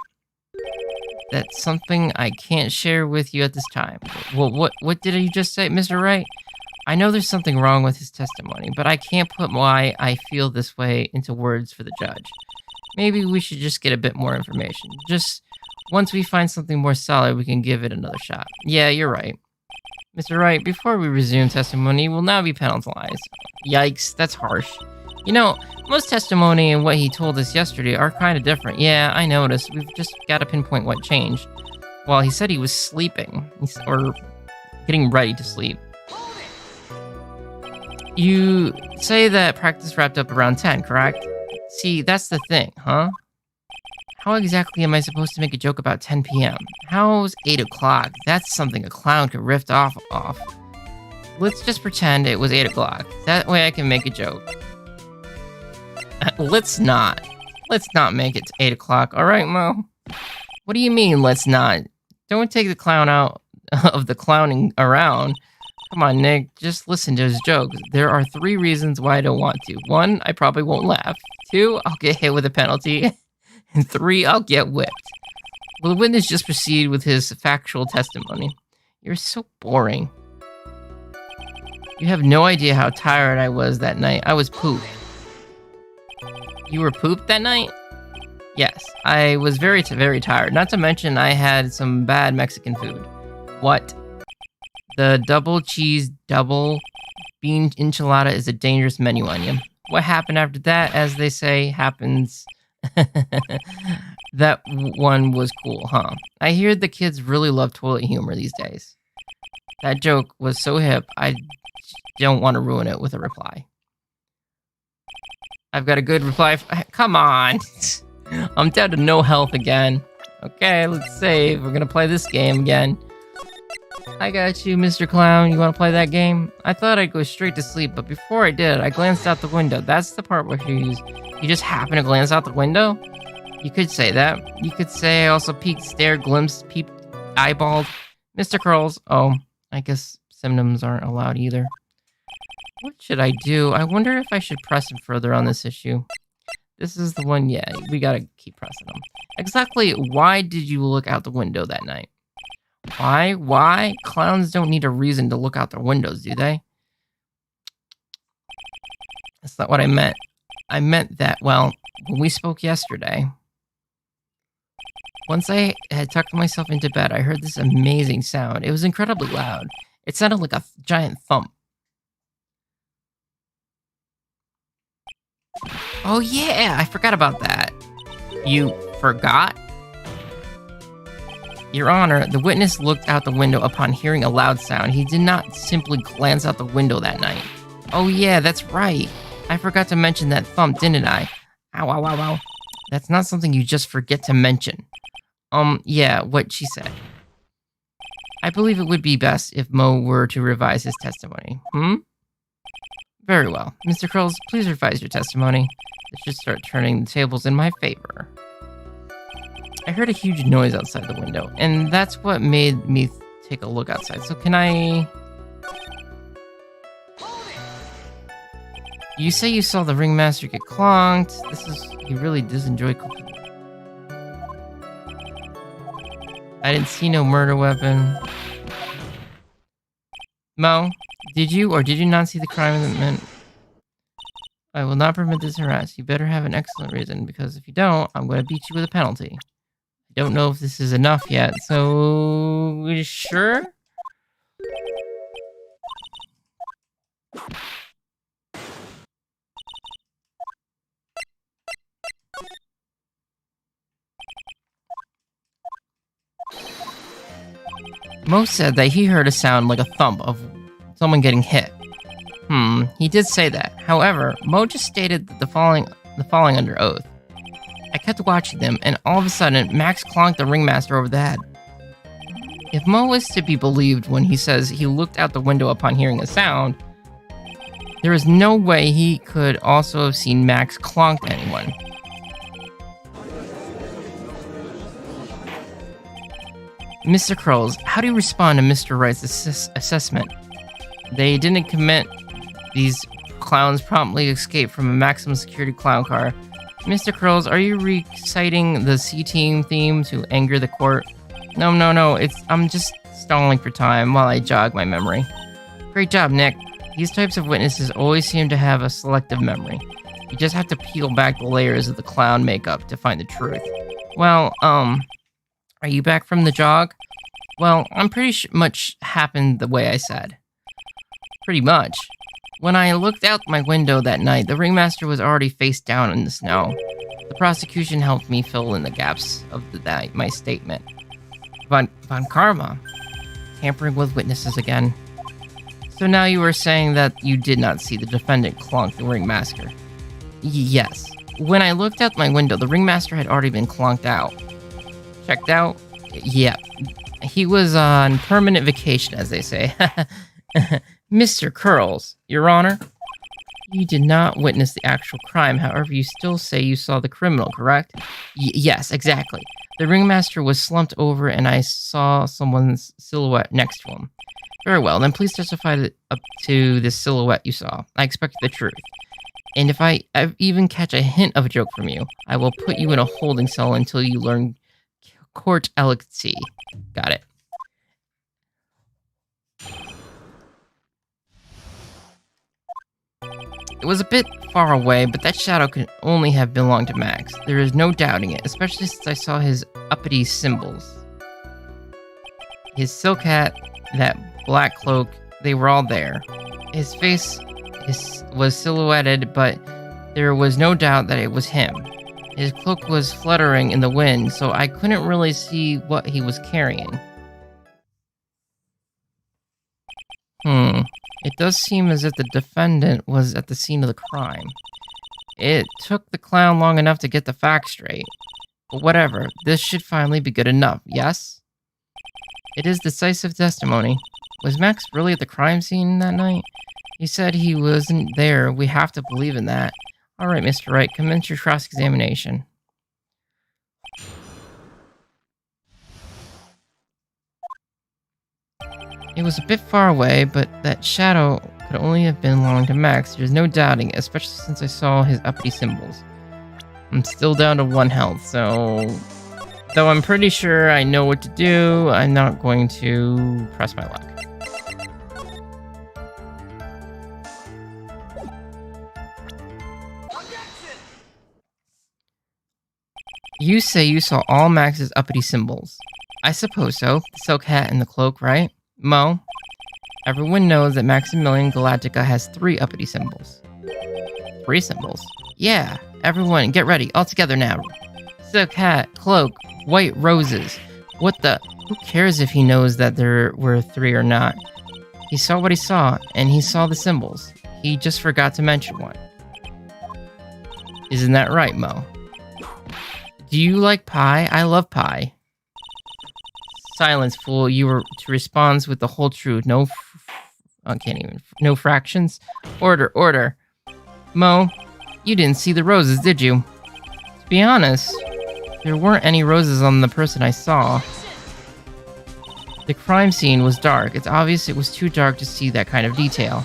That's something I can't share with you at this time. Well, what did you just say, Mr. Wright? I know there's something wrong with his testimony, but I can't put why I feel this way into words for the judge. Maybe we should just get a bit more information. Just once we find something more solid, we can give it another shot. Yeah, you're right. Mr. Wright, before we resume testimony, we'll now be penalized. Yikes, that's harsh. You know, most testimony and what he told us yesterday are kind of different. Yeah, I noticed. We've just got to pinpoint what changed. Well, he said he was sleeping, or getting ready to sleep. You say that practice wrapped up around 10, correct? See, that's the thing, huh? How exactly am I supposed to make a joke about 10 p.m.? How's 8 o'clock? That's something a clown could riff off. Let's just pretend it was 8 o'clock. That way I can make a joke. Let's not make it to 8 o'clock, alright, Mo? What do you mean, let's not? Don't take the clown out of the clowning around. Come on, Nick, just listen to his jokes. There are 3 reasons why I don't want to. 1, I probably won't laugh. 2, I'll get hit with a penalty. And 3, I'll get whipped. Will the witness just proceed with his factual testimony? You're so boring. You have no idea how tired I was that night. I was pooped. You were pooped that night? Yes, I was very tired. Not to mention I had some bad Mexican food. What? The double cheese, double bean enchilada is a dangerous menu onion. What happened after that, as they say, happens. That one was cool, huh? I hear the kids really love toilet humor these days. That joke was so hip, I don't want to ruin it with a reply. I've got a good reply. Come on. I'm down to no health again. Okay, let's save. We're gonna play this game again. I got you, Mr. Clown. You want to play that game? I thought I'd go straight to sleep, but before I did, I glanced out the window. That's the part where you just happen to glance out the window? You could say that. You could say I also peeked, stared, glimpsed, peeped, eyeballed. Mr. Curls. Oh, I guess synonyms aren't allowed either. What should I do? I wonder if I should press him further on this issue. This is the one, yeah, we gotta keep pressing them. Exactly why did you look out the window that night? Why? Why? Clowns don't need a reason to look out their windows, do they? That's not what I meant. I meant that, well, when we spoke yesterday, once I had tucked myself into bed, I heard this amazing sound. It was incredibly loud. It sounded like a giant thump. Oh yeah, I forgot about that. You forgot? Your Honor, the witness looked out the window upon hearing a loud sound. He did not simply glance out the window that night. Oh yeah, that's right. I forgot to mention that thump, didn't I? Ow, ow, ow, ow. That's not something you just forget to mention. Yeah, what she said. I believe it would be best if Mo were to revise his testimony. Very well. Mr. Curls, please revise your testimony. This should start turning the tables in my favor. I heard a huge noise outside the window, and that's what made me take a look outside. So can I... You say you saw the ringmaster get clonked. He really does enjoy cooking. I didn't see no murder weapon. Mo, did you or did you not see the crime element? I will not permit this harass. You better have an excellent reason, because if you don't, I'm going to beat you with a penalty. I don't know if this is enough yet, so... Sure? Mo said that he heard a sound like a thump of someone getting hit. He did say that. However, Mo just stated that the falling under oath. I kept watching them, and all of a sudden, Max clonked the ringmaster over the head. If Mo is to be believed when he says he looked out the window upon hearing a sound, there is no way he could also have seen Max clonk anyone. Mr. Curls, how do you respond to Mr. Wright's assessment? They didn't commit. These clowns promptly escaped from a maximum security clown car. Mr. Curls, are you reciting the C-Team theme to anger the court? No, I'm just stalling for time while I jog my memory. Great job, Nick. These types of witnesses always seem to have a selective memory. You just have to peel back the layers of the clown makeup to find the truth. Well, are you back from the jog? Well, I'm pretty much happened the way I said. Pretty much. When I looked out my window that night, the ringmaster was already face down in the snow. The prosecution helped me fill in the gaps of my statement. Von Karma, tampering with witnesses again. So now you were saying that you did not see the defendant clonk the ringmaster? Yes. When I looked out my window, the ringmaster had already been clonked out. Checked out? Yeah. He was on permanent vacation, as they say. Mr. Curls, Your Honor, you did not witness the actual crime. However, you still say you saw the criminal, correct? Yes, exactly. The ringmaster was slumped over and I saw someone's silhouette next to him. Very well, then please testify up to the silhouette you saw. I expect the truth. And if I even catch a hint of a joke from you, I will put you in a holding cell until you learn court elegancy. Got it. It was a bit far away, but that shadow could only have belonged to Max. There is no doubting it, especially since I saw his uppity symbols. His silk hat, that black cloak, they were all there. His face was silhouetted, but there was no doubt that it was him. His cloak was fluttering in the wind, so I couldn't really see what he was carrying. It does seem as if the defendant was at the scene of the crime. It took the clown long enough to get the facts straight. But whatever, this should finally be good enough, yes? It is decisive testimony. Was Max really at the crime scene that night? He said he wasn't there. We have to believe in that. All right, Mr. Wright, commence your cross-examination. It was a bit far away, but that shadow could only have belonged to Max. There's no doubting, especially since I saw his uppity symbols. I'm still down to 1 health, so... Though I'm pretty sure I know what to do, I'm not going to press my luck. You say you saw all Max's uppity symbols. I suppose so. The silk hat and the cloak, right? Mo, everyone knows that Maximilian Galactica has 3 uppity symbols. 3 symbols? Yeah, everyone get ready, all together now. Silk hat, cloak, white roses. What the? Who cares if he knows that there were 3 or not? He saw what he saw, and he saw the symbols. He just forgot to mention one. Isn't that right, Mo? Do you like pie? I love pie. Silence, fool. You were to respond with the whole truth. No no fractions. Order. Mo, you didn't see the roses, did you? To be honest, there weren't any roses on the person I saw. The crime scene was dark. It's obvious it was too dark to see that kind of detail.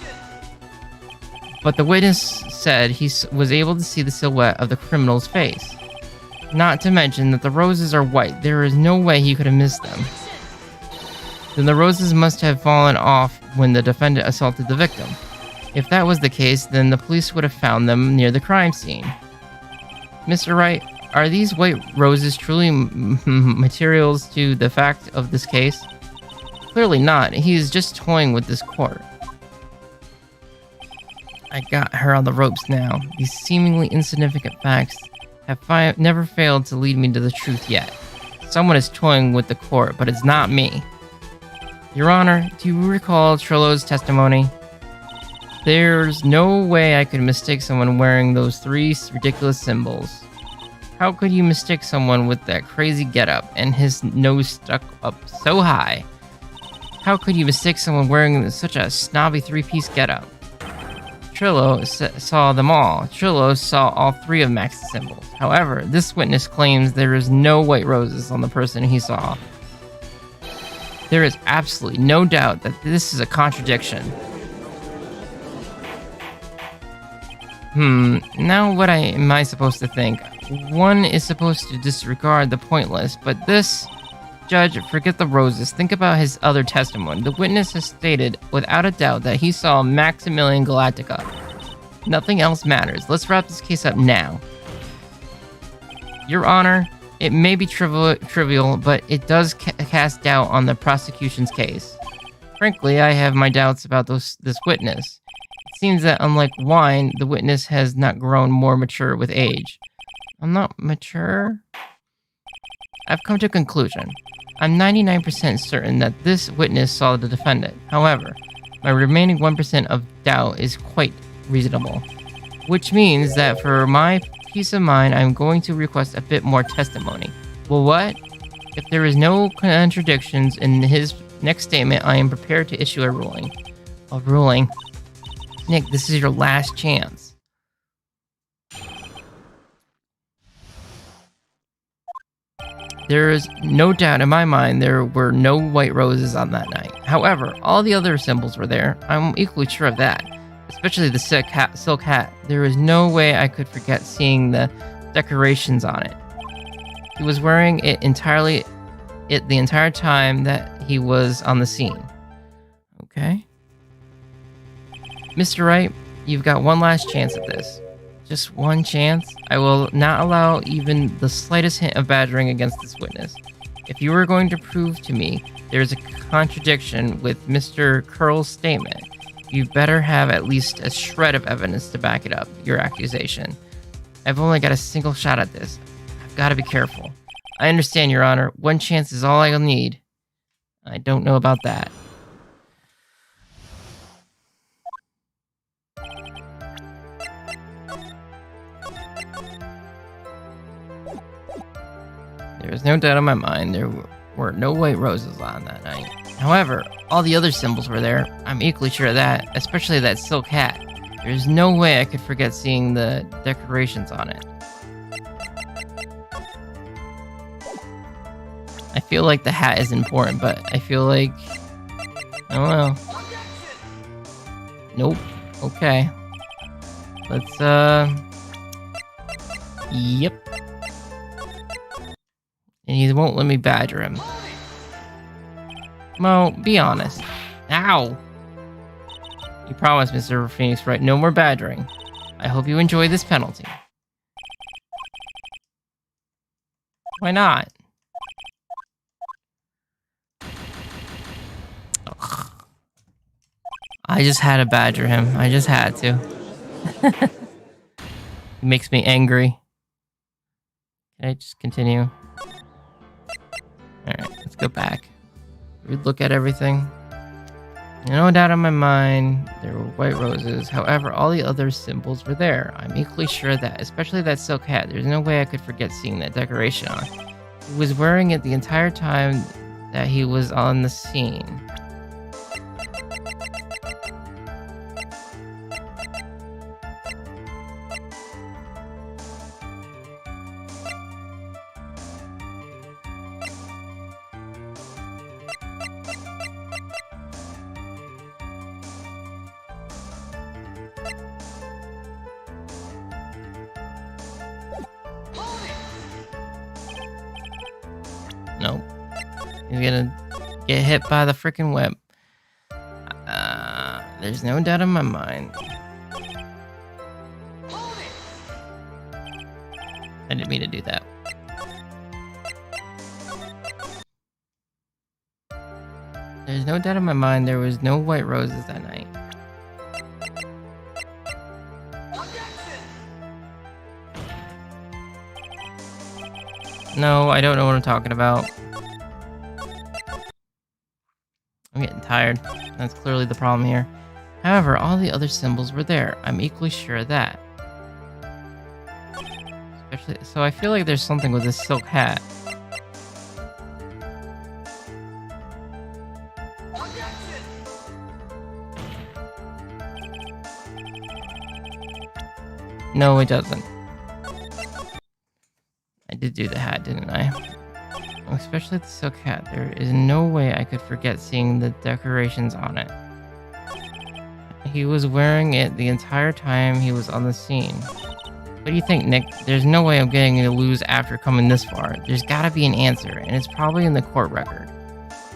But the witness said he was able to see the silhouette of the criminal's face. Not to mention that the roses are white. There is no way he could have missed them. Then the roses must have fallen off when the defendant assaulted the victim. If that was the case, then the police would have found them near the crime scene. Mr. Wright, are these white roses truly materials to the fact of this case? Clearly not. He is just toying with this court. I got her on the ropes now. These seemingly insignificant facts have never failed to lead me to the truth yet. Someone is toying with the court, but it's not me. Your Honor, do you recall Trillo's testimony? There's no way I could mistake someone wearing those 3 ridiculous symbols. How could you mistake someone with that crazy getup and his nose stuck up so high? How could you mistake someone wearing such a snobby 3-piece getup? Trillo saw them all. Trillo saw all 3 of Max's symbols. However, this witness claims there is no white roses on the person he saw. There is absolutely no doubt that this is a contradiction. Now what am I supposed to think? One is supposed to disregard the pointless, but this... Judge, forget the roses. Think about his other testimony. The witness has stated, without a doubt, that he saw Maximilian Galactica. Nothing else matters. Let's wrap this case up now. Your Honor, it may be trivial, but it does cast doubt on the prosecution's case. Frankly, I have my doubts about this witness. It seems that, unlike wine, the witness has not grown more mature with age. I'm not mature? I've come to a conclusion. I'm 99% certain that this witness saw the defendant. However, my remaining 1% of doubt is quite reasonable. Which means that for my peace of mind, I'm going to request a bit more testimony. Well, what? If there is no contradictions in his next statement, I am prepared to issue a ruling. A ruling? Nick, this is your last chance. There is no doubt in my mind there were no white roses on that night. However, all the other symbols were there. I'm equally sure of that. Especially the silk hat. There is no way I could forget seeing the decorations on it. He was wearing it the entire time that he was on the scene. Okay. Mr. Wright, you've got one last chance at this. Just one chance. I will not allow even the slightest hint of badgering against this witness. If you are going to prove to me there is a contradiction with Mr. Curl's statement, you better have at least a shred of evidence to back it up, your accusation. I've only got a single shot at this. I've got to be careful. I understand, Your Honor. One chance is all I'll need. I don't know about that. There is no doubt in my mind there were no white roses on that night. However, all the other symbols were there. I'm equally sure of that, especially that silk hat. There's no way I could forget seeing the decorations on it. I feel like the hat is important, but I feel like... I don't know. Nope. Okay. Let's, Yep. And he won't let me badger him. Mo, be honest. Ow! You promised, Mr. Phoenix, right? No more badgering. I hope you enjoy this penalty. Why not? Ugh. I just had to badger him. I just had to. It makes me angry. Can I just continue? Alright, let's go back. Look at everything. No doubt in my mind, there were white roses. However, all the other symbols were there. I'm equally sure of that, especially that silk hat. There's no way I could forget seeing that decoration on. He was wearing it the entire time that he was on the scene. Nope. He's gonna get hit by the freaking web. There's no doubt in my mind. I didn't mean to do that. There's no doubt in my mind there was no white roses that night. No, I don't know what I'm talking about. I'm getting tired. That's clearly the problem here. However, all the other symbols were there. I'm equally sure of that. Especially, so I feel like there's something with this silk hat. No, it doesn't. I did do the hat, didn't I? Especially the silk hat. There is no way I could forget seeing the decorations on it. He was wearing it the entire time he was on the scene. What do you think, Nick? There's no way I'm getting to lose after coming this far. There's gotta be an answer, and it's probably in the court record.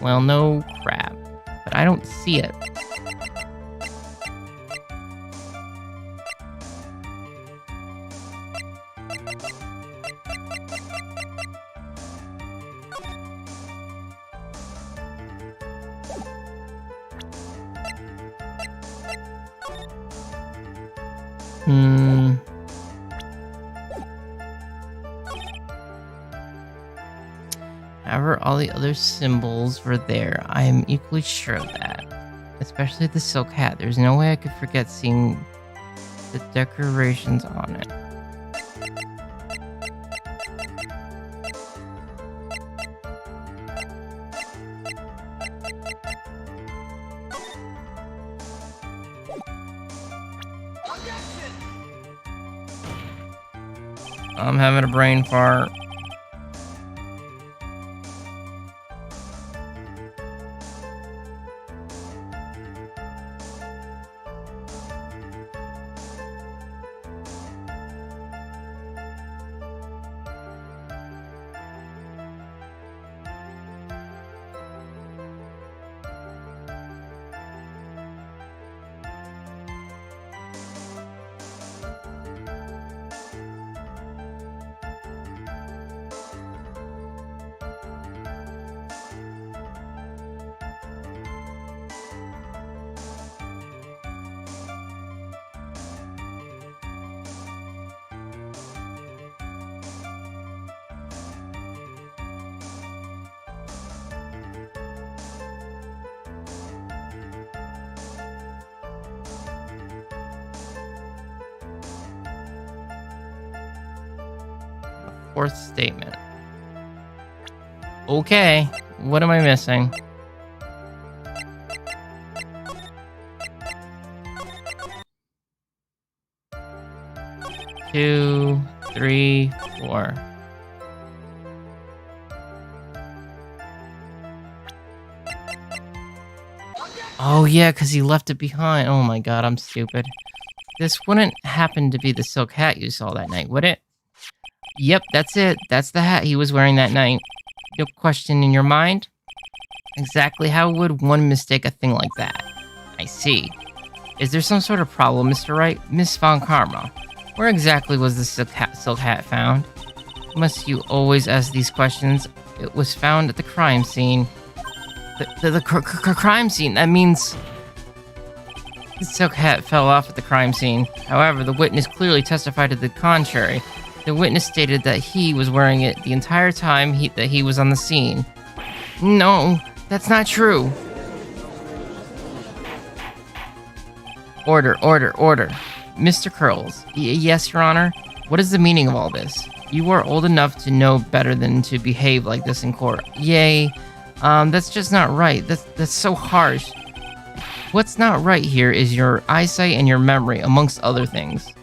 Well, no crap. But I don't see it. However, all the other symbols were there. I am equally sure of that. Especially the silk hat. There's no way I could forget seeing the decorations on it. I'm having a brain fart. Fourth statement. Okay, What am I missing? Two, three, four. Oh yeah, because he left it behind. Oh my god, I'm stupid. This wouldn't happen to be the silk hat you saw that night, would it? Yep, that's it. That's the hat he was wearing that night. No question in your mind? Exactly how would one mistake a thing like that? I see. Is there some sort of problem, Mr. Wright? Miss Von Karma, where exactly was the silk hat found? Must you always ask these questions? It was found at the crime scene. The crime scene? That means the silk hat fell off at the crime scene. However, the witness clearly testified to the contrary. The witness stated that he was wearing it the entire time that he was on the scene. No, that's not true. Order. Mr. Curls. Yes, Your Honor? What is the meaning of all this? You are old enough to know better than to behave like this in court. Yay. That's just not right. That's so harsh. What's not right here is your eyesight and your memory, amongst other things.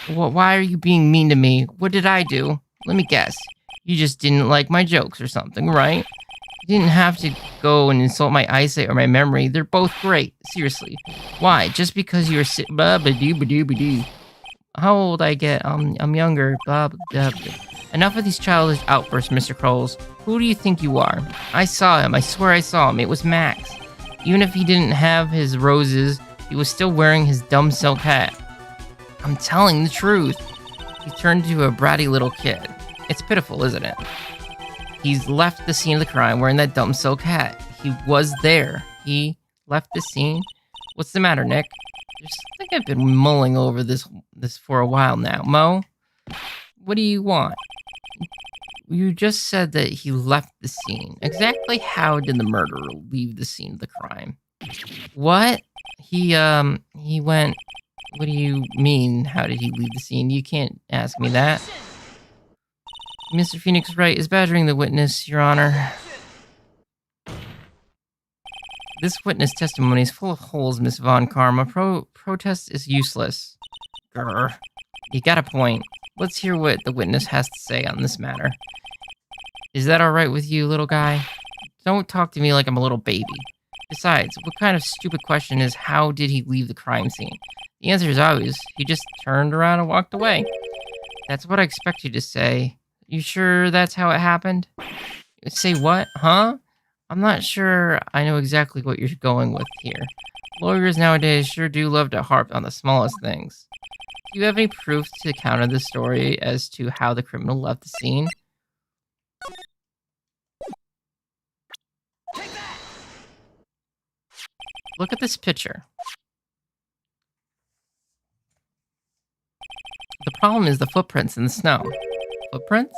Why are you being mean to me? What did I do? Let me guess. You just didn't like my jokes or something, right? You didn't have to go and insult my eyesight or my memory. They're both great. Seriously. Why? Just because you're How old I get? I'm younger. Blah, blah, blah. Enough of these childish outbursts, Mr. Kroles. Who do you think you are? I saw him. I swear I saw him. It was Max. Even if he didn't have his roses, he was still wearing his dumb silk hat. I'm telling the truth. He turned into a bratty little kid. It's pitiful, isn't it? He's left the scene of the crime wearing that dumb silk hat. He was there. He left the scene. What's the matter, Nick? I think I've been mulling over this for a while now. Mo, what do you want? You just said that he left the scene. Exactly how did the murderer leave the scene of the crime? What? He went... What do you mean, how did he leave the scene? You can't ask me that. Mr. Phoenix Wright is badgering the witness, Your Honor. This witness testimony is full of holes, Miss Von Karma. Protest is useless. Grr. You got a point. Let's hear what the witness has to say on this matter. Is that alright with you, little guy? Don't talk to me like I'm a little baby. Besides, what kind of stupid question is how did he leave the crime scene? The answer is obvious. He just turned around and walked away. That's what I expect you to say. You sure that's how it happened? Say what? Huh? I'm not sure I know exactly what you're going with here. Lawyers nowadays sure do love to harp on the smallest things. Do you have any proof to counter the story as to how the criminal left the scene? Look at this picture. The problem is the footprints in the snow. Footprints?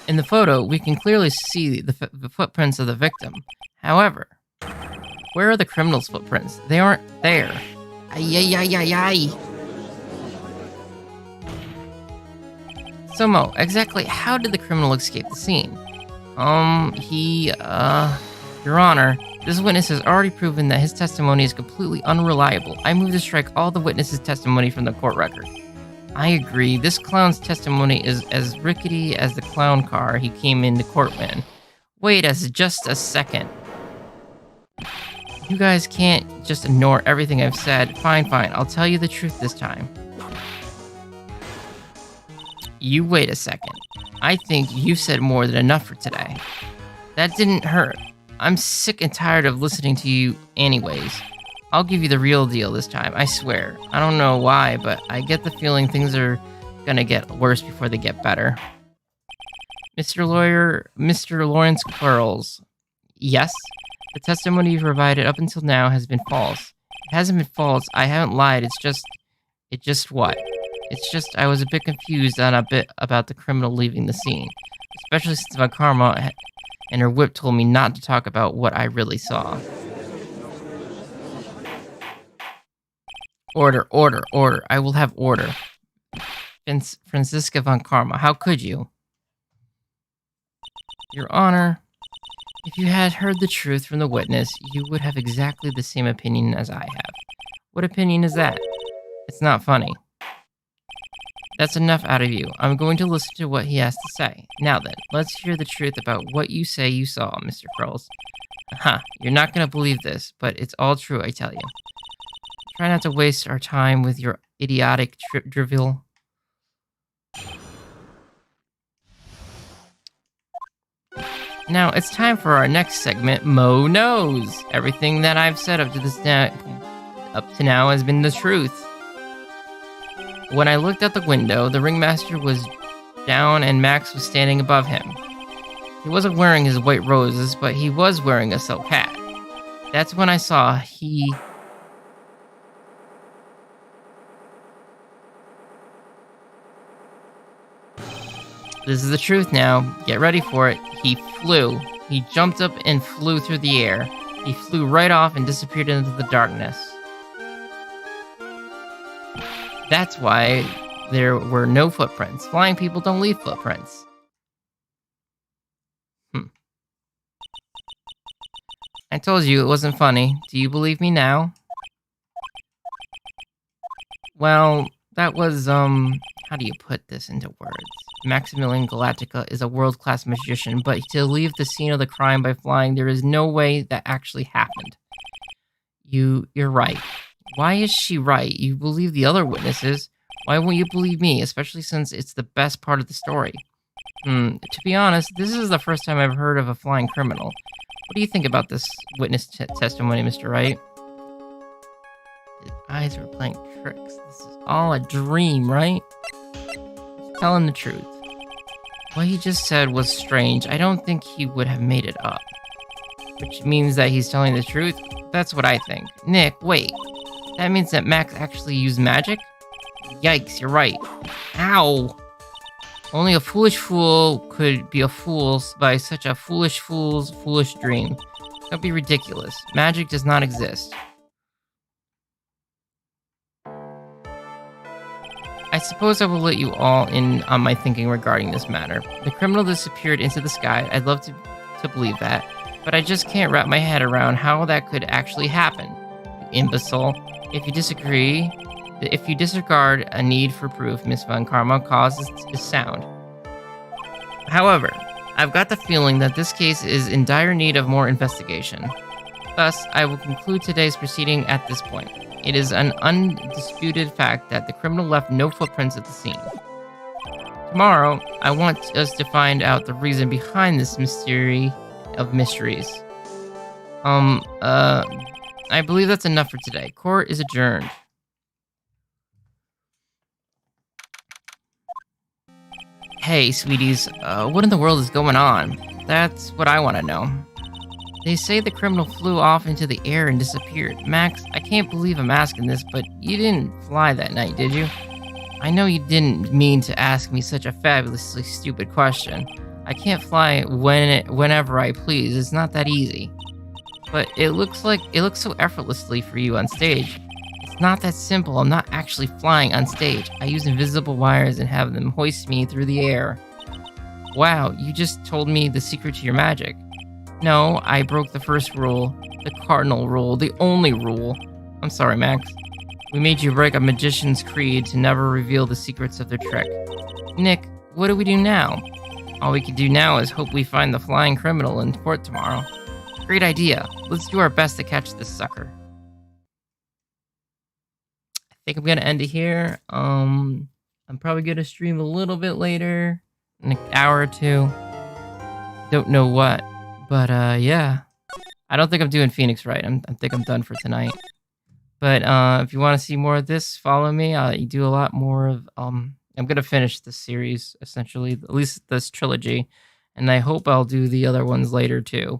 In the photo, we can clearly see the footprints of the victim. However, where are the criminal's footprints? They aren't there. Ay. So Mo, exactly how did the criminal escape the scene? Your Honor, this witness has already proven that his testimony is completely unreliable. I move to strike all the witness's testimony from the court record. I agree. This clown's testimony is as rickety as the clown car he came into court in. Wait just a second. You guys can't just ignore everything I've said. Fine. I'll tell you the truth this time. You wait a second. I think you've said more than enough for today. That didn't hurt. I'm sick and tired of listening to you anyways. I'll give you the real deal this time, I swear. I don't know why, but I get the feeling things are gonna get worse before they get better. Mr. Lawrence Quarles. Yes? The testimony you provided up until now has been false. It hasn't been false, I haven't lied, it's just what? It's just I was a bit confused on a bit about the criminal leaving the scene. Especially since my karma and her whip told me not to talk about what I really saw. Order. I will have order. Franziska Von Karma, how could you? Your Honor, If you had heard the truth from the witness, you would have exactly the same opinion as I have. What opinion is that? It's not funny. That's enough out of you. I'm going to listen to what he has to say. Now then, let's hear the truth about what you say you saw, Mr. Krulls. You're not going to believe this, but it's all true, I tell you. Try not to waste our time with your idiotic drivel. Now, it's time for our next segment, Mo Knows. Everything that I've said up to now has been the truth. When I looked out the window, the ringmaster was down and Max was standing above him. He wasn't wearing his white roses, but he was wearing a silk hat. That's when I saw he... This is the truth now. Get ready for it. He flew. He jumped up and flew through the air. He flew right off and disappeared into the darkness. That's why there were no footprints. Flying people don't leave footprints. I told you it wasn't funny. Do you believe me now? Well, that was, how do you put this into words? Maximilian Galactica is a world-class magician, but to leave the scene of the crime by flying, there is no way that actually happened. You're right. Why is she right? You believe the other witnesses. Why won't you believe me, especially since it's the best part of the story? To be honest, this is the first time I've heard of a flying criminal. What do you think about this witness testimony, Mr. Wright? His eyes were playing tricks. This is all a dream, right? He's telling the truth. What he just said was strange. I don't think he would have made it up. Which means that he's telling the truth? That's what I think. Nick, wait. That means that Max actually used magic? Yikes, you're right. Ow! Only a foolish fool could be a fool by such a foolish fool's foolish dream. Don't be ridiculous. Magic does not exist. I suppose I will let you all in on my thinking regarding this matter. The criminal disappeared into the sky. I'd love to believe that, but I just can't wrap my head around how that could actually happen. You imbecile. If you disregard a need for proof, Miss Von Karma causes is sound. However, I've got the feeling that this case is in dire need of more investigation. Thus, I will conclude today's proceeding at this point. It is an undisputed fact that the criminal left no footprints at the scene. Tomorrow, I want us to find out the reason behind this mystery of mysteries. I believe that's enough for today. Court is adjourned. Hey, sweeties, what in the world is going on? That's what I want to know. They say the criminal flew off into the air and disappeared. Max, I can't believe I'm asking this, but you didn't fly that night, did you? I know you didn't mean to ask me such a fabulously stupid question. I can't fly whenever I please. It's not that easy. But it looks so effortlessly for you on stage. It's not that simple. I'm not actually flying on stage. I use invisible wires and have them hoist me through the air. Wow, you just told me the secret to your magic. No, I broke the first rule, the cardinal rule, the only rule. I'm sorry, Max. We made you break a magician's creed to never reveal the secrets of their trick. Nick, what do we do now? All we can do now is hope we find the flying criminal in court tomorrow. Great idea. Let's do our best to catch this sucker. I think I'm gonna end it here. I'm probably gonna stream a little bit later, in an hour or two. Don't know what. But, yeah. I don't think I'm doing Phoenix right. I think I'm done for tonight. But, if you want to see more of this, follow me. I do a lot more of, I'm going to finish this series, essentially. At least this trilogy. And I hope I'll do the other ones later, too.